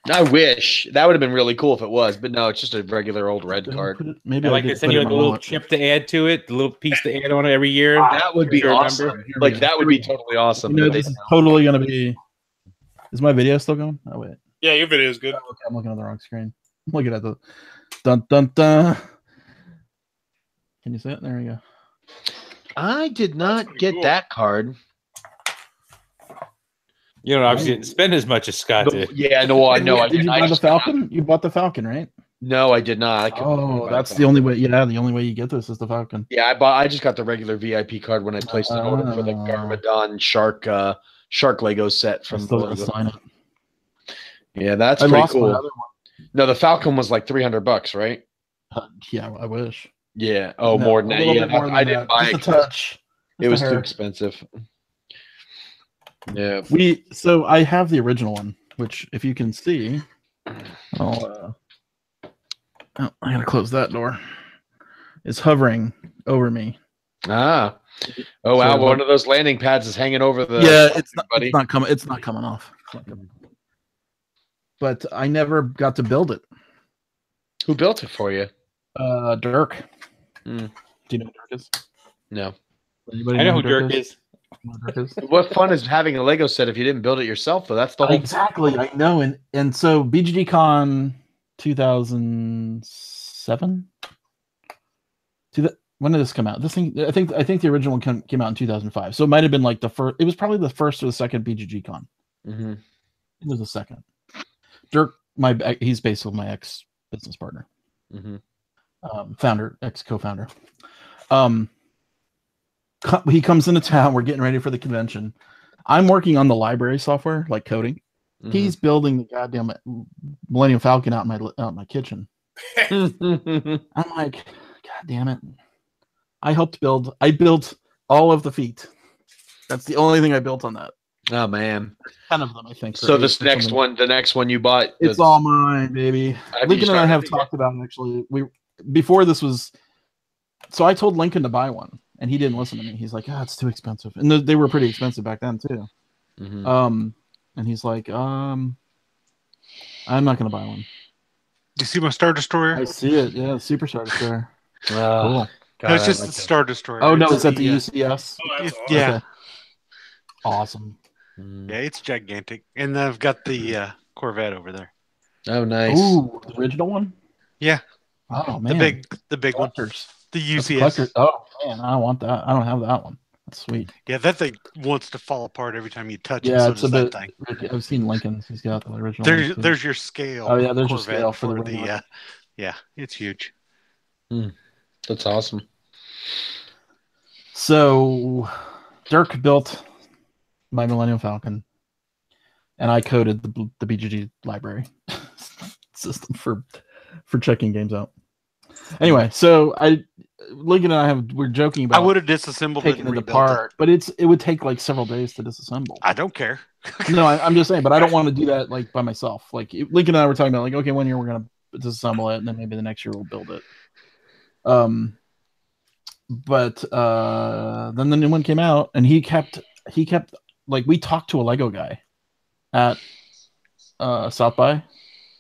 I wish. That would have been really cool if it was, but no, it's just a regular old red card. Maybe like they send you like a little chip to add to it, the little piece to add on it every year. That would be awesome. Like that would be totally awesome. This is totally going to be. Is my video still going? Oh wait. Yeah, your video is good. Oh, okay, I'm looking at the wrong screen. I'm looking at the dun dun dun. Can you see it? There you go. I did not get that card. You know, obviously didn't spend as much as Scott did. Yeah, no, I know. Did you buy the Falcon? You bought the Falcon, right? No, I did not. That's the only way. Yeah, the only way you get this is the Falcon. Yeah, I just got the regular VIP card when I placed an order for the Garmadon Shark Lego set from the Lego. Sign it. Yeah, that's pretty cool. No, the Falcon was like $300, right? Yeah, I wish. Yeah. Oh, more than that. Yeah, I didn't buy it. Touch. It was too expensive. Yeah. So I have the original one, which if you can see, I gotta close that door. It's hovering over me. Ah. Oh wow! One of those landing pads is hanging over the. Yeah, it's not coming. It's not coming off. But I never got to build it. Who built it for you? Dirk. Do you know who Dirk is? No. I know who Dirk is. What fun is having a Lego set if you didn't build it yourself, though? That's the whole exactly. I know, and so BGG Con 2007. When did this come out? This thing, I think the original one came out in 2005. So it might have been like the first. It was probably the first or the second BGG Con. Mm-hmm. It was the second. Dirk, he's basically my ex business partner, ex co-founder. He comes into town. We're getting ready for the convention. I'm working on the library software, like coding. He's building the goddamn Millennium Falcon out in my kitchen. I'm like, God damn it! I built all of the feet. That's the only thing I built on that. Oh man, 10 of them, I think. So the next one you bought, it's all mine, baby. Lincoln and I have talked about it, actually. Before this was, so I told Lincoln to buy one, and he didn't listen to me. He's like, it's too expensive, and they were pretty expensive back then too. And he's like, I'm not gonna buy one. Do you see my Star Destroyer? I see it. Yeah, Super Star Destroyer. Cool. God, it's I just like the that. Star Destroyer. Oh no, It's is that the the, UCS? Oh, that's awesome. yeah, Okay. Awesome. yeah, it's gigantic, and I've got the Corvette over there. Oh, nice. Ooh, the original one. Yeah, Oh man, the big one, collectors. the That's a UCS. collector. Oh man, I want that. I don't have that one. That's sweet. Yeah, that thing wants to fall apart every time you touch it. Yeah, So it's a does bit. that thing. I've seen Lincoln's. He's got the original. one, too. There's your scale. Oh yeah, there's your Corvette scale for the the Ringler. yeah, it's huge. That's awesome. So, Dirk built my Millennium Falcon, and I coded the BGG library system for checking games out. Anyway, so Lincoln and I we're joking about I would have disassembled it taking and it rebuilt apart, but it would take like several days to disassemble. I don't care. No, I'm just saying, but I don't want to do that like by myself. Like Lincoln and I were talking about, like, okay, one year we're gonna disassemble it, and then maybe the next year we'll build it. But then the new one came out, and he kept like, we talked to a Lego guy at South by,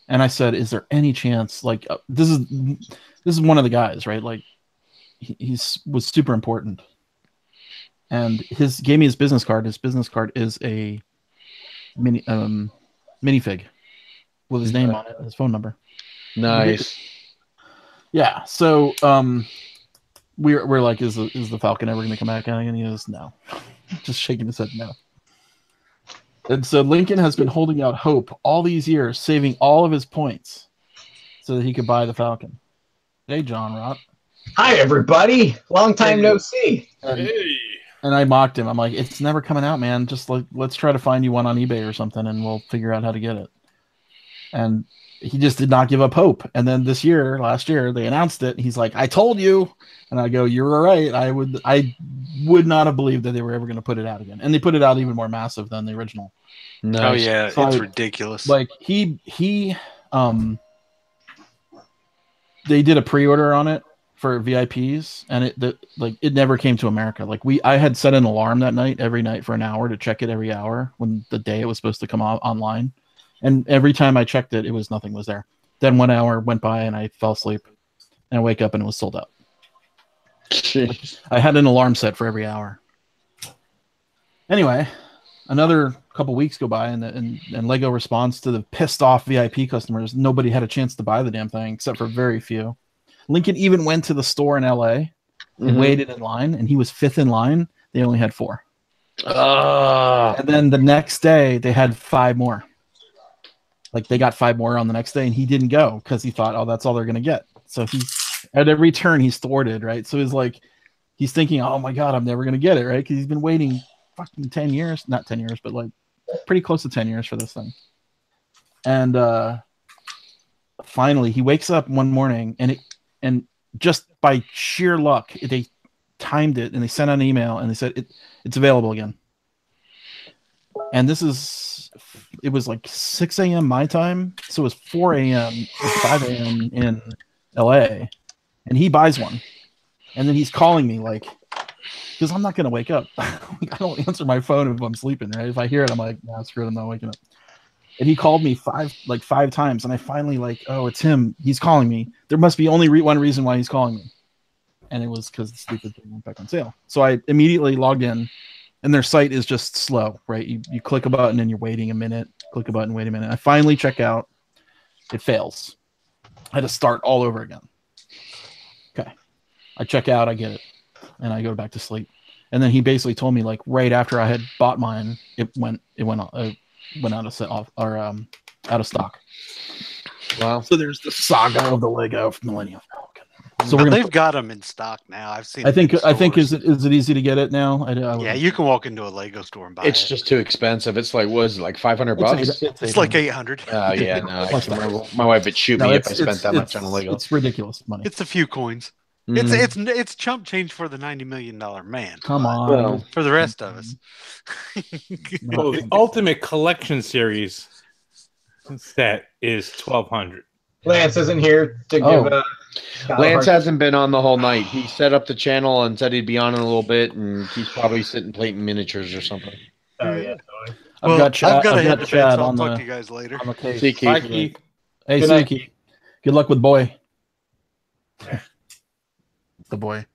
and I said, is there any chance, like, this is one of the guys, right? Like, was super important, and gave me his business card. His business card is a minifig with his name on it, his phone number. Nice. Yeah. So we're like, is the Falcon ever going to come back out? And he goes, no. Just shaking his head, no. And so Lincoln has been holding out hope all these years, saving all of his points so that he could buy the Falcon. Hey, John Rott. Hi, everybody. Long time no see. And I mocked him. I'm like, it's never coming out, man. Just like, let's try to find you one on eBay or something, and we'll figure out how to get it. And he just did not give up hope. And then last year, they announced it. He's like, I told you. And I go, you're right. I would not have believed that they were ever going to put it out again. And they put it out even more massive than the original. Nice. Oh yeah, So it's ridiculous. Like they did a pre-order on it for VIPs, and it never came to America. Like I had set an alarm that night, every night for an hour, to check it every hour when the day it was supposed to come online. And every time I checked it, nothing was there. Then 1 hour went by and I fell asleep, and I wake up and it was sold out. I had an alarm set for every hour. Anyway, another couple weeks go by, and Lego responds to the pissed off VIP customers. Nobody had a chance to buy the damn thing except for very few. Lincoln even went to the store in LA and waited in line, and he was fifth in line. They only had 4. And then the next day they had 5 more. Like, they got 5 more on the next day, and he didn't go because he thought, oh, that's all they're going to get. So at every turn, he's thwarted, right? So he's thinking, oh my God, I'm never going to get it, right? Because he's been waiting fucking 10 years, not 10 years, but like pretty close to 10 years for this thing. And finally, he wakes up one morning, and just by sheer luck, they timed it, and they sent out an email, and they said it's available again. And it was like 6 a.m. my time, so it was 4 a.m. 5 a.m. in LA, and he buys one, and then he's calling me like, because I'm not gonna wake up. I don't answer my phone if I'm sleeping, right? If I hear it, I'm like, nah, screw it, I'm not waking up. And he called me 5 times, and I finally oh, it's him. He's calling me. There must be only one reason why he's calling me, and it was because the stupid thing went back on sale. So I immediately logged in. And their site is just slow, right? You click a button and you're waiting a minute. Click a button, wait a minute. I finally check out. It fails. I had to start all over again. Okay. I check out, I get it. And I go back to sleep. And then he basically told me, like, right after I had bought mine, it went out of stock. Wow. So there's the saga of the Lego Millennium Falcon. So they've got them in stock now. I've seen. I think is it easy to get it now? Yeah, you can walk into a Lego store and buy it. It's just too expensive. It's like, what is it, like $500? It's like 800. Oh yeah, no. My wife would shoot me if I spent that much on a Lego. It's ridiculous money. It's a few coins. It's chump change for the $90 million man. Come on. For the rest of us. Well, the Ultimate Collection Series set is $1,200. Lance isn't here to give. Lance hasn't been on the whole night. He set up the channel and said he'd be on in a little bit, and he's probably sitting plating miniatures or something. Oh yeah. I've got to hit the bed, so I'll talk to you guys later. On the case. See, Keith. Bye, Keith. Hey, see you, Keith. Good luck with boy. the boy.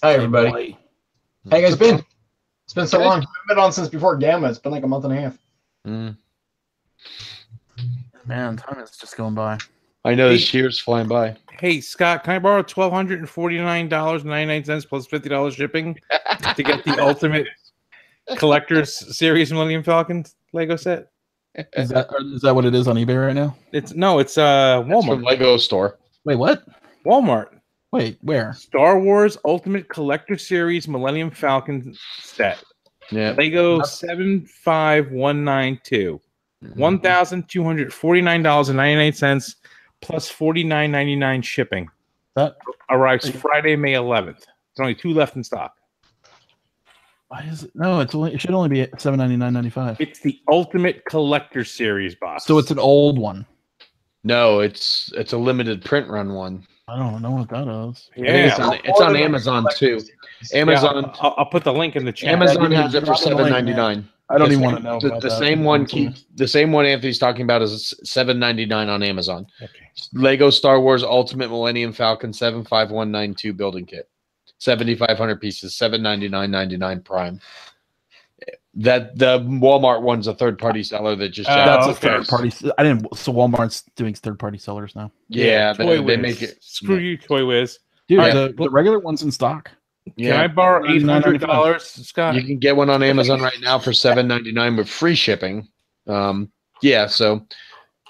Hi, everybody. Boy. How you guys been? It's been so long. I've been on since before Gamma. It's been like a month and a half. Man, time is just going by. I know this year's flying by. Hey, Scott, can I borrow $1,249.99 plus $50 shipping to get the Ultimate Collector's Series Millennium Falcon Lego set? Is that what it is on eBay right now? It's Walmart. It's from Lego store. Wait, what? Walmart. Wait, where? Star Wars Ultimate Collector Series Millennium Falcon set. Yeah. Lego 75192. $1,249.99 plus $49.99 shipping. That arrives Friday, May 11th. There's only 2 left in stock. Why is it? No, it should only be $799.95. It's the Ultimate Collector Series box. So it's an old one. No, it's a limited print run one. I don't know what that is. Yeah, it's on Amazon too. Amazon. Yeah, I'll put the link in the chat. Amazon has it for $7.99. I don't even want to know the about that. The same one Anthony's talking about is $7.99 on Amazon. Okay. Lego Star Wars Ultimate Millennium Falcon 75192 building kit, 7,500 pieces, $799.99 Prime. That the Walmart one's a third-party seller that just that's a third-party. I didn't. So Walmart's doing third-party sellers now. Yeah, they make it. Screw you, Toy Whiz. Dude, the regular one's in stock. Can I borrow $800, Scott? You can get one on Amazon right now for $7.99 with free shipping. So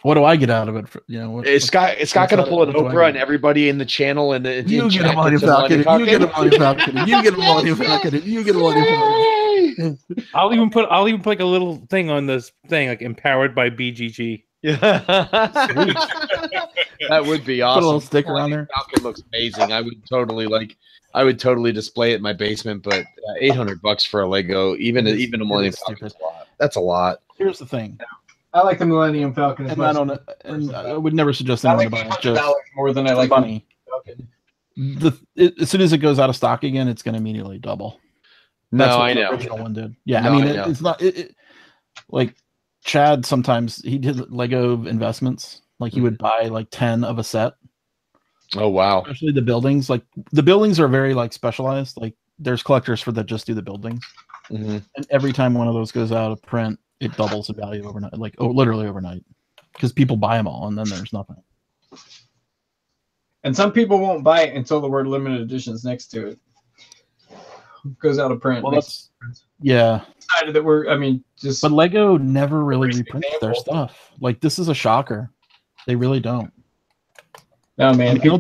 what do I get out of it? It's going to pull it over on everybody in the channel, and you get a Millennium Falcon. You get a Millennium Falcon. You get a Millennium Falcon. You get a Millennium Falcon. I'll even put like a little thing on this thing, like empowered by BGG. Yeah, that would be awesome. Put a little sticker on there. Falcon looks amazing. I would totally display it in my basement, but $800 for a Lego, even a Millennium Falcon, that's a lot. Here's the thing. I like the Millennium Falcon. And I would never suggest anyone to buy it. Just more than I like money. As soon as it goes out of stock again, it's going to immediately double. That's what the original one did. Yeah, no, I mean, it's not like Chad. Sometimes he did Lego investments. Like he would buy like 10 of a set. Oh wow! Especially the buildings. Like the buildings are very like specialized. Like there's collectors that just do the buildings. And every time one of those goes out of print, it doubles in value overnight. Like literally overnight, because people buy them all, and then there's nothing. And some people won't buy it until the word limited edition is next to it. Goes out of print. Well, yeah. Decided that But Lego never really reprints their stuff. Like this is a shocker. They really don't. No man, like, they'll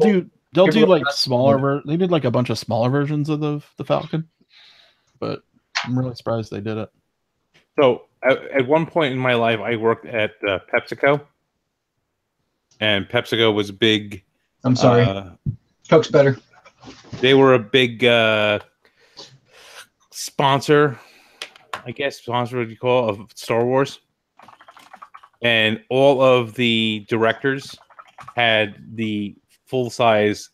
do like smaller. They did like a bunch of smaller versions of the Falcon, but I'm really surprised they did it. So at one point in my life, I worked at PepsiCo, and PepsiCo was big. I'm sorry, Coke's better. They were a big sponsor, I guess. Sponsor, what you call it, of Star Wars, and all of the directors had the full-size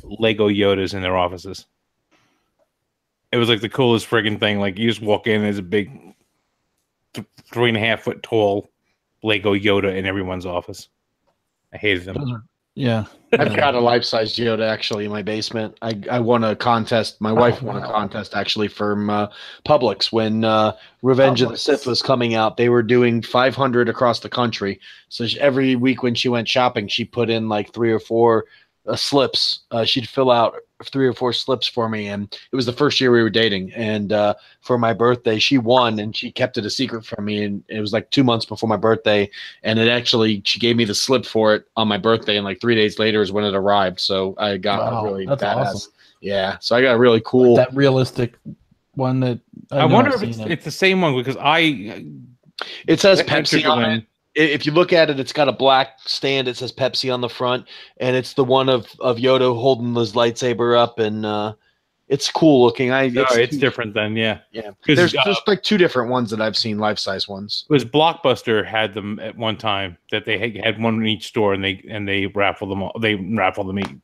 Lego Yodas in their offices. It was like the coolest friggin' thing. Like you just walk in, there's a big 3.5 foot tall Lego Yoda in everyone's office. I hated them. Yeah. I've got a life-size Yoda actually in my basement. I won a contest. My wife won a contest actually from Publix when Revenge of the Sith was coming out. They were doing 500 across the country. So every week when she went shopping, she put in like 3 or 4 slips. She'd fill out 3 or 4 slips for me, and it was the first year we were dating. And for my birthday, she won, and she kept it a secret from me. And it was like 2 months before my birthday, and she gave me the slip for it on my birthday, and like 3 days later is when it arrived. So I got a really badass. Awesome. Yeah, so I got a really cool, like that realistic one. That I wonder if it's the same one, because it says Pepsi on it. If you look at it, it's got a black stand. It says Pepsi on the front, and it's the one of Yoda holding his lightsaber up, and it's cool looking. It's different then, yeah. There's just like 2 different ones that I've seen, life-size ones. It was Blockbuster had them at one time, that they had one in each store, and they raffled them all. They raffled them.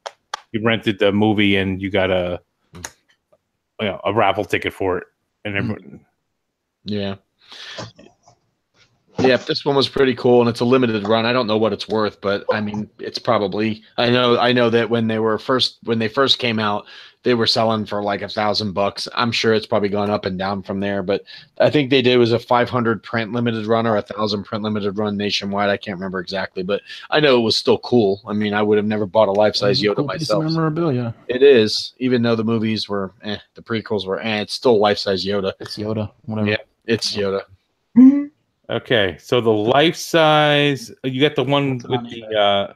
You rented the movie, and you got a raffle ticket for it, and everyone. Yeah. Yeah, this one was pretty cool, and it's a limited run. I don't know what it's worth, but I mean, it's probably. I know that when they first came out, they were selling for like $1,000. I'm sure it's probably gone up and down from there, but I think they did was a 500 print limited run or 1,000 print limited run nationwide. I can't remember exactly, but I know it was still cool. I mean, I would have never bought a life size Yoda Cool piece of myself. memorabilia. It is, even though the movies were, the prequels were, it's still life size Yoda. It's Yoda. Whatever. Yeah, it's Yoda. Okay, so the life size, you got the one with the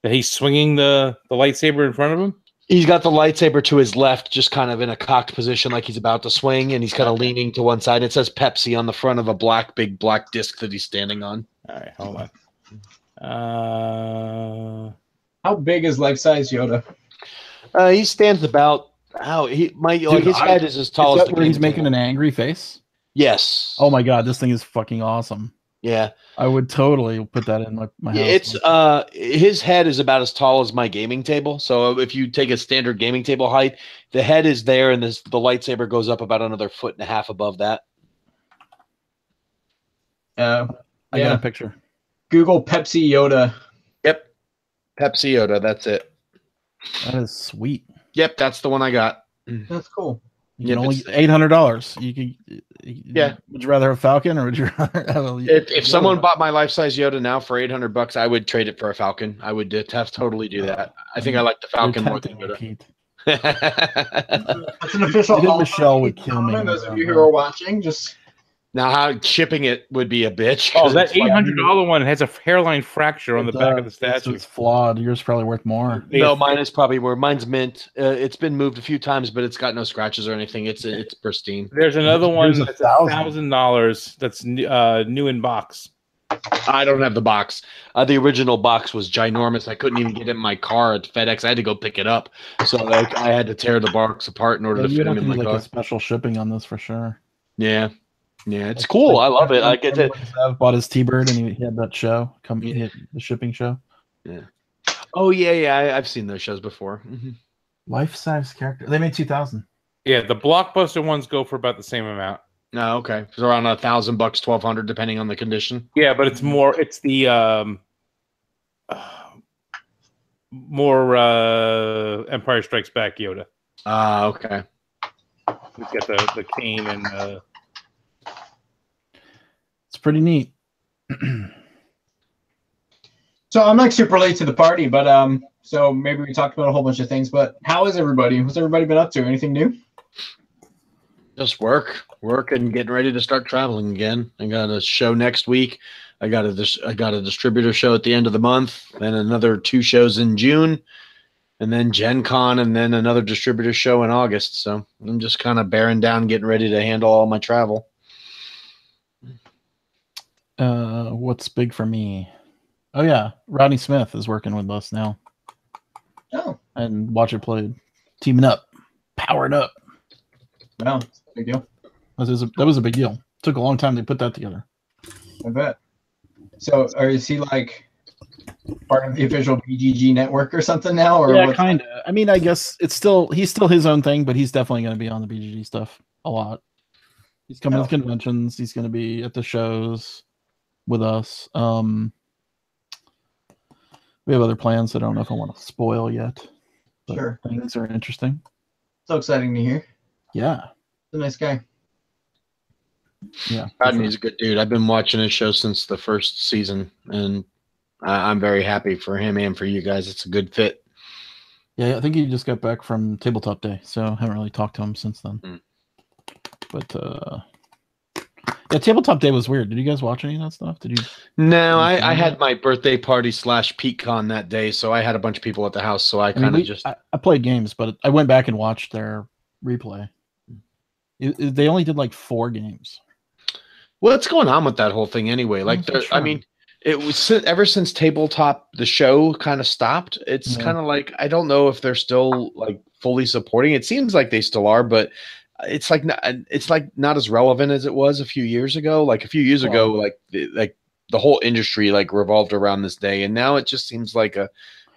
he's swinging the lightsaber in front of him. He's got the lightsaber to his left, just kind of in a cocked position, like he's about to swing, and he's kind of leaning to one side. It says Pepsi on the front of a big black disc that he's standing on. All right, hold on. How big is life size Yoda? He stands about his head is as tall Is as that where he's making an angry face? Yes. Oh my god, this thing is fucking awesome. Yeah. I would totally put that in my house. It's his head is about as tall as my gaming table. So if you take a standard gaming table height, the head is there, and the lightsaber goes up about another 1.5 feet above that. I got a picture. Google Pepsi Yoda. Yep. Pepsi Yoda, that's it. That is sweet. Yep, that's the one I got. That's cool. You can only $800. You can. Yeah. Would you rather have Falcon or would you rather have a? If someone bought my life size Yoda now for $800, I would trade it for a Falcon. I would totally do that. I think I like the Falcon more than Yoda. That's an official. Michelle would kill me. Those of you who are watching, just now how shipping it would be a bitch. Oh, that $800 one has a hairline fracture on the back of the statue. It's flawed. Yours is probably worth more. No, mine is probably where mine's mint. It's been moved a few times, but it's got no scratches or anything. It's pristine. There's another one that's $1,000. That's new in box. I don't have the box. The original box was ginormous. I couldn't even get it in my car at FedEx. I had to go pick it up. So I had to tear the box apart in order to fit them in my car. A special shipping on this for sure. Yeah. Yeah, it's cool. I love it. I get it. I've bought his T-Bird and he had that show. He had the shipping show. Yeah. Oh yeah. I've seen those shows before. Mm-hmm. Life-size character. They made 2,000. Yeah, the blockbuster ones go for about the same amount. No, okay. It's around $1,000, $1,200, depending on the condition. Yeah, but it's more. It's the more Empire Strikes Back Yoda. Okay. He's got the cane and. It's pretty neat. So I'm like super late to the party, but so maybe we talked about a whole bunch of things. But how is everybody? What's everybody been up to? Anything new? Just work and getting ready to start traveling again. I got a show next week. I got a distributor show at the end of the month, then another 2 shows in June, and then Gen Con, and then another distributor show in August. So I'm just kind of bearing down, getting ready to handle all my travel. What's big for me? Oh yeah, Rodney Smith is working with us now. Oh, and Watch It Played, teaming up, powered up. Wow, big deal. That was a big deal. Took a long time to put that together. I bet. So, is he like part of the official BGG network or something now? Or yeah, kind of. I mean, I guess he's still his own thing, but he's definitely going to be on the BGG stuff a lot. He's coming to conventions. He's going to be at the shows with us. We have other plans that I don't know if I want to spoil yet. But sure. Things are interesting. So exciting to hear. Yeah. He's a nice guy. Yeah. Rodney's a good dude. I've been watching his show since the first season, and I'm very happy for him and for you guys. It's a good fit. Yeah, I think he just got back from Tabletop Day, so I haven't really talked to him since then. But yeah, Tabletop Day was weird. Did you guys watch any of that stuff? Did you? No, I had my birthday party / PeakCon that day, so I had a bunch of people at the house, so I played games, but I went back and watched their replay. They only did like 4 games. What's going on with that whole thing anyway? Like, I mean, it was ever since Tabletop, the show kind of stopped. It's kind of like, I don't know if they're still like fully supporting. It seems like they still are, but it's like not as relevant as it was a few years ago. Like a few years ago, like the whole industry like revolved around this day, and now it just seems like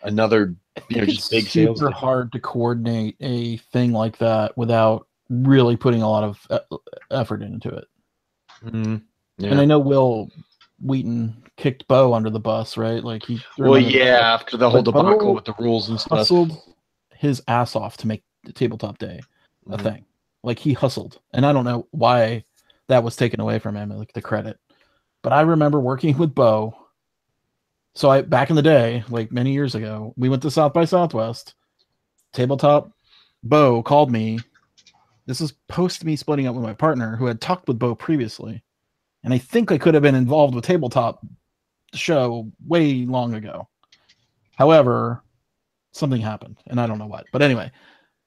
another just big sales. It's super hard to coordinate a thing like that without really putting a lot of effort into it. Mm-hmm. Yeah. And I know Will Wheaton kicked Bo under the bus, right? Like he. Well, yeah, after the whole debacle Bo with the rules and stuff. Hustled his ass off to make the tabletop day a thing. Like he hustled, and I don't know why that was taken away from him, like the credit. But I remember working with Bo. So back in the day, like many years ago, we went to South by Southwest. Tabletop. Bo called me. This is post me splitting up with my partner, who had talked with Bo previously, and I think I could have been involved with Tabletop show way long ago. However, something happened, and I don't know what. But anyway,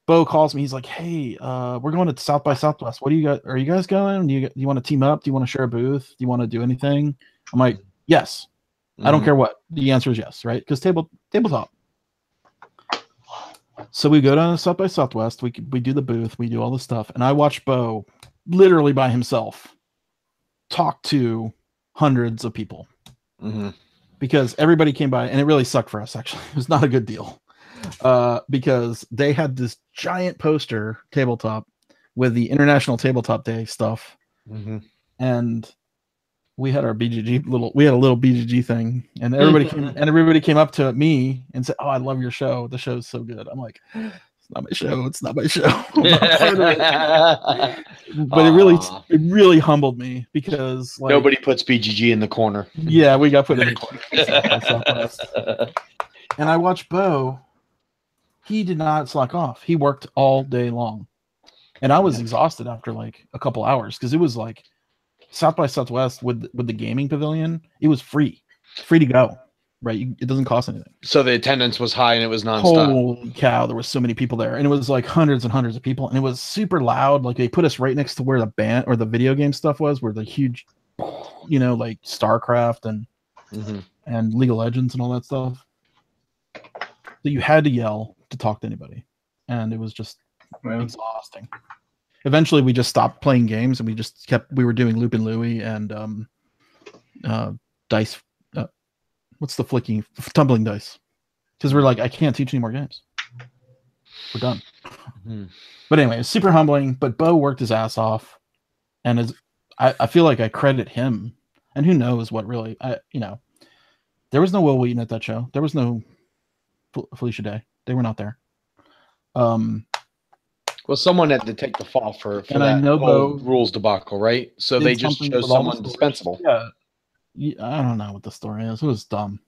Bo calls me. He's like, "Hey, we're going to South by Southwest. What do you guys? Are you guys going? Do you want to team up? Do you want to share a booth? Do you want to do anything?" I'm like, "Yes." I don't care what. The answer is yes, right? Because tabletop. So we go down to South by Southwest. We do the booth. We do all the stuff, and I watch Bo literally by himself talk to hundreds of people because everybody came by, and it really sucked for us. Actually, it was not a good deal. Because they had this giant poster tabletop with the International Tabletop Day stuff, and we had our BGG we had a little BGG thing, and everybody came up to me and said, "Oh, I love your show. The show's so good." I'm like, "It's not my show. It's not my show." But it really humbled me because like, nobody puts BGG in the corner. Yeah, we got put in the corner. And I watched Bo. He did not slack off. He worked all day long. And I was exhausted after like a couple hours because it was like South by Southwest with the gaming pavilion. It was free to go, right? It doesn't cost anything. So the attendance was high and it was nonstop. Holy cow, there were so many people there. And it was like hundreds and hundreds of people. And it was super loud. Like they put us right next to where the band or the video game stuff was, where the huge, like StarCraft and League of Legends and all that stuff. So you had to yell to talk to anybody, and it was just exhausting. Eventually we just stopped playing games, and we were doing Loop and Louie and dice what's the tumbling dice, because we're like, I can't teach any more games, we're done. But anyway, it's super humbling. But Bo worked his ass off, and I feel like I credit him, and who knows what really there was no Will Wheaton at that show. There was no Felicia Day. They were not there. Well, someone had to take the fall for and that I know whole rules debacle, right? So they just chose someone dispensable. Yeah, I don't know what the story is. It was dumb.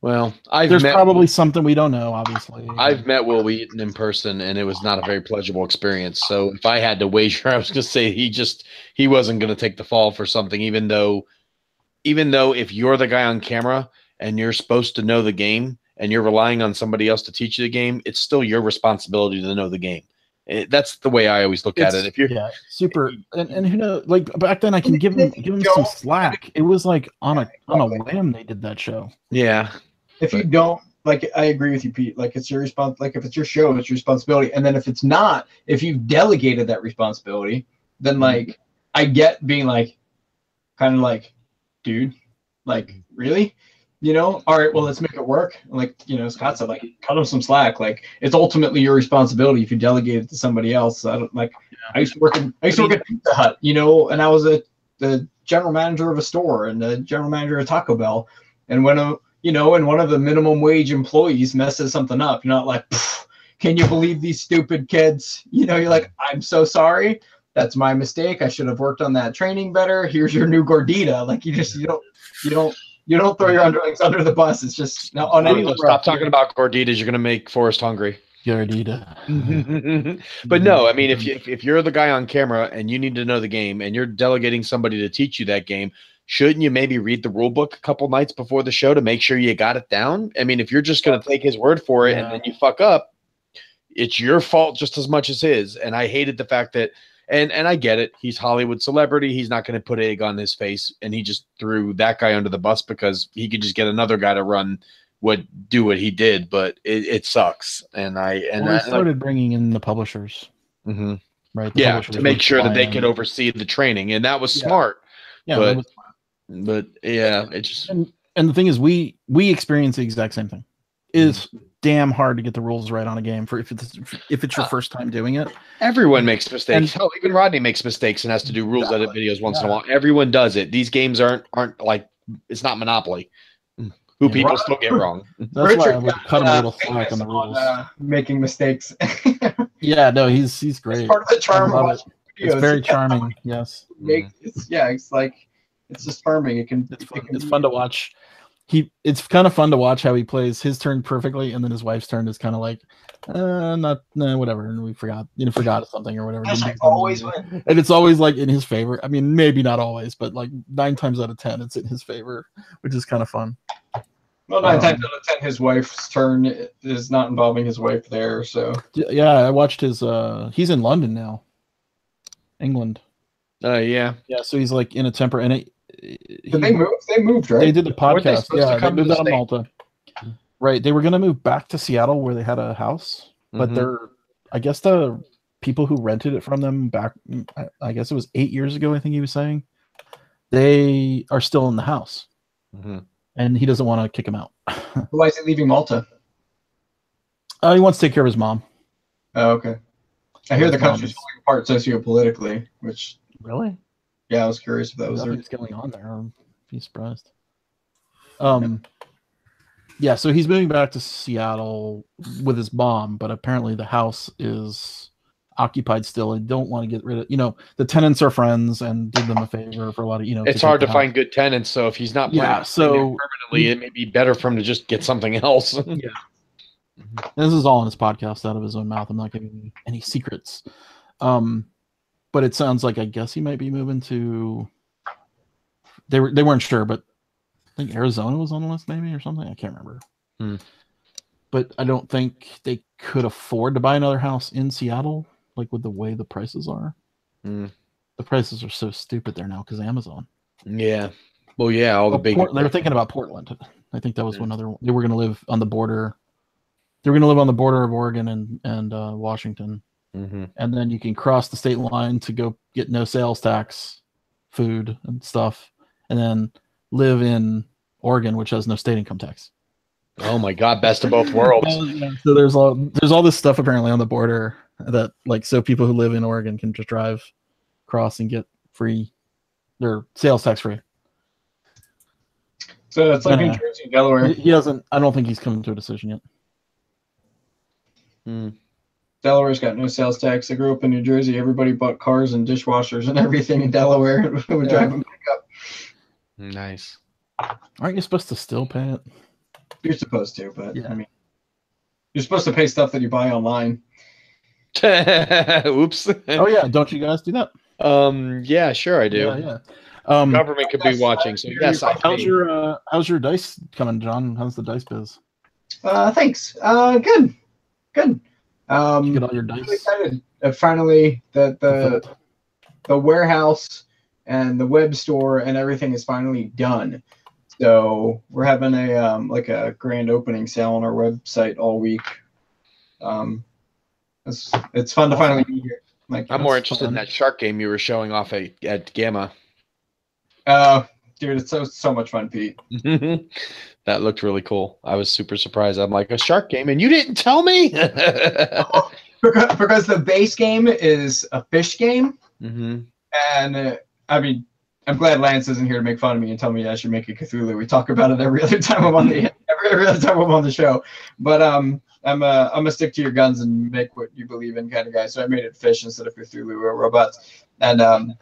Well, there's probably something we don't know, obviously. I've met Will Wheaton in person, and it was not a very pleasurable experience. So if I had to wager, I was going to say he wasn't going to take the fall for something, even though if you're the guy on camera and you're supposed to know the game, and you're relying on somebody else to teach you the game, it's still your responsibility to know the game. That's the way I always look at it. If you're super, and who knows, like back then I can give him some slack. It was like on a whim they did that show. Yeah. If you don't, like, I agree with you, Pete. Like, it's your like if it's your show, it's your responsibility. And then if it's not, if you've delegated that responsibility, then like I get being like, kind of like, dude, like really. All right, well, let's make it work. Like, Scott said, like, cut him some slack. Like, it's ultimately your responsibility if you delegate it to somebody else. I used to work at Pizza Hut, and I was the general manager of a store and the general manager of Taco Bell. And when and one of the minimum wage employees messes something up, you're not like, can you believe these stupid kids? You're like, I'm so sorry. That's my mistake. I should have worked on that training better. Here's your new gordita. Like, you don't throw your underlings under the bus. It's just on any level. Stop talking about gorditas. You're going to make Forrest hungry. Gordita. But no, I mean, if you're the guy on camera and you need to know the game and you're delegating somebody to teach you that game, shouldn't you maybe read the rule book a couple nights before the show to make sure you got it down? I mean, if you're just going to take his word for it and then you fuck up, it's your fault just as much as his. And I hated the fact that, and I get it, he's Hollywood celebrity. He's not going to put egg on his face, and he just threw that guy under the bus because he could just get another guy to do what he did. But it sucks. And I started bringing in the publishers, right? To make sure that they could oversee the training, and that was smart. Yeah, but yeah, it just and the thing is, we experience the exact same thing. Is damn hard to get the rules right on a game for if it's your first time doing it. Everyone makes mistakes. Hell, even Rodney makes mistakes and has to do rules edit videos once in a while. Everyone does it. These games aren't like, it's not Monopoly. Who people still get wrong. That's why I would cut him a little slack on the rules. Making mistakes. Yeah, no, he's great. It's part of the charm of watching videos. It's very charming. Yes. It's just charming. It's fun to watch. It's kind of fun to watch how he plays his turn perfectly, and then his wife's turn is kind of like, whatever, and we forgot something or whatever. I always win. And it's always like in his favor. I mean, maybe not always, but like 9 times out of 10, it's in his favor, which is kind of fun. Well, 9 times out of 10, his wife's turn is not involving his wife there. So yeah, I watched his. He's in London now, England. Yeah. So he's like in a temper, and did they move? They moved, right? They did the podcast. They moved out of Malta. Right. They were going to move back to Seattle where they had a house, but I guess the people who rented it from them back, I guess it was 8 years ago, I think he was saying, they are still in the house. And he doesn't want to kick him out. Why is he leaving Malta? He wants to take care of his mom. Oh, okay. I hear the country's falling apart sociopolitically, which... Really? Yeah, I was curious if that was what's going on there. I'd be surprised. Yeah, so he's moving back to Seattle with his mom, but apparently the house is occupied still. And don't want to get rid of, the tenants are friends and did them a favor for a lot of, It's hard to find good tenants, so if he's not permanently, it may be better for him to just get something else. Yeah. This is all in his podcast out of his own mouth. I'm not giving any secrets. But it sounds like I guess he might be moving to. They weren't sure, but I think Arizona was on the list, maybe, or something. I can't remember. But I don't think they could afford to buy another house in Seattle, like with the way the prices are. The prices are so stupid there now because Amazon. Yeah. Well, yeah, all the big. They were thinking about Portland. I think that was another one. They were going to live on the border. They were going to live on the border of Oregon and Washington. And then you can cross the state line to go get no sales tax food and stuff, and then live in Oregon, which has no state income tax. Oh my God, best of both worlds. So there's all this stuff apparently on the border that so people who live in Oregon can just drive across and get free, their sales tax free. So it's like New Jersey and Delaware. He hasn't. I don't think he's coming to a decision yet. Delaware's got no sales tax. I grew up in New Jersey. Everybody bought cars and dishwashers and everything in Delaware and would drive them back up. Nice. Aren't you supposed to still pay it? You're supposed to, but I mean, you're supposed to pay stuff that you buy online. Oops. Oh yeah, don't you guys do that? Yeah, sure I do. Yeah. Government could be watching, so yes. How's your dice coming, John? How's the dice biz? Thanks. Good. You get all your dice. Really excited. Finally, the warehouse and the web store and everything is finally done. So we're having a grand opening sale on our website all week. It's fun to finally be here. I'm more interested in that shark game you were showing off at Gamma. Dude, it's so much fun, Pete. That looked really cool. I was super surprised. I'm like, a shark game, and you didn't tell me? Because the base game is a fish game. And I mean, I'm glad Lance isn't here to make fun of me and tell me I should make a Cthulhu. We talk about it every other time I'm on the show. But I'm a stick to your guns and make what you believe in kind of guy. So I made it fish instead of Cthulhu or robots. And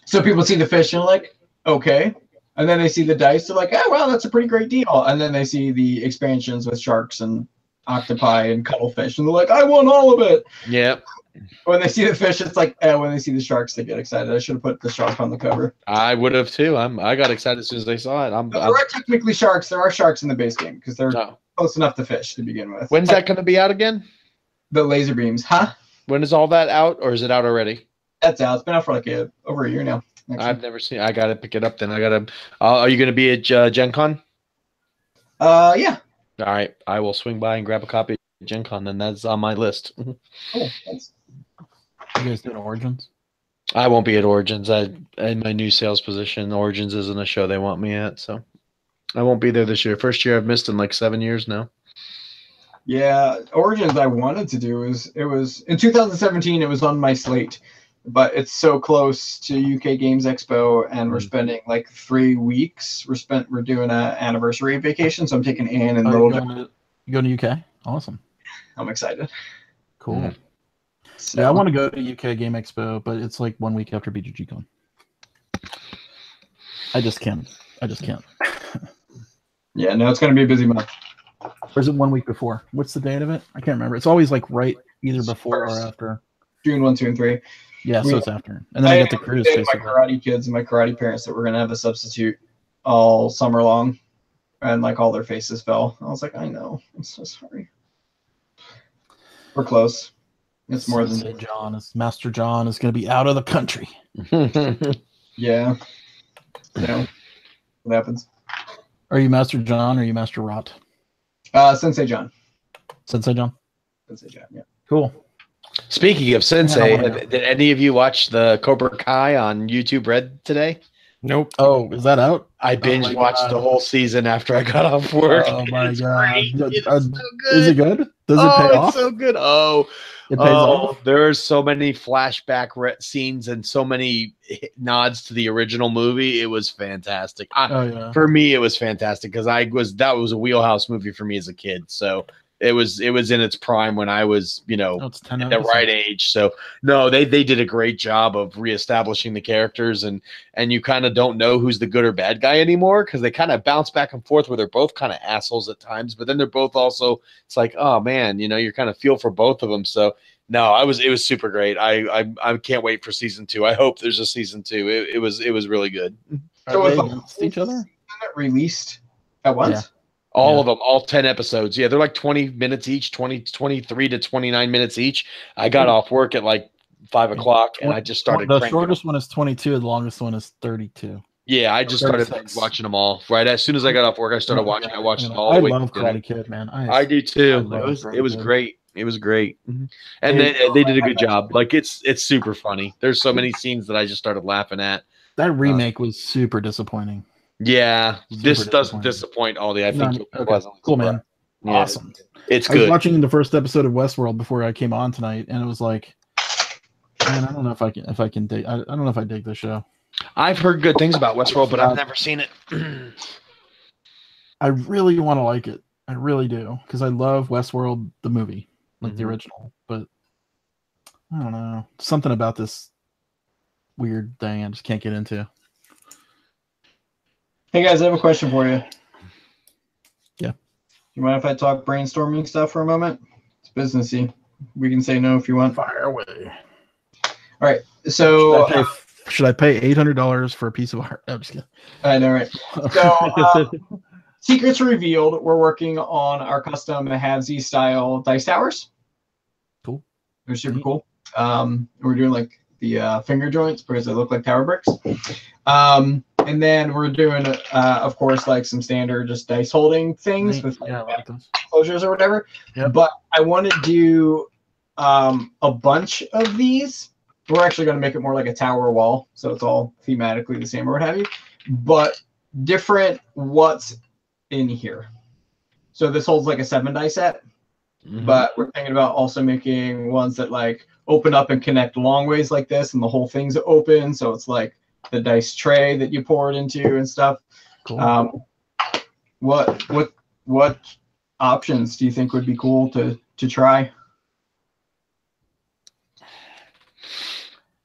so people see the fish and like, okay. And then they see the dice, they're like, oh, wow, that's a pretty great deal. And then they see the expansions with sharks and octopi and cuttlefish, and they're like, I want all of it. Yep. When they see the fish, it's like, when they see the sharks, they get excited. I should have put the shark on the cover. I would have too. I got excited as soon as I saw it. There are technically sharks. There are sharks in the base game because they're close enough to fish to begin with. When's that going to be out again? The laser beams, huh? When is all that out, or is it out already? That's out. It's been out for like over a year now. I've never seen it. I got to pick it up then. Are you going to be at Gen Con? Yeah. All right. I will swing by and grab a copy of Gen Con, then that's on my list. Cool. Thanks. You guys doing Origins? I won't be at Origins. In my new sales position, Origins isn't a show they want me at, so I won't be there this year. First year I've missed in like 7 years now. Yeah, Origins I wanted to do it was in 2017. It was on my slate, but it's so close to UK Games Expo, and we're spending like 3 weeks. We're doing an anniversary vacation, so I'm taking Anne and little. You going to UK? Awesome. I'm excited. Cool. So, Yeah, I want to go to UK Game Expo, but it's like 1 week after BGG Con. I just can't. Yeah, no, it's going to be a busy month. Or is it 1 week before? What's the date of it? I can't remember. It's always like right either before or after. June 1, 2, and 3. Yeah, so it's after. And then I get the cruise. My karate kids and my karate parents that we're going to have a substitute all summer long, and like all their faces fell. I was like, I know. I'm so sorry. We're close. It's more than Master John is going to be out of the country. Yeah. Yeah. What happens? Are you Master John or are you Master Rot? Sensei John. Sensei John. Sensei John. Yeah. Cool. Speaking of Sensei, did any of you watch the Cobra Kai on YouTube Red today? Nope. Oh, is that out? I binge watched the whole season after I got off work. Oh my god! It's so good. Is it good? Does it pay off? It's so good. Oh, it pays off. There's so many flashback scenes and so many nods to the original movie. It was fantastic. For me, it was fantastic because that was a wheelhouse movie for me as a kid. So it was in its prime when I was, at the right age. So no, they did a great job of reestablishing the characters, and you kind of don't know who's the good or bad guy anymore because they kind of bounce back and forth where they're both kind of assholes at times, but then they're both also, it's like, oh man, you kind of feel for both of them. So no, it was super great. I can't wait for season 2. I hope there's a season 2. It was really good. So they against each other? Released at once? Yeah. All of them, all 10 episodes. Yeah, they're like 20 minutes each, 23 to 29 minutes each. I got off work at like 5 o'clock, and I just started. The shortest one is 22. The longest one is 32. Yeah, I just started watching them all. Right as soon as I got off work, I started watching. I watched them all. I love Karate Kid, man. I do too. It was great. It was great, and they did a good job. Like it's super funny. There's so many scenes that I just started laughing at. That remake was super disappointing. Yeah, this doesn't disappoint, Aldi. I think you'll pleasantly cool, man. Yeah. Awesome. It's good. I was watching the first episode of Westworld before I came on tonight, and it was like, man, I don't know if I can dig. I don't know if I dig this show. I've heard good things about Westworld, but I've never seen it. I really want to like it. I really do, because I love Westworld, the movie, like the original. But I don't know, something about this weird thing I just can't get into. Hey guys, I have a question for you. Yeah. You mind if I talk brainstorming stuff for a moment? It's businessy. We can say no if you want. Fire away. All right. So should I pay $800 for a piece of art? I'm just kidding. I know, right? So secrets revealed. We're working on our custom Havsy style dice towers. Cool. They're super cool. We're doing like the finger joints because they look like tower bricks. And then we're doing, of course, like some standard just dice holding things with like closures or whatever. Yep. But I want to do a bunch of these. We're actually going to make it more like a tower wall, so it's all thematically the same or what have you, but different what's in here. So this holds like a 7 die set, but we're thinking about also making ones that like open up and connect long ways like this, and the whole thing's open, so it's like the dice tray that you pour it into and stuff. Cool. What options do you think would be cool to try?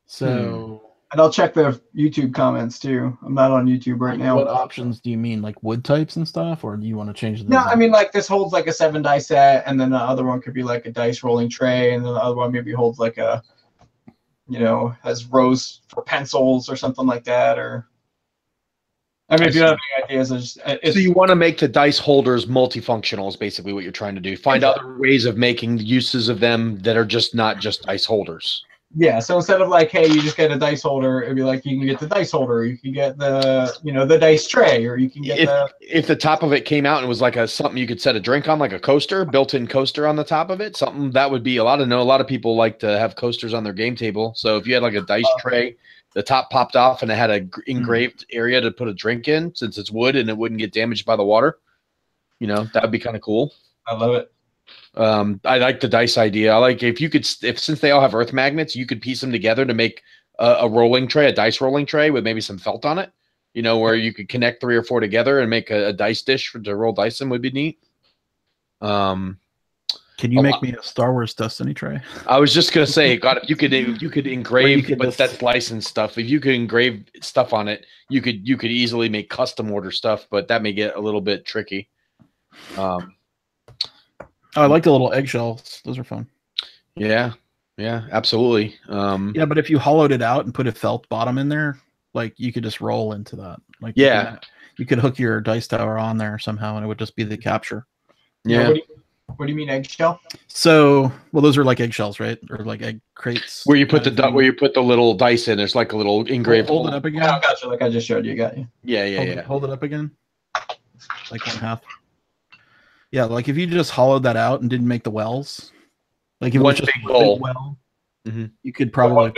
So, and I'll check the YouTube comments too. I'm not on YouTube right now. What options do you mean, like wood types and stuff, or do you want to change the? No, I mean like this holds like a 7 die set, and then the other one could be like a dice rolling tray, and then the other one maybe holds like a, has rows for pencils or something like that, or. I mean, if you have any ideas, so you want to make the dice holders multifunctional is basically what you're trying to do. Find other ways of making uses of them that are just not just dice holders. Yeah, so instead of like, hey, you just get a dice holder, it'd be like you can get the dice holder, you can get the, the dice tray, or you can get if the top of it came out and was like something you could set a drink on, like a coaster, built-in coaster on the top of it, something that would be a lot of people like to have coasters on their game table. So if you had like a dice tray, the top popped off and it had a engraved area to put a drink in, since it's wood and it wouldn't get damaged by the water, that would be kind of cool. I love it. I like the dice idea. I like if since they all have earth magnets, you could piece them together to make a rolling tray, a dice rolling tray with maybe some felt on it. Where you could connect 3 or 4 together and make a dice dish to roll dice in would be neat. Can you make me a Star Wars Destiny tray? I was just gonna say, God, if you could engrave, but that's licensed stuff. If you could engrave stuff on it, you could easily make custom order stuff, but that may get a little bit tricky. I like the little eggshells; those are fun. Yeah, absolutely. Yeah, but if you hollowed it out and put a felt bottom in there, like you could just roll into that. Like you could hook your dice tower on there somehow, and it would just be the capture. Yeah. What do you mean eggshell? So, well, those are like eggshells, right? Or like egg crates. Where you put the little dice in. There's like a little engraved. Hold it up again. Oh, gotcha. Like I just showed you. Got you. Yeah. Hold it up again. Like 1/2. Yeah, like if you just hollowed that out and didn't make the wells, like if it was just big bowl. well, Mm-hmm. you could probably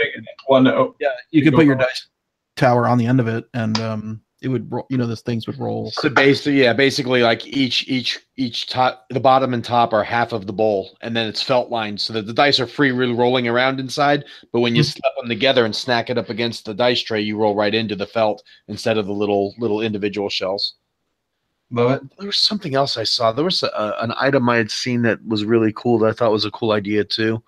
you could put your dice tower on the end of it, and it would roll. Those things would roll. So basically, like each top, the bottom and top are half of the bowl, and then it's felt lined so that the dice are free, really rolling around inside. But when you slap them together and snack it up against the dice tray, you roll right into the felt instead of the little individual shells. Love it. There was something else I saw. There was an item I had seen that was really cool that I thought was a cool idea too.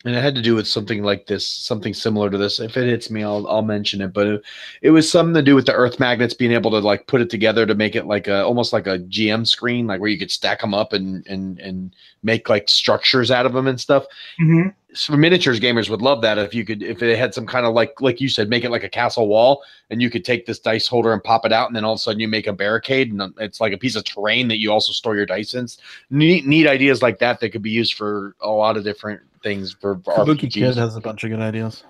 And it had to do with something like this, something similar to this. If it hits me, I'll mention it. But it was something to do with the earth magnets, being able to like put it together to make it like almost like a GM screen, like where you could stack them up and make like structures out of them and stuff. Mm-hmm. So miniatures gamers would love that if it had some kind of like you said, make it like a castle wall, and you could take this dice holder and pop it out, and then all of a sudden you make a barricade, and it's like a piece of terrain that you also store your dice in. Neat ideas like that could be used for a lot of different things for Kabuki Kid has a bunch of good ideas.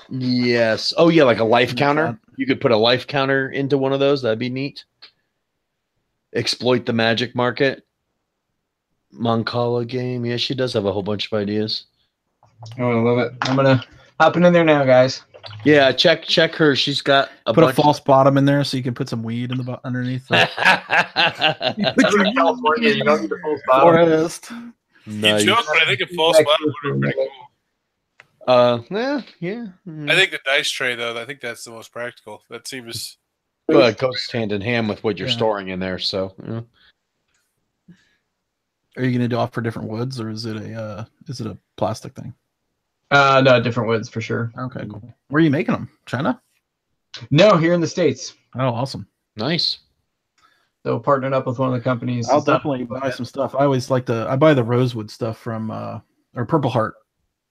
Yes. Oh yeah, like a life counter. You could put a life counter into one of those. That'd be neat. Exploit the magic market. Moncala game. Yeah, she does have a whole bunch of ideas. Oh, I love it. I'm gonna hop in there now, guys. Yeah, check her. She's got put a false bottom in there so you can put some weed in the underneath. California, you don't need a false bottom. Forest. Nice. You joke, but I think a false bottom would be pretty cool. Yeah. I think the dice tray, though, I think that's the most practical. That seems. Well, it goes hand in hand with what you're storing in there. So, Are you going to offer different woods, or is it a plastic thing? No, different woods for sure. Okay, cool. Where are you making them? China? No, here in the States. Oh, awesome. Nice. So partnered up with one of the companies. I'll definitely buy some stuff. I always like I buy the rosewood stuff from or Purple Heart.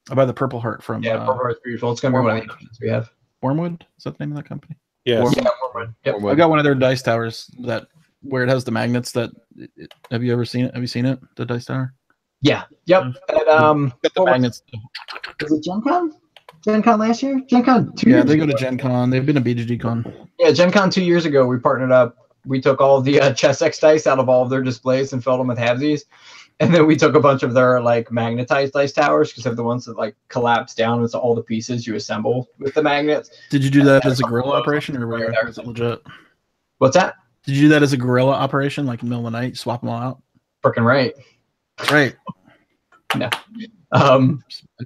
I buy the Purple Heart from Purple Heart's beautiful. It's gonna be one of the options we have. Wormwood? Is that the name of that company? Yes. Yeah, Wormwood. Yep. I got one of their dice towers where it has the magnets have you ever seen it? Have you seen it? The dice tower? Yeah. Yep. And, got the magnets. Was it Gen Con? Gen Con last year? Gen Con 2 years ago. Yeah, they go to Gen Con. They've been to BGG Con. Yeah, Gen Con 2 years ago, we partnered up. We took all the Chess X dice out of all of their displays and filled them with halvesies. And then we took a bunch of their like magnetized dice towers because they're the ones that like collapse down into all the pieces you assemble with the magnets. Did you do that as a guerrilla operation or was it legit? What's that? Did you do that as a guerrilla operation, like in the middle of the night, swap them all out? Freaking right. Right. No. You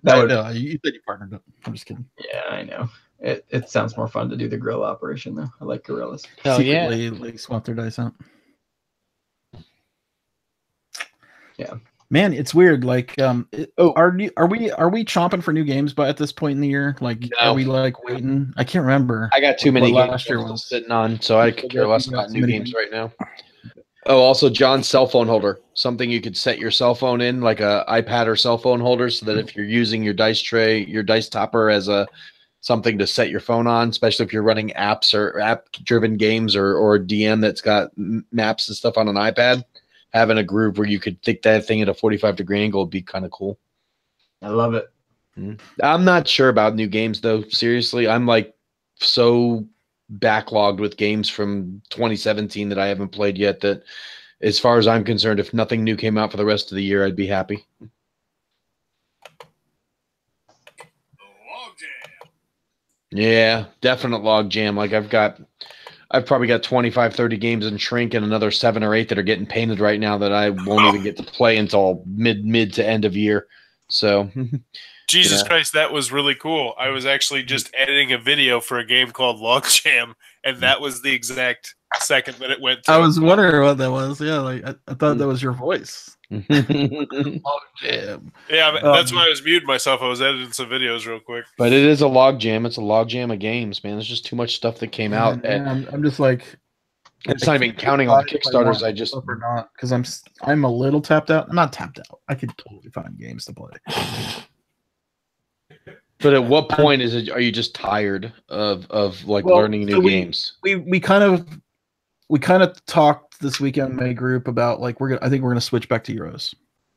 said you partnered up. I'm just kidding. Yeah, I know. It sounds more fun to do the guerrilla operation though. I like guerrillas. Secretly, like swap their dice out. Yeah. Man, it's weird. Like, are we chomping for new games? But at this point in the year, like, Are we like waiting? I can't remember. I got too many games last year was sitting on, so I could care less about new games right now. Oh, also John's cell phone holder, something you could set your cell phone in, like a iPad or cell phone holder, so that if you're using your dice tray, your dice topper as something to set your phone on, especially if you're running apps or app-driven games or a DM that's got maps and stuff on an iPad. Having a groove where you could think that thing at a 45-degree angle would be kind of cool. I love it. I'm not sure about new games, though. Seriously, I'm like so backlogged with games from 2017 that I haven't played yet that, as far as I'm concerned, if nothing new came out for the rest of the year, I'd be happy. Yeah, definite log jam. Like I've got I've probably got 25, 30 games in Shrink and another 7 or 8 that are getting painted right now that I won't even get to play until mid to end of year. So, Jesus Christ, that was really cool. I was actually just editing a video for a game called Logjam, and that was the exact second that it went to. I was wondering what that was. Yeah, like I thought that was your voice. Logjam. Yeah, that's why I was muting myself. I was editing some videos real quick. But it is a logjam. It's a logjam of games, man. There's just too much stuff that came out. And I'm just like, it's not even counting all the Kickstarters. I just or not because I'm a little tapped out. I'm not tapped out. I could totally find games to play. But at what point are you just tired of learning new games? We kind of talked this weekend in my group about like I think we're gonna switch back to Euros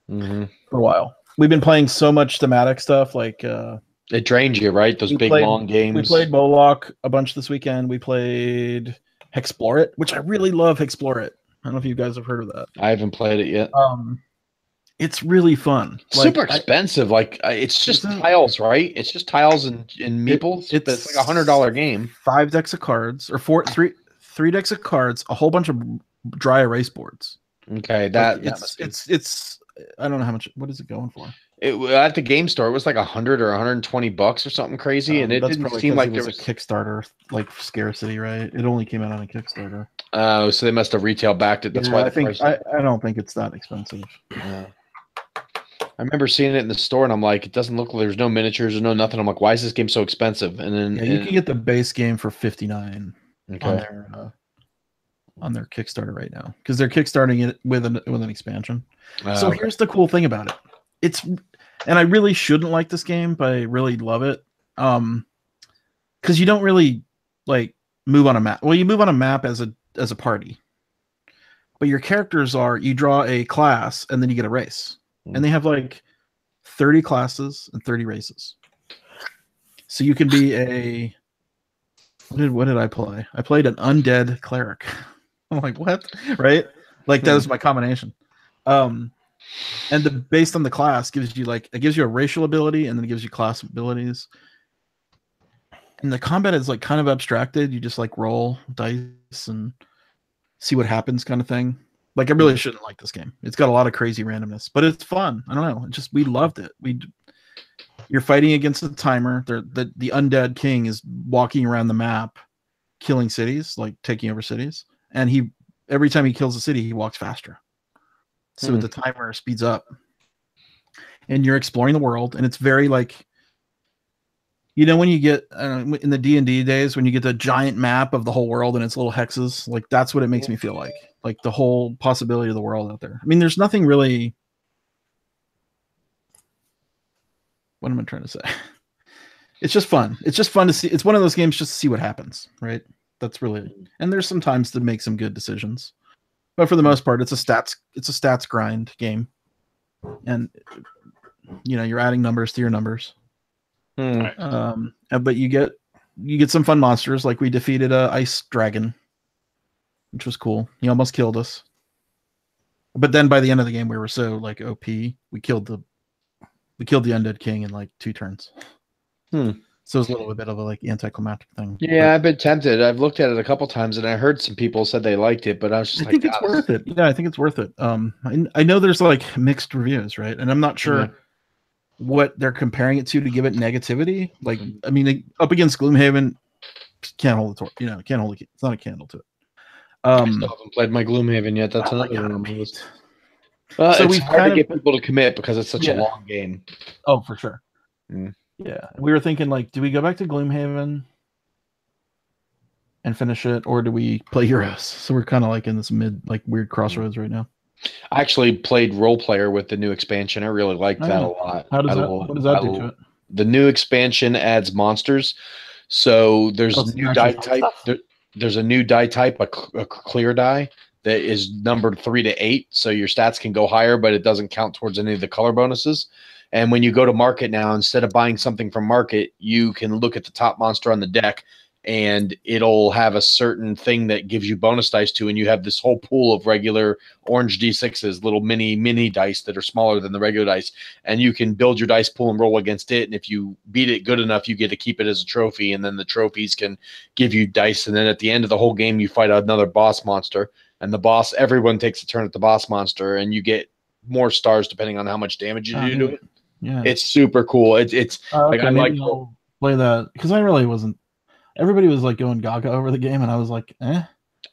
for a while. We've been playing so much thematic stuff like it drains you, right? Those big long games. We played Moloch a bunch this weekend. We played Hexplore It, which I really love. Hexplore It. I don't know if you guys have heard of that. I haven't played it yet. It's really fun. Super expensive. It's just tiles, right? It's just tiles and meeples. It's like $100 game. 5 decks of cards, or 3 decks of cards, a whole bunch of dry erase boards. Okay, it's I don't know how much. What is it going for? At the game store, it was like $100 or $120 or something crazy, and it didn't seem like there was a Kickstarter like scarcity, right? It only came out on a Kickstarter. Oh, so they must have retail backed it. That's why I don't think it's that expensive. Yeah. I remember seeing it in the store, and I'm like, it doesn't look like there's no miniatures or no nothing. I'm like, why is this game so expensive? And then you can get the base game for $59 on their Kickstarter right now because they're kickstarting it with an expansion. So here's the cool thing about it. And I really shouldn't like this game, but I really love it. Because you don't really like move on a map. Well, you move on a map as a party, but your characters you draw a class and then you get a race. And they have like 30 classes and 30 races. So you can be what did I play? I played an undead cleric. I'm like, what? Right? Like that was my combination. And based on the class gives you a racial ability and then it gives you class abilities. And the combat is like kind of abstracted. You just like roll dice and see what happens kind of thing. Like I really shouldn't like this game. It's got a lot of crazy randomness, but it's fun. I don't know. We loved it. You're fighting against a timer. The undead king is walking around the map, killing cities, like taking over cities. And every time he kills a city, he walks faster. So the timer speeds up. And you're exploring the world, and it's very like, when you get in the D&D days when you get the giant map of the whole world and it's little hexes, like that's what it makes me feel like the whole possibility of the world out there. I mean, there's nothing really. What am I trying to say? It's just fun. It's just fun to see. It's one of those games just to see what happens, right? That's really. And there's sometimes to make some good decisions, but for the most part, it's a stats grind game, and you're adding numbers to your numbers. But you get some fun monsters. Like we defeated a ice dragon, which was cool. He almost killed us, but then by the end of the game, we were so like OP. We killed the undead king in like 2 turns. So it's a little bit of a like anticlimactic thing. Yeah, I've been tempted. I've looked at it a couple times, and I heard some people said they liked it, but I was just I think it's worth it. Yeah, I think it's worth it. I know there's like mixed reviews, right? And I'm not sure what they're comparing it to give it negativity. Like, I mean, up against Gloomhaven, can't hold the torch. Can't hold it. It's not a candle to it. I still haven't played my Gloomhaven yet. That's another one. Well, so it's hard to get people to commit because it's such a long game. Oh, for sure. Yeah, we were thinking like, do we go back to Gloomhaven and finish it, or do we play Euros? So we're kind of like in this weird crossroads right now. I actually played Role Player with the new expansion. I really liked that a lot. What does that do to it? The new expansion adds monsters. So there's a new die type. There's a new die type, a clear die that is numbered 3 to 8. So your stats can go higher, but it doesn't count towards any of the color bonuses. And when you go to market now, instead of buying something from market, you can look at the top monster on the deck and it'll have a certain thing that gives you bonus dice to, and you have this whole pool of regular orange D6s, little mini dice that are smaller than the regular dice, and you can build your dice pool and roll against it, and if you beat it good enough, you get to keep it as a trophy, and then the trophies can give you dice, and then at the end of the whole game, you fight another boss monster, and everyone takes a turn at the boss monster, and you get more stars depending on how much damage you do to it. Yeah, it's super cool. It's okay, maybe I'll play that because I really wasn't. Everybody was like going gaga over the game, and I was like, eh.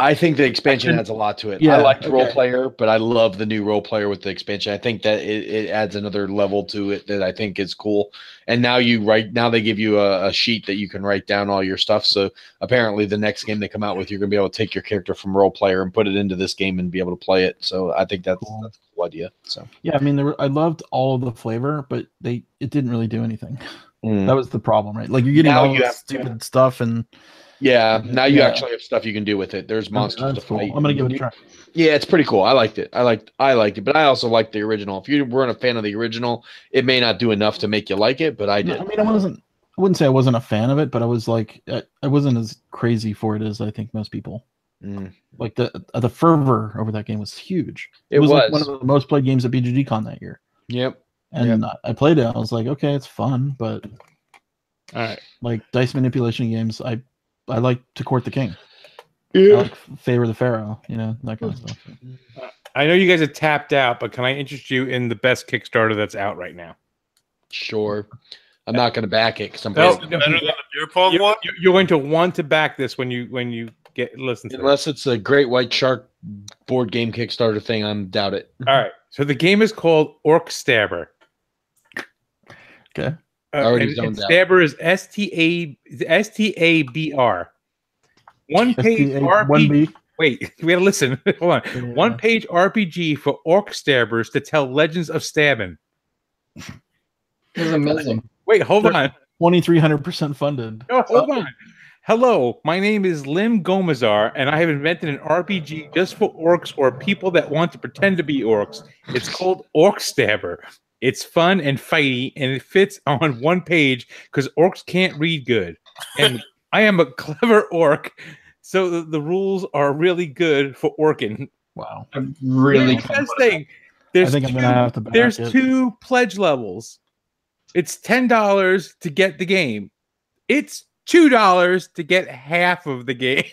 I think the expansion adds a lot to it. Yeah, I liked Role Player, but I love the new Role Player with the expansion. I think that it adds another level to it that I think is cool. And now they give you a sheet that you can write down all your stuff. So apparently the next game they come out with, you're going to be able to take your character from Role Player and put it into this game and be able to play it. So I think that's a cool idea. So yeah, I mean, I loved all of the flavor, but it didn't really do anything. That was the problem, right? Like you're getting all this stupid stuff, and now you actually have stuff you can do with it. There's monsters to fight. I'm gonna give it a try. Yeah, it's pretty cool. I liked it. I liked it, but I also liked the original. If you weren't a fan of the original, it may not do enough to make you like it, but I did. I mean, I wouldn't say I wasn't a fan of it, but I was like, I wasn't as crazy for it as I think most people. Like the fervor over that game was huge. It was like one of the most played games at BGGCon that year. Yep. And I played it. I was like, okay, it's fun, but all right, like dice manipulation games, I like to court the king. Yeah. I like favor the pharaoh, that kind of stuff. I know you guys are tapped out, but can I interest you in the best Kickstarter that's out right now? Sure. I'm not going to back it because I'm better than the beer pong one. You're going to want to back this when you listen to it. Unless it's a Great White Shark board game Kickstarter thing, I doubt it. All right. So the game is called Orc Stabber. Okay. And Stabber is STABR. One page RPG. Wait, we gotta listen. Hold on. Yeah. One page RPG for Orc Stabbers to tell legends of stabbing. This is amazing. Wait, hold on. 2,300% funded. No, hold on. Hello, my name is Lim Gomezar, and I have invented an RPG just for orcs or people that want to pretend to be orcs. It's called Orc Stabber. It's fun and fighty, and it fits on one page because orcs can't read good. And I am a clever orc, so the rules are really good for orking. Wow. I'm really thing. I think I'm gonna have to back There's it. 2 pledge levels. It's $10 to get the game. It's $2 to get half of the game.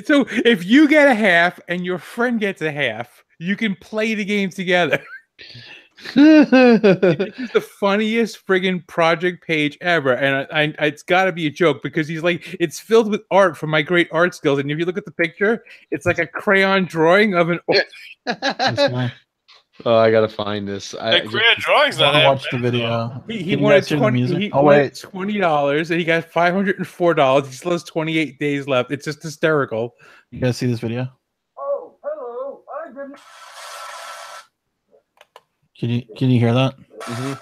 So if you get a half and your friend gets a half, you can play the game together. This is the funniest friggin' project page ever, and it's got to be a joke because he's like, it's filled with art from my great art skills, and if you look at the picture, it's like a crayon drawing of an orc. Oh, I gotta find this. Crayon drawings not watch the video. He wanted $20, and he got $504. He still has 28 days left. It's just hysterical. You guys see this video? Oh, hello. I didn't. Can you hear that? Mm-hmm.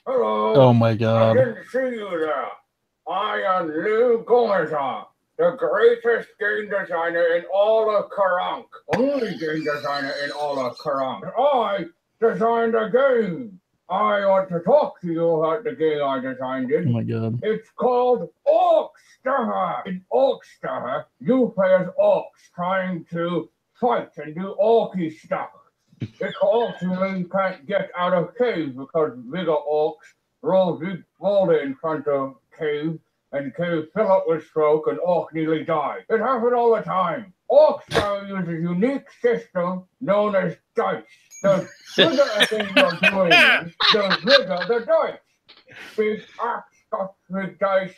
Hello. Oh my god. I didn't see you there. I am Lou Gomezon, the greatest game designer in all of Karank. Only game designer in all of Karank. I designed a game. I want to talk to you about the game I designed. Oh my god. It's called Orcstar. In Orcstar, you play as orcs trying to fight and do orky stuff. Because you can't get out of caves because bigger orcs roll big boulder in front of cave and cave fill up with smoke and orc nearly die. It happens all the time. Orcstar uses a unique system known as dice. The bigger a thing you're doing is, the bigger the dice. Big axe got big dice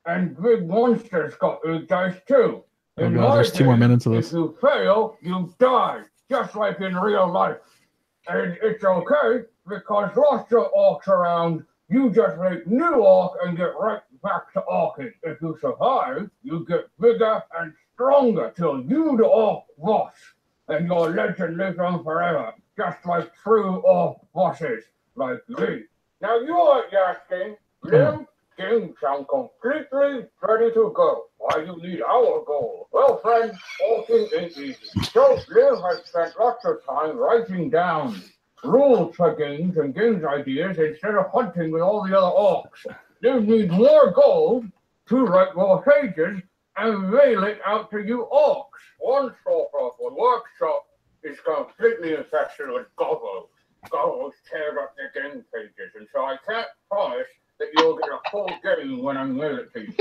and big monsters got big dice too. Oh god, there's 2 more minutes of this. If you fail, you die. Just like in real life. And it's okay, because lots of orcs around, you just make new orc and get right back to orking. If you survive, you get bigger and stronger till you the orc boss. And your legend lives on forever, just like true orc bosses like me. Now you are asking, Lim, game sound completely ready to go. Why you need our goal? Well, friend, orking ain't easy. So Lim has spent lots of time writing down rules for games and games ideas instead of hunting with all the other orcs. you need more gold to write more pages and mail it out to you orcs. One storefront workshop is completely infested with gobos. Gobos tear up the game pages, and so I can't promise that you'll get a full game when I mail it to you.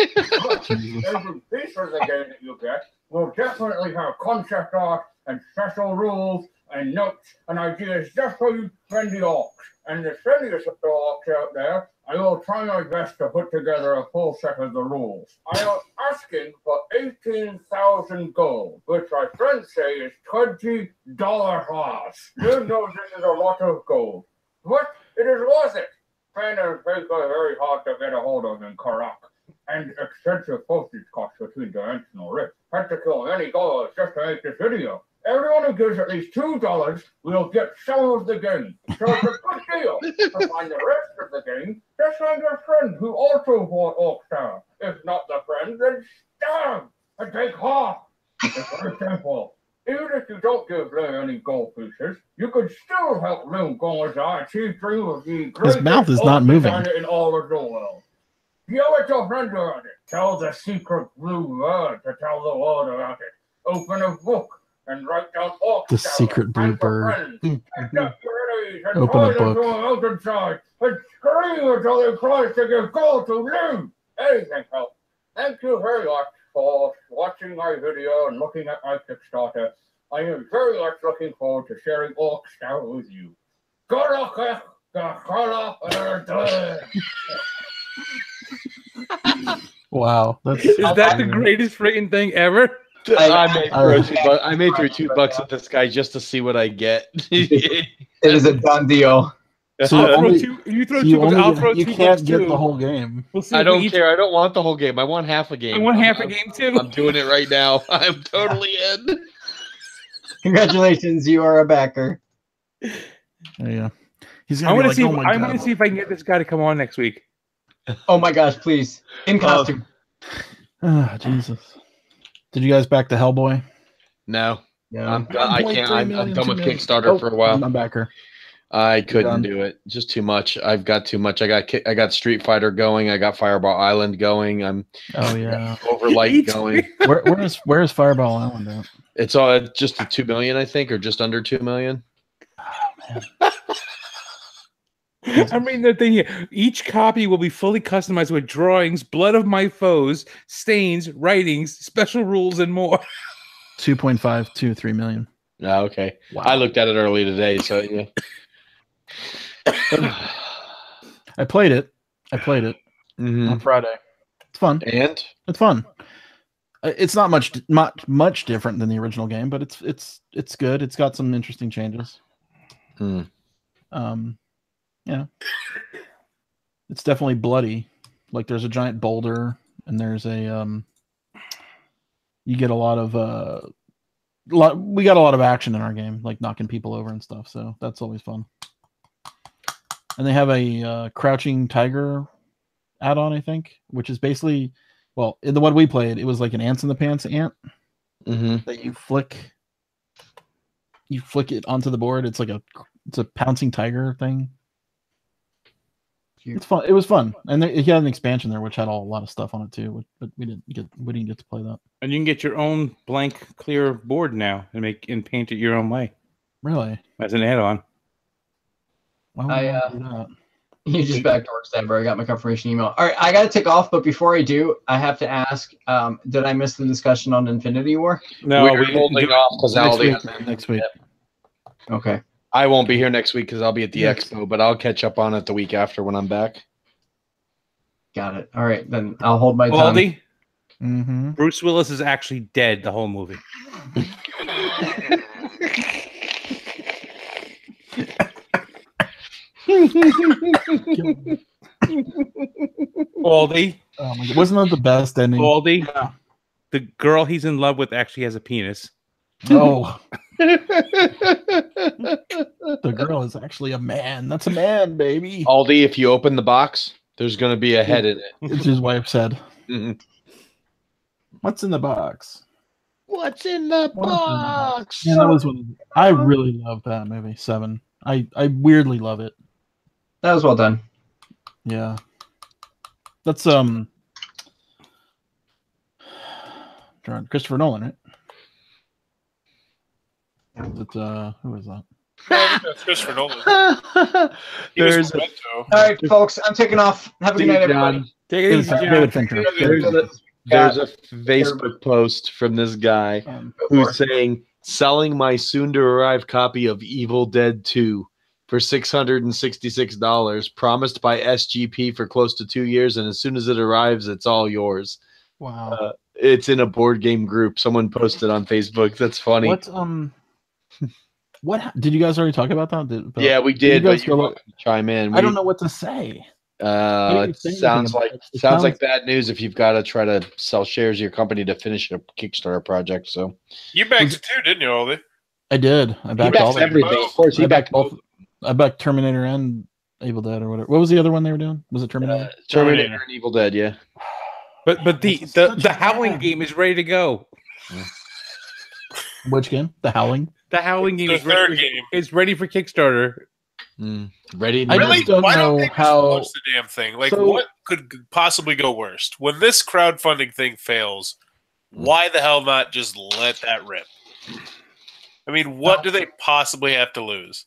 But every piece of the game that you get will definitely have concept art and special rules and notes and ideas just for you friendly orcs. And the friendliest of the orcs out there, I will try my best to put together a full set of the rules. I am asking for 18,000 gold, which my friends say is $20 horse. You know this is a lot of gold, but it is worth it. Pen and paper are very hard to get a hold of in Karak, and extensive postage costs between dimensional rifts. Had to kill many dollars just to make this video. Everyone who gives at least $2 will get some of the game. So it's a good deal. To find the rest of the game, just find your friend who also bought Orkstar. If not the friend, then starve and take half. It's very simple. Even if you don't give Lou any gold pieces, you could still help Lou Golazar achieve dream of the His mouth is not moving. in all of the world. Yell at your friend around it. Tell the secret blue bird to tell the world about it. Open a book and write down orc The secret blue bird. Open Open a book. Mountainside and scream until they cry to give gold to Lou. Anything helps. Thank you very much for watching my video and looking at my Kickstarter. I am very much looking forward to sharing Orkstar with you. Wow. Is that the greatest freaking thing ever? I made through $2 with this guy just to see what I get. It is a done deal. So I'll throw only- two, you throw so two you, bucks, only I'll get- throw you 2 can't bucks get too. the whole game. We'll see I if we don't each- care. I don't want the whole game. I want half a game. I want half a game too. I'm doing it right now. I'm totally in. Congratulations, you are a backer. Yeah. He's I gonna want be to see. like, oh my I want God. to see if I can get this guy to come on next week. Oh my gosh, please. In costume. Ah, Jesus. Did you guys back to Hellboy? No, Yeah. I can't. I'm done with Kickstarter for a while. I'm backer. I couldn't done? do it. Just too much. I've got too much. I got Street Fighter going. I got Fireball Island going. I'm Oh yeah. Overlight going. Where's Fireball Island at? It's all just a 2 million, I think, or just under 2 million. I mean, the thing here, each copy will be fully customized with drawings, blood of my foes, stains, writings, special rules, and more. 2.5 to 3 million. Oh, okay. Wow. I looked at it early today, so yeah. I played it Mhm. on Friday. It's fun. And It's fun. It's not much different than the original game, but it's good. It's got some interesting changes. Yeah. It's definitely bloody. Like there's a giant boulder and there's a you get a lot of we got a lot of action in our game, like knocking people over and stuff, so that's always fun. And they have a crouching tiger add-on, I think, which is basically, well, in the one we played, it was like an ants in the pants ant that you flick it onto the board. It's a pouncing tiger thing. It's fun. It was fun, and he had an expansion there which had a lot of stuff on it too. But we didn't get to play that. And you can get your own blank, clear board now and paint it your own way. Really? As an add-on. Why would I do that? You just backed Orkstar. I got my confirmation email. All right, I got to take off, but before I do, I have to ask: did I miss the discussion on Infinity War? No, we're holding off because next week. Okay. I won't be here next week because I'll be at the expo, but I'll catch up on it the week after when I'm back. Got it. All right, then I'll hold my tongue. Baldy, Mm-hmm. Bruce Willis is actually dead the whole movie. Baldy. Oh my God. Wasn't that the best ending? Baldy. Yeah. The girl he's in love with actually has a penis. Oh. The girl is actually a man. That's a man, baby. Aldi, if you open the box, there's going to be a head in it. It's his wife said. Mhm. What's in the box? What's in the box? Yeah, that was one. I really love that movie, 7. I weirdly love it. That was well done. Yeah. That's Christopher Nolan, right? Is it, who is that? I think that's Christopher Nolan. There's Memento. All right, folks, I'm taking off. Have a good night, everybody. Take it easy, John. David Fincher. There's a Facebook post from this guy who's saying, selling my soon-to-arrive copy of Evil Dead 2 for $666, promised by SGP for close to 2 years, and as soon as it arrives, it's all yours. Wow. It's in a board game group. Someone posted on Facebook. That's funny. What did you guys already talk about that? Yeah, we did. But you're welcome to chime in. I don't know what to say. It sounds like bad news if you've got to try to sell shares of your company to finish a Kickstarter project. So you backed it too, didn't you, Aldi? I did. I backed all everything. Of course, I backed both. I backed Terminator and Evil Dead or whatever. What was the other one they were doing? Was it Terminator? Terminator and Evil Dead, yeah. But the Howling game is ready to go. Which game? The Howling. The Howling game is ready for Kickstarter. Ready? I really don't know how the damn thing. Like, what could possibly go worst when this crowdfunding thing fails? Why the hell not just let that rip? I mean, what do they possibly have to lose?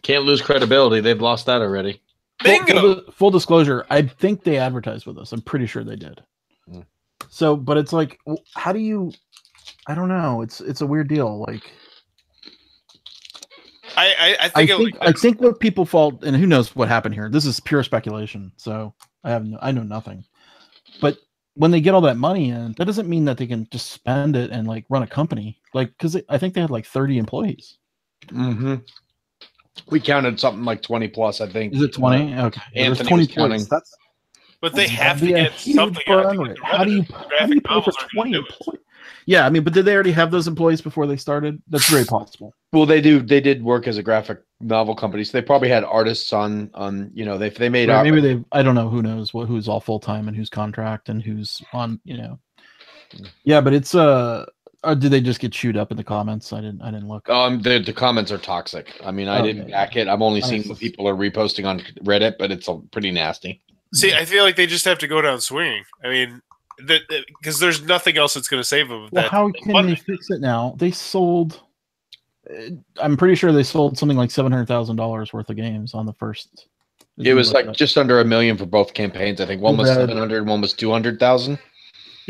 Can't lose credibility. They've lost that already. Bingo. Full disclosure, I think they advertised with us. I'm pretty sure they did. So, but it's like, how do you? I don't know. It's a weird deal. Like, I think what people fault, and who knows what happened here. This is pure speculation. So I know nothing. But when they get all that money in, that doesn't mean that they can just spend it and like run a company. Like, because I think they had like 30 employees. Mm-hmm. We counted something like 20 plus, I think. Is it 20? Okay. Anthony 20 was counting. But they have to get something out to get how do you pay for 20 employees? Yeah, I mean, but did they already have those employees before they started? That's very possible. Well, they do. They did work as a graphic novel company, so they probably had artists on. You know, they made. Right, maybe they. I don't know. Who knows who's all full time and who's contract and who's on. You know. Yeah, but it's did they just get chewed up in the comments? I didn't look. The comments are toxic. I mean, I didn't back it. I'm only seeing what people are reposting on Reddit, but it's pretty nasty. See, I feel like they just have to go down swinging. I mean, because there's nothing else that's going to save them. Well, how can they fix it now? They sold. I'm pretty sure they sold something like $700,000 worth of games on the first. It was like just under $1 million for both campaigns. I think one was 700, one was 200,000.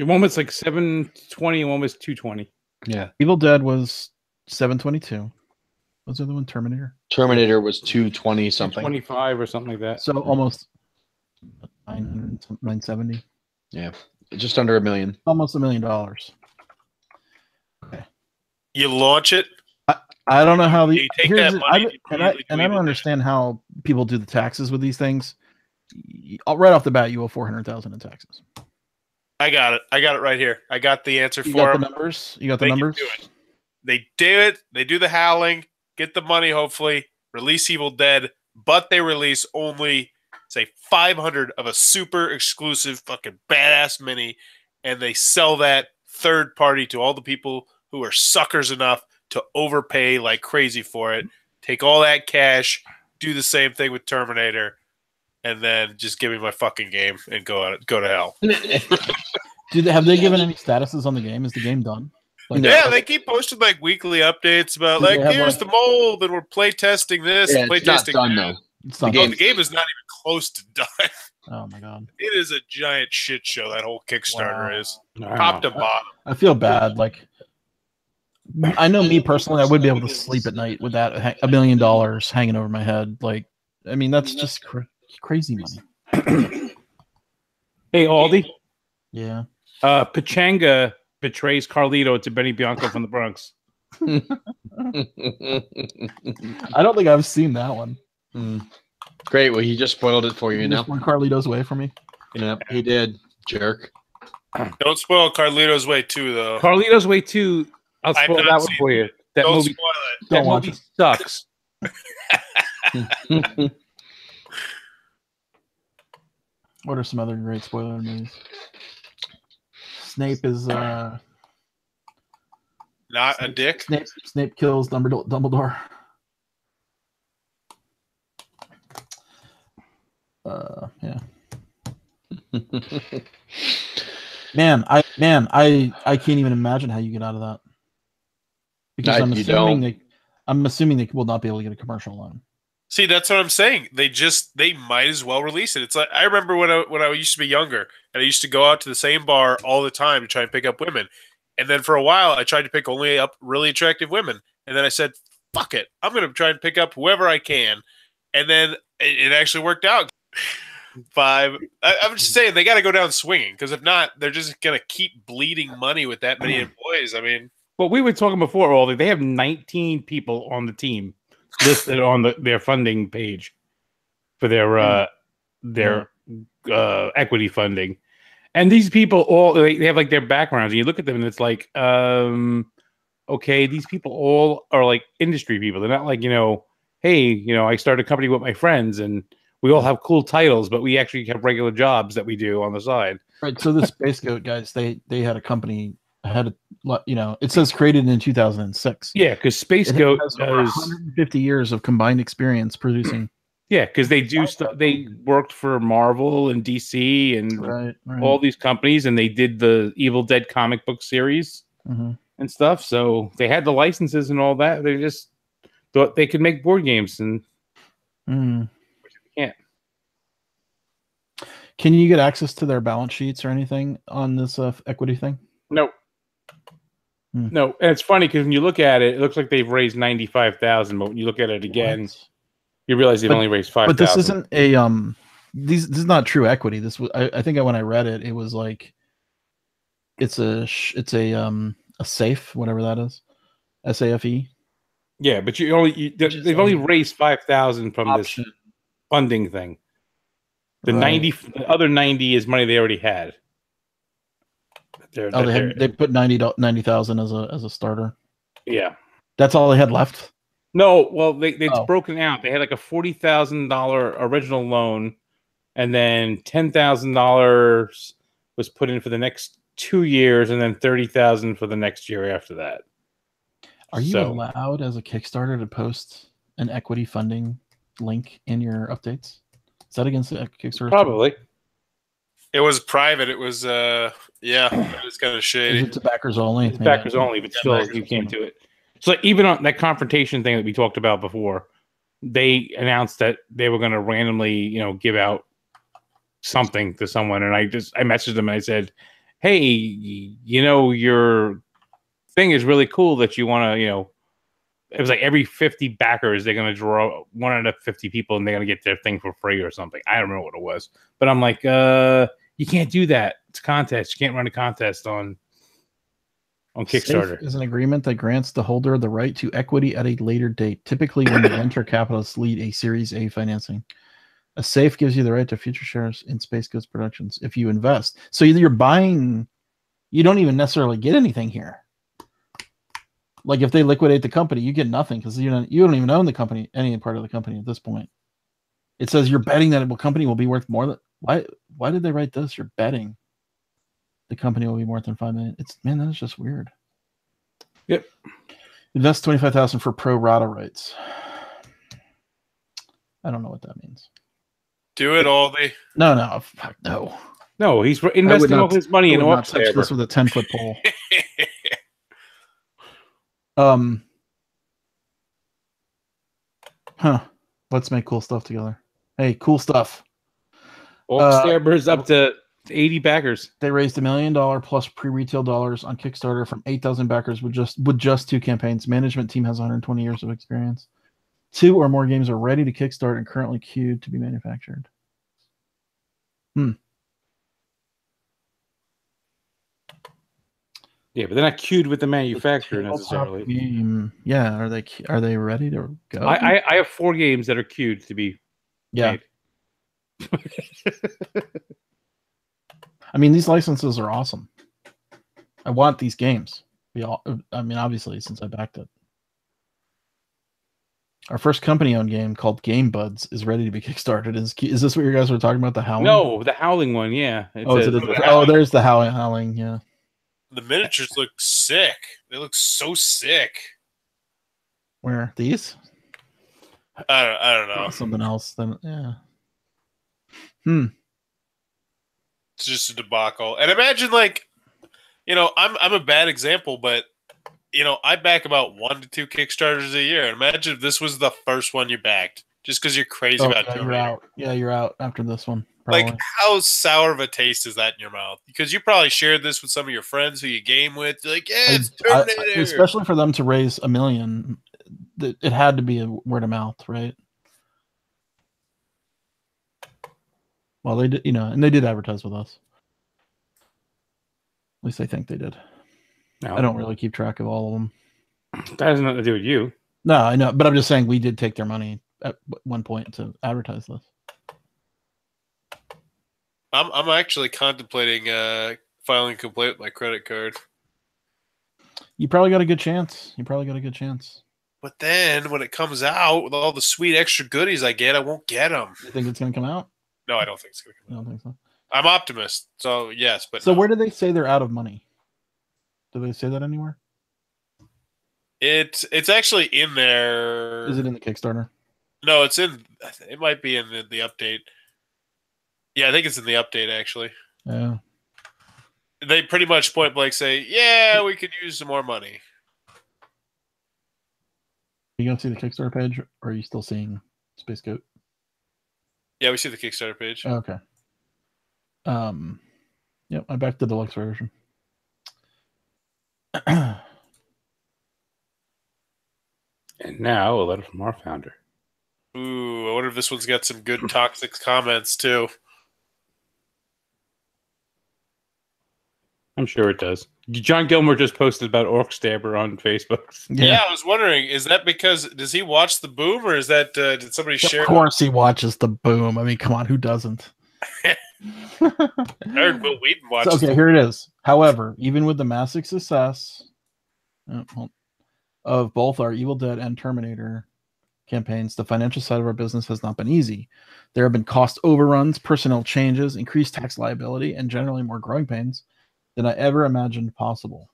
One was like 720, and one was 220. Yeah, Evil Dead was 722. What's the other one? Terminator. Terminator was 220 something, 25 or something like that. So almost 900, 970. Yeah, just under $1 million. Almost $1 million. Okay. You launch it. I don't know how you take that money. I don't understand how people do the taxes with these things. Right off the bat, you owe $400,000 in taxes. I got it. I got it right here. I got the answer for them. You got the numbers? You got the numbers? They do it. They do the Howling, get the money, hopefully, release Evil Dead, but they release only, say, 500 of a super exclusive fucking badass mini, and they sell that third party to all the people who are suckers enough to overpay like crazy for it, take all that cash, do the same thing with Terminator, and then just give me my fucking game and go to hell. Have they given any statuses on the game? Is the game done? Like, yeah, they keep posting like weekly updates about like here's the mold and we're play testing this. Yeah, play it's not testing done that. though. It's not the game is not even close to done. Oh my god! It is a giant shit show. That whole Kickstarter is Wow. top to bottom. I feel bad. Like, I know me personally, I would be able to sleep at night with that $1 million hanging over my head. Like, I mean, that's just crazy money. Hey, Aldi. Yeah. Pachanga betrays Carlito to Benny Bianco from the Bronx. I don't think I've seen that one. Great. Well, he just spoiled it for you now. When Carlito's away from me. Yeah, he did. Jerk. Don't spoil Carlito's Way 2, though. Carlito's Way 2. I'll spoil that one for you. That Don't movie. spoil it. That movie sucks. What are some other great spoiler movies? Snape is Not a dick. Snape kills Dumbledore. Yeah. Man, I can't even imagine how you get out of that. Because I'm assuming they will not be able to get a commercial loan. See, that's what I'm saying. They might as well release it. It's like, I remember when I used to be younger and I used to go out to the same bar all the time to try and pick up women. And then for a while I tried to pick only up really attractive women. And then I said, fuck it. I'm going to try and pick up whoever I can. And then it actually worked out. I'm just saying they got to go down swinging, because if not, they're just going to keep bleeding money with that many employees. I mean, well, we were talking before, Aldi. They have 19 people on the team listed on their funding page for their equity funding, and these people all they have like their backgrounds, and you look at them and it's like, okay, these people all are like industry people. They're not like, hey, I started a company with my friends and we all have cool titles, but we actually have regular jobs that we do on the side. Right. So the Space Goat guys, they had a company, it says created in 2006. Yeah, because Space Goat has over 150 years of combined experience producing. Yeah, because they do stuff. They worked for Marvel and DC and all these companies, and they did the Evil Dead comic book series and stuff. So they had the licenses and all that. They just thought they could make board games, and can't. Can you get access to their balance sheets or anything on this equity thing? No. No, and it's funny because when you look at it, it looks like they've raised 95,000, but when you look at it again, you realize they've only raised 5,000. But this isn't a this is not true equity. This was I think when I read it, it was like it's a safe, whatever that is, SAFE. Yeah, but they've only raised 5,000 from this funding thing. The other 90 is money they already had. They put 90,000 as a starter. Yeah, that's all they had left. No, well, it's broken out. They had like a $40,000 original loan, and then $10,000 was put in for the next 2 years, and then $30,000 for the next year after that. Are you allowed as a Kickstarter to post an equity funding link in your updates? Is that against the Kickstarter? Probably. It was private. It was it was kind of shady. Is it to backers only? It's backers only, but still you can't do it. So even on that confrontation thing that we talked about before, they announced that they were going to randomly, give out something to someone, and I messaged them and I said, "Hey, your thing is really cool that you want to, It was like every 50 backers, they're going to draw one out of 50 people, and they're going to get their thing for free or something. I don't remember what it was, but I'm like, you can't do that. It's a contest. You can't run a contest on Kickstarter. SAFE is an agreement that grants the holder the right to equity at a later date, typically when the venture capitalists lead a Series A financing. A SAFE gives you the right to future shares in Space Ghost Productions if you invest. So you're buying, you don't even necessarily get anything here. Like if they liquidate the company, you get nothing because you don't even own the company, any part of the company at this point. It says you're betting that the company will be worth more than why did they write this? You're betting the company will be more than $5 million. That is just weird. Yep. Invest 25,000 for pro rata rights. I don't know what that means. Do it, Aldi. No. No, he's investing all his money in touch this with a 10-foot pole. Let's make cool stuff together. Hey, cool stuff. Stabbers up to 80 backers. They raised $1 million plus pre-retail dollars on Kickstarter from 8,000 backers with just 2 campaigns. Management team has 120 years of experience. 2 or more games are ready to kickstart and currently queued to be manufactured. Yeah, but they're not queued with the manufacturer necessarily. Yeah, are they ready to go? I have 4 games that are queued to be made. I mean, these licenses are awesome. I want these games. Obviously, since I backed it. Our first company-owned game called Game Buds is ready to be kickstarted. Is this what you guys were talking about? The Howling? No, the Howling one. Yeah. There's the Howling. Yeah. The miniatures look sick. They look so sick. Where these? I don't know. Something else. Then yeah. It's just a debacle. And imagine, like, I'm a bad example, but I back about 1 to 2 Kickstarters a year. Imagine if this was the first one you backed, just because you're crazy about yeah, Tomb you're Raider. out. Yeah, you're out after this one. Probably. Like, how sour of a taste is that in your mouth? Because you probably shared this with some of your friends who you game with. You're like, yeah, it's Terminator. Especially for them to raise $1 million, it had to be a word of mouth, right? Well, they did, and they did advertise with us. At least I think they did. No. I don't really keep track of all of them. That has nothing to do with you. No, I know, but I'm just saying we did take their money at one point to advertise this. I'm actually contemplating filing a complaint with my credit card. You probably got a good chance. But then when it comes out with all the sweet extra goodies I get, I won't get them. You think it's going to come out? No, I don't think it's going to come out. I don't think so. I'm optimist, so yes, but so no. Where do they say they're out of money? Do they say that anywhere? It's actually in there. Is it in the Kickstarter? No, it might be in the update. Yeah, I think it's in the update, actually. Yeah. They pretty much point blank say, yeah, we could use some more money. You going to see the Kickstarter page, or are you still seeing Space Goat? Yeah, we see the Kickstarter page. Oh, okay. Yep, I backed the deluxe version. And now a letter from our founder. Ooh, I wonder if this one's got some good toxic comments, too. I'm sure it does. John Gilmore just posted about Orc Stabber on Facebook. Yeah, I was wondering, is that because, does he watch the Boom, or is that, did somebody share? Of course he watches the Boom. I mean, come on, who doesn't? I heard Will Wheaton watches. So, okay, here it is. However, even with the massive success of both our Evil Dead and Terminator campaigns, the financial side of our business has not been easy. There have been cost overruns, personnel changes, increased tax liability, and generally more growing pains than I ever imagined possible.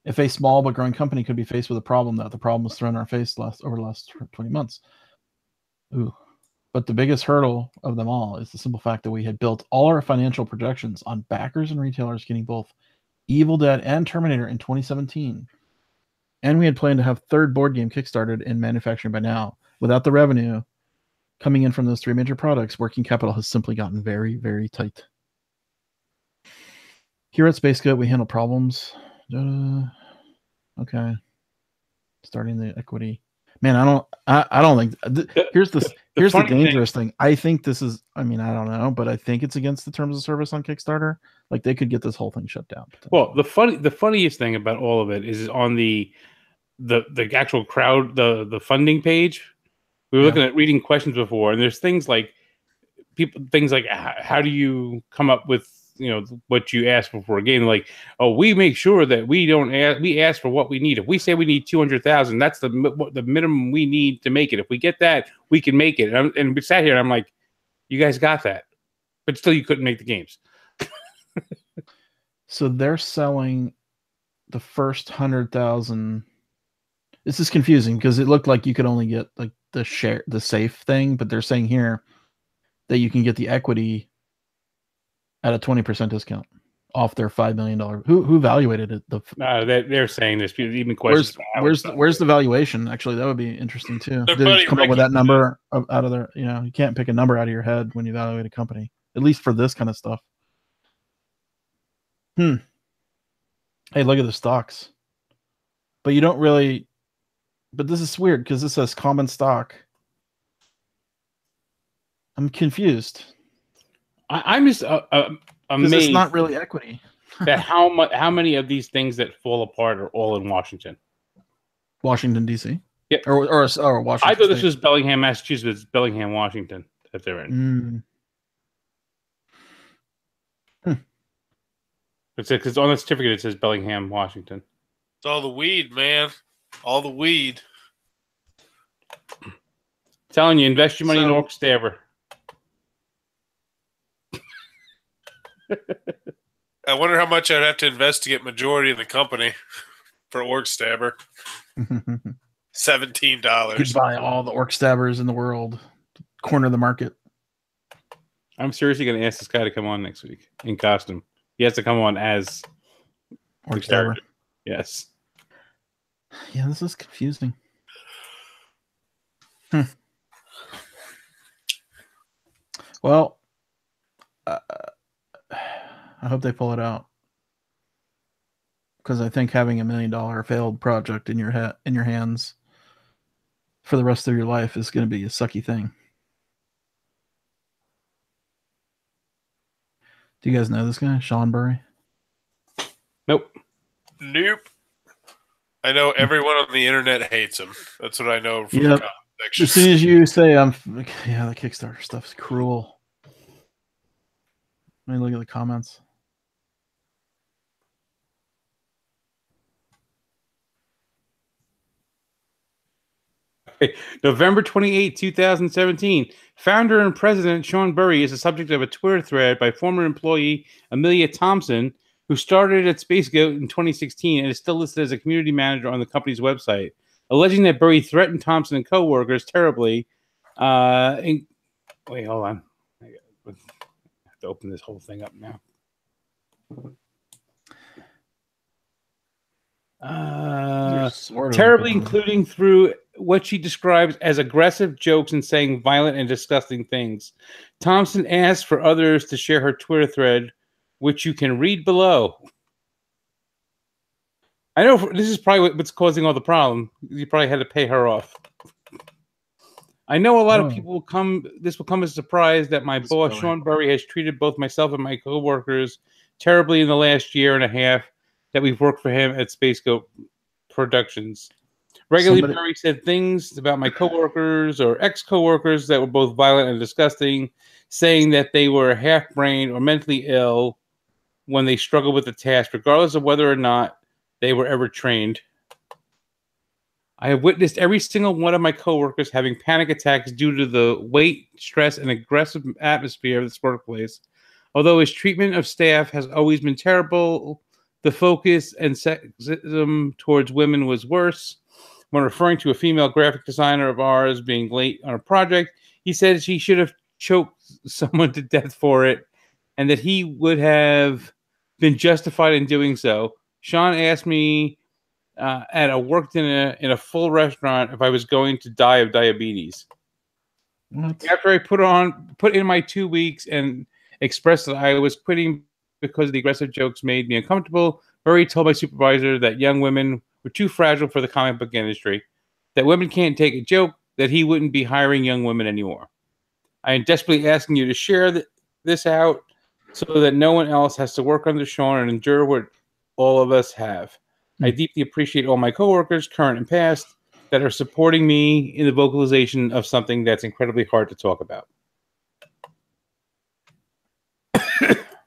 If a small but growing company could be faced with a problem, the problem was thrown in our face over the last 20 months. Ooh. But the biggest hurdle of them all is the simple fact that we had built all our financial projections on backers and retailers getting both Evil Dead and Terminator in 2017. And we had planned to have third board game kickstarted in manufacturing by now. Without the revenue coming in from those 3 major products, working capital has simply gotten very, very tight. Here at Space Goat, we handle problems. Okay. Starting the equity. Man, I don't think here's the dangerous thing. I think this is, I mean, I don't know, but I think it's against the terms of service on Kickstarter. Like, they could get this whole thing shut down. Well, the funniest thing about all of it is on the actual crowd, the funding page. We were looking at reading questions before, and there's things like how do you come up with what you ask for a game? Like, oh, we make sure that we ask for what we need. If we say we need 200,000, that's the minimum we need to make it. If we get that, we can make it. And we sat here and I'm like, you guys got that, but still you couldn't make the games. So they're selling the first 100,000. This is confusing because it looked like you could only get like the safe thing, but they're saying here that you can get the equity at a 20% discount off their $5 million. Who evaluated it? They're saying this. Even questions. Where's the valuation? Actually, that would be interesting too. Did they come up with that number out of their? You can't pick a number out of your head when you evaluate a company, at least for this kind of stuff. Hey, look at the stocks. But you don't really. But this is weird because this says common stock. I'm confused. I'm just amazed. It's not really equity. That how many of these things that fall apart are all in Washington? Washington D.C. Yeah, or Washington. I thought State. this was Bellingham, Massachusetts. It's Bellingham, Washington that they're in. Because on the certificate it says Bellingham, Washington. It's all the weed, man. All the weed. Telling you, invest your money in Orc Stabber. I wonder how much I'd have to invest to get majority in the company for Orc Stabber. $17. You could buy all the Orc Stabbers in the world, corner the market. I'm seriously going to ask this guy to come on next week in costume. He has to come on as Or the character. Yes. Yeah, this is confusing. Well, I hope they pull it out, because I think having $1 million failed project in your hands for the rest of your life is going to be a sucky thing. Do you guys know this guy, Sean Burry? Nope. I know everyone on the internet hates him. That's what I know from the comment section. As soon as you say the Kickstarter stuff's cruel. Let me look at the comments. November 28, 2017. Founder and president Sean Burry is the subject of a Twitter thread by former employee Amelia Thompson, who started at SpaceGoat in 2016 and is still listed as a community manager on the company's website, alleging that Burry threatened Thompson and co-workers terribly. Wait, hold on. I have to open this whole thing up now. Terribly, including through what she describes as aggressive jokes and saying violent and disgusting things. Thompson asked for others to share her Twitter thread, which you can read below. I know this is probably what's causing all the problem. You probably had to pay her off. I know a lot of people will come. This will come as a surprise that my boss, Sean Burry, has treated both myself and my coworkers terribly in the last year and a half that we've worked for him at SpaceGoat Productions. Regularly, Burry said things about my coworkers or ex-coworkers that were both violent and disgusting, saying that they were half-brained or mentally ill when they struggled with the task, regardless of whether or not they were ever trained. I have witnessed every single one of my coworkers having panic attacks due to the weight, stress, and aggressive atmosphere of this workplace. Although his treatment of staff has always been terrible, the focus and sexism towards women was worse. When referring to a female graphic designer of ours being late on a project, he said she should have choked someone to death for it, and that he would have been justified in doing so. Sean asked me at a work dinner in a full restaurant if I was going to die of diabetes. What? After I put in my 2 weeks and expressed that I was quitting because the aggressive jokes made me uncomfortable, Burry told my supervisor that young women were too fragile for the comic book industry, that women can't take a joke, that he wouldn't be hiring young women anymore. I am desperately asking you to share this out so that no one else has to work under Sean and endure what all of us have. I deeply appreciate all my coworkers, current and past, that are supporting me in the vocalization of something that's incredibly hard to talk about.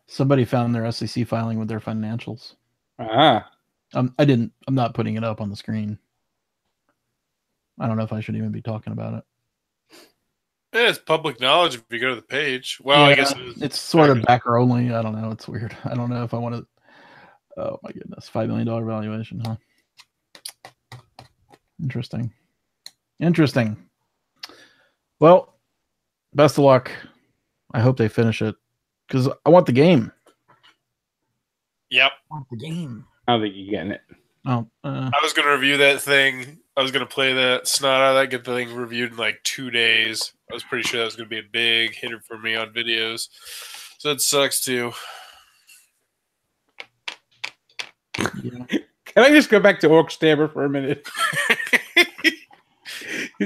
Somebody found their SEC filing with their financials. Ah. I'm not putting it up on the screen. I don't know if I should even be talking about it. Yeah, it's public knowledge if you go to the page. Well, yeah, I guess it's sort of backer only. I don't know. It's weird. I don't know if I want to. Oh my goodness, $5 million valuation, huh? Interesting. Well, best of luck. I hope they finish it because I want the game. Yep. I want the game. I don't think you're getting it. Oh, I was going to review that thing. I was going to play that snot out of that, get the thing reviewed in like 2 days. I was pretty sure that was going to be a big hitter for me on videos. So it sucks too. Yeah. Can I just go back to Orc Stabber for a minute?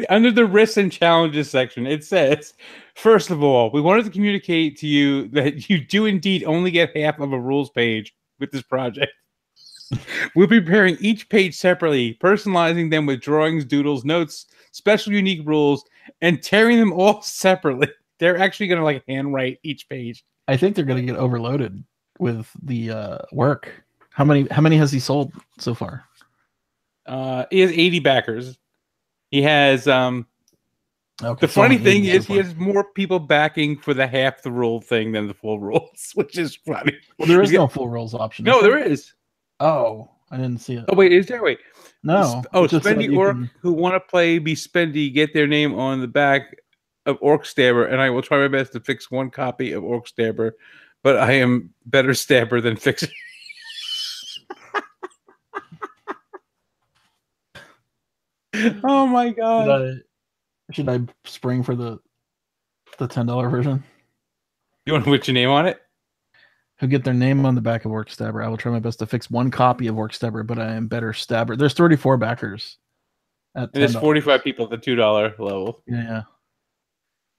Under the risks and challenges section, it says, first of all, we wanted to communicate to you that you do indeed only get half of a rules page with this project. We'll be preparing each page separately, personalizing them with drawings, doodles, notes, special unique rules, and tearing them all separately. They're actually going to like handwrite each page. I think they're going to get overloaded with the work. How many has he sold so far? He has 80 backers. He has the funny thing is he has more people backing for the half the rule thing than the full rules, which is funny. Well, there is no full rules option. No, there is. Oh, I didn't see it. Oh, wait, is there? Wait. No. Spendy Orc who want to play Be Spendy get their name on the back of Orc Stabber, and I will try my best to fix 1 copy of Orc Stabber, but I am better stabber than fixer. Oh my god! Should I spring for the $10 version? You want to put your name on it? Who get their name on the back of Orc Stabber? I will try my best to fix 1 copy of Orc Stabber, but I am better stabber. There's 34 backers. There's 45 people at the $2 level. Yeah.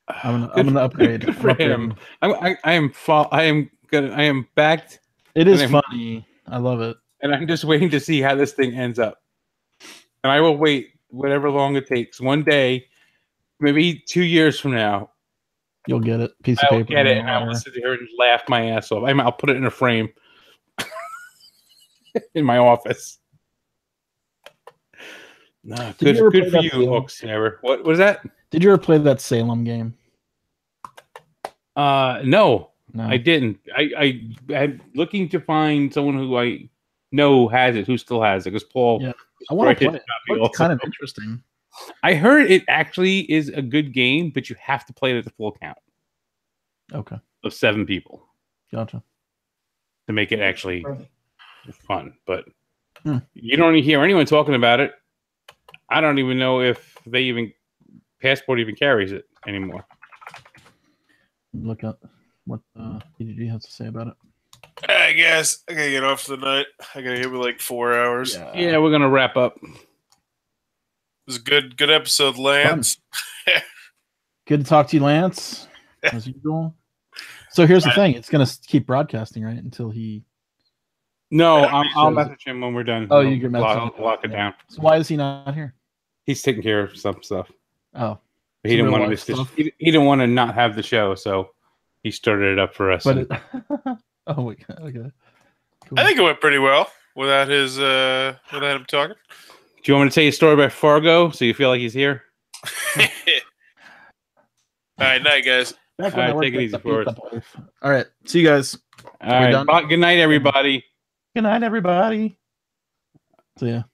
I'm gonna upgrade. Good for him. I am backed. It is funny. I love it. And I'm just waiting to see how this thing ends up. And I will wait whatever long it takes. One day, maybe 2 years from now, you'll get it. Piece of paper. I'll get it, and I'll sit here and laugh my ass off. I'll put it in a frame in my office. Nah, good for you, Orc Stabber. What was that? Did you ever play that Salem game? No, I didn't. I'm looking to find someone who I know has it, who still has it, because Paul. Yeah, I want to play it. It's kind of interesting. I heard it actually is a good game, but you have to play it at the full count. Okay. Of 7 people. Gotcha. To make it actually fun, but you don't hear anyone talking about it. I don't even know if Passport even carries it anymore. Look up what PGG has to say about it. I guess I gotta get off for the night. I gotta hit with like 4 hours. Yeah, we're gonna wrap up. It was a good episode, Lance. Good to talk to you, Lance, as usual. So here's the thing: it's gonna keep broadcasting, right, until he. No, I'll message him when we're done. Oh, you can message him. Lock it down. So why is he not here? He's taking care of some stuff. Oh, he didn't want to. He didn't want to not have the show, so he started it up for us. But oh my god! Okay. Cool. I think it went pretty well without him talking. Do you want me to tell you a story about Fargo so you feel like he's here? All right, night, guys. All right, take it easy for us. All right, see you guys. All right, good night, everybody. Good night, everybody. See ya.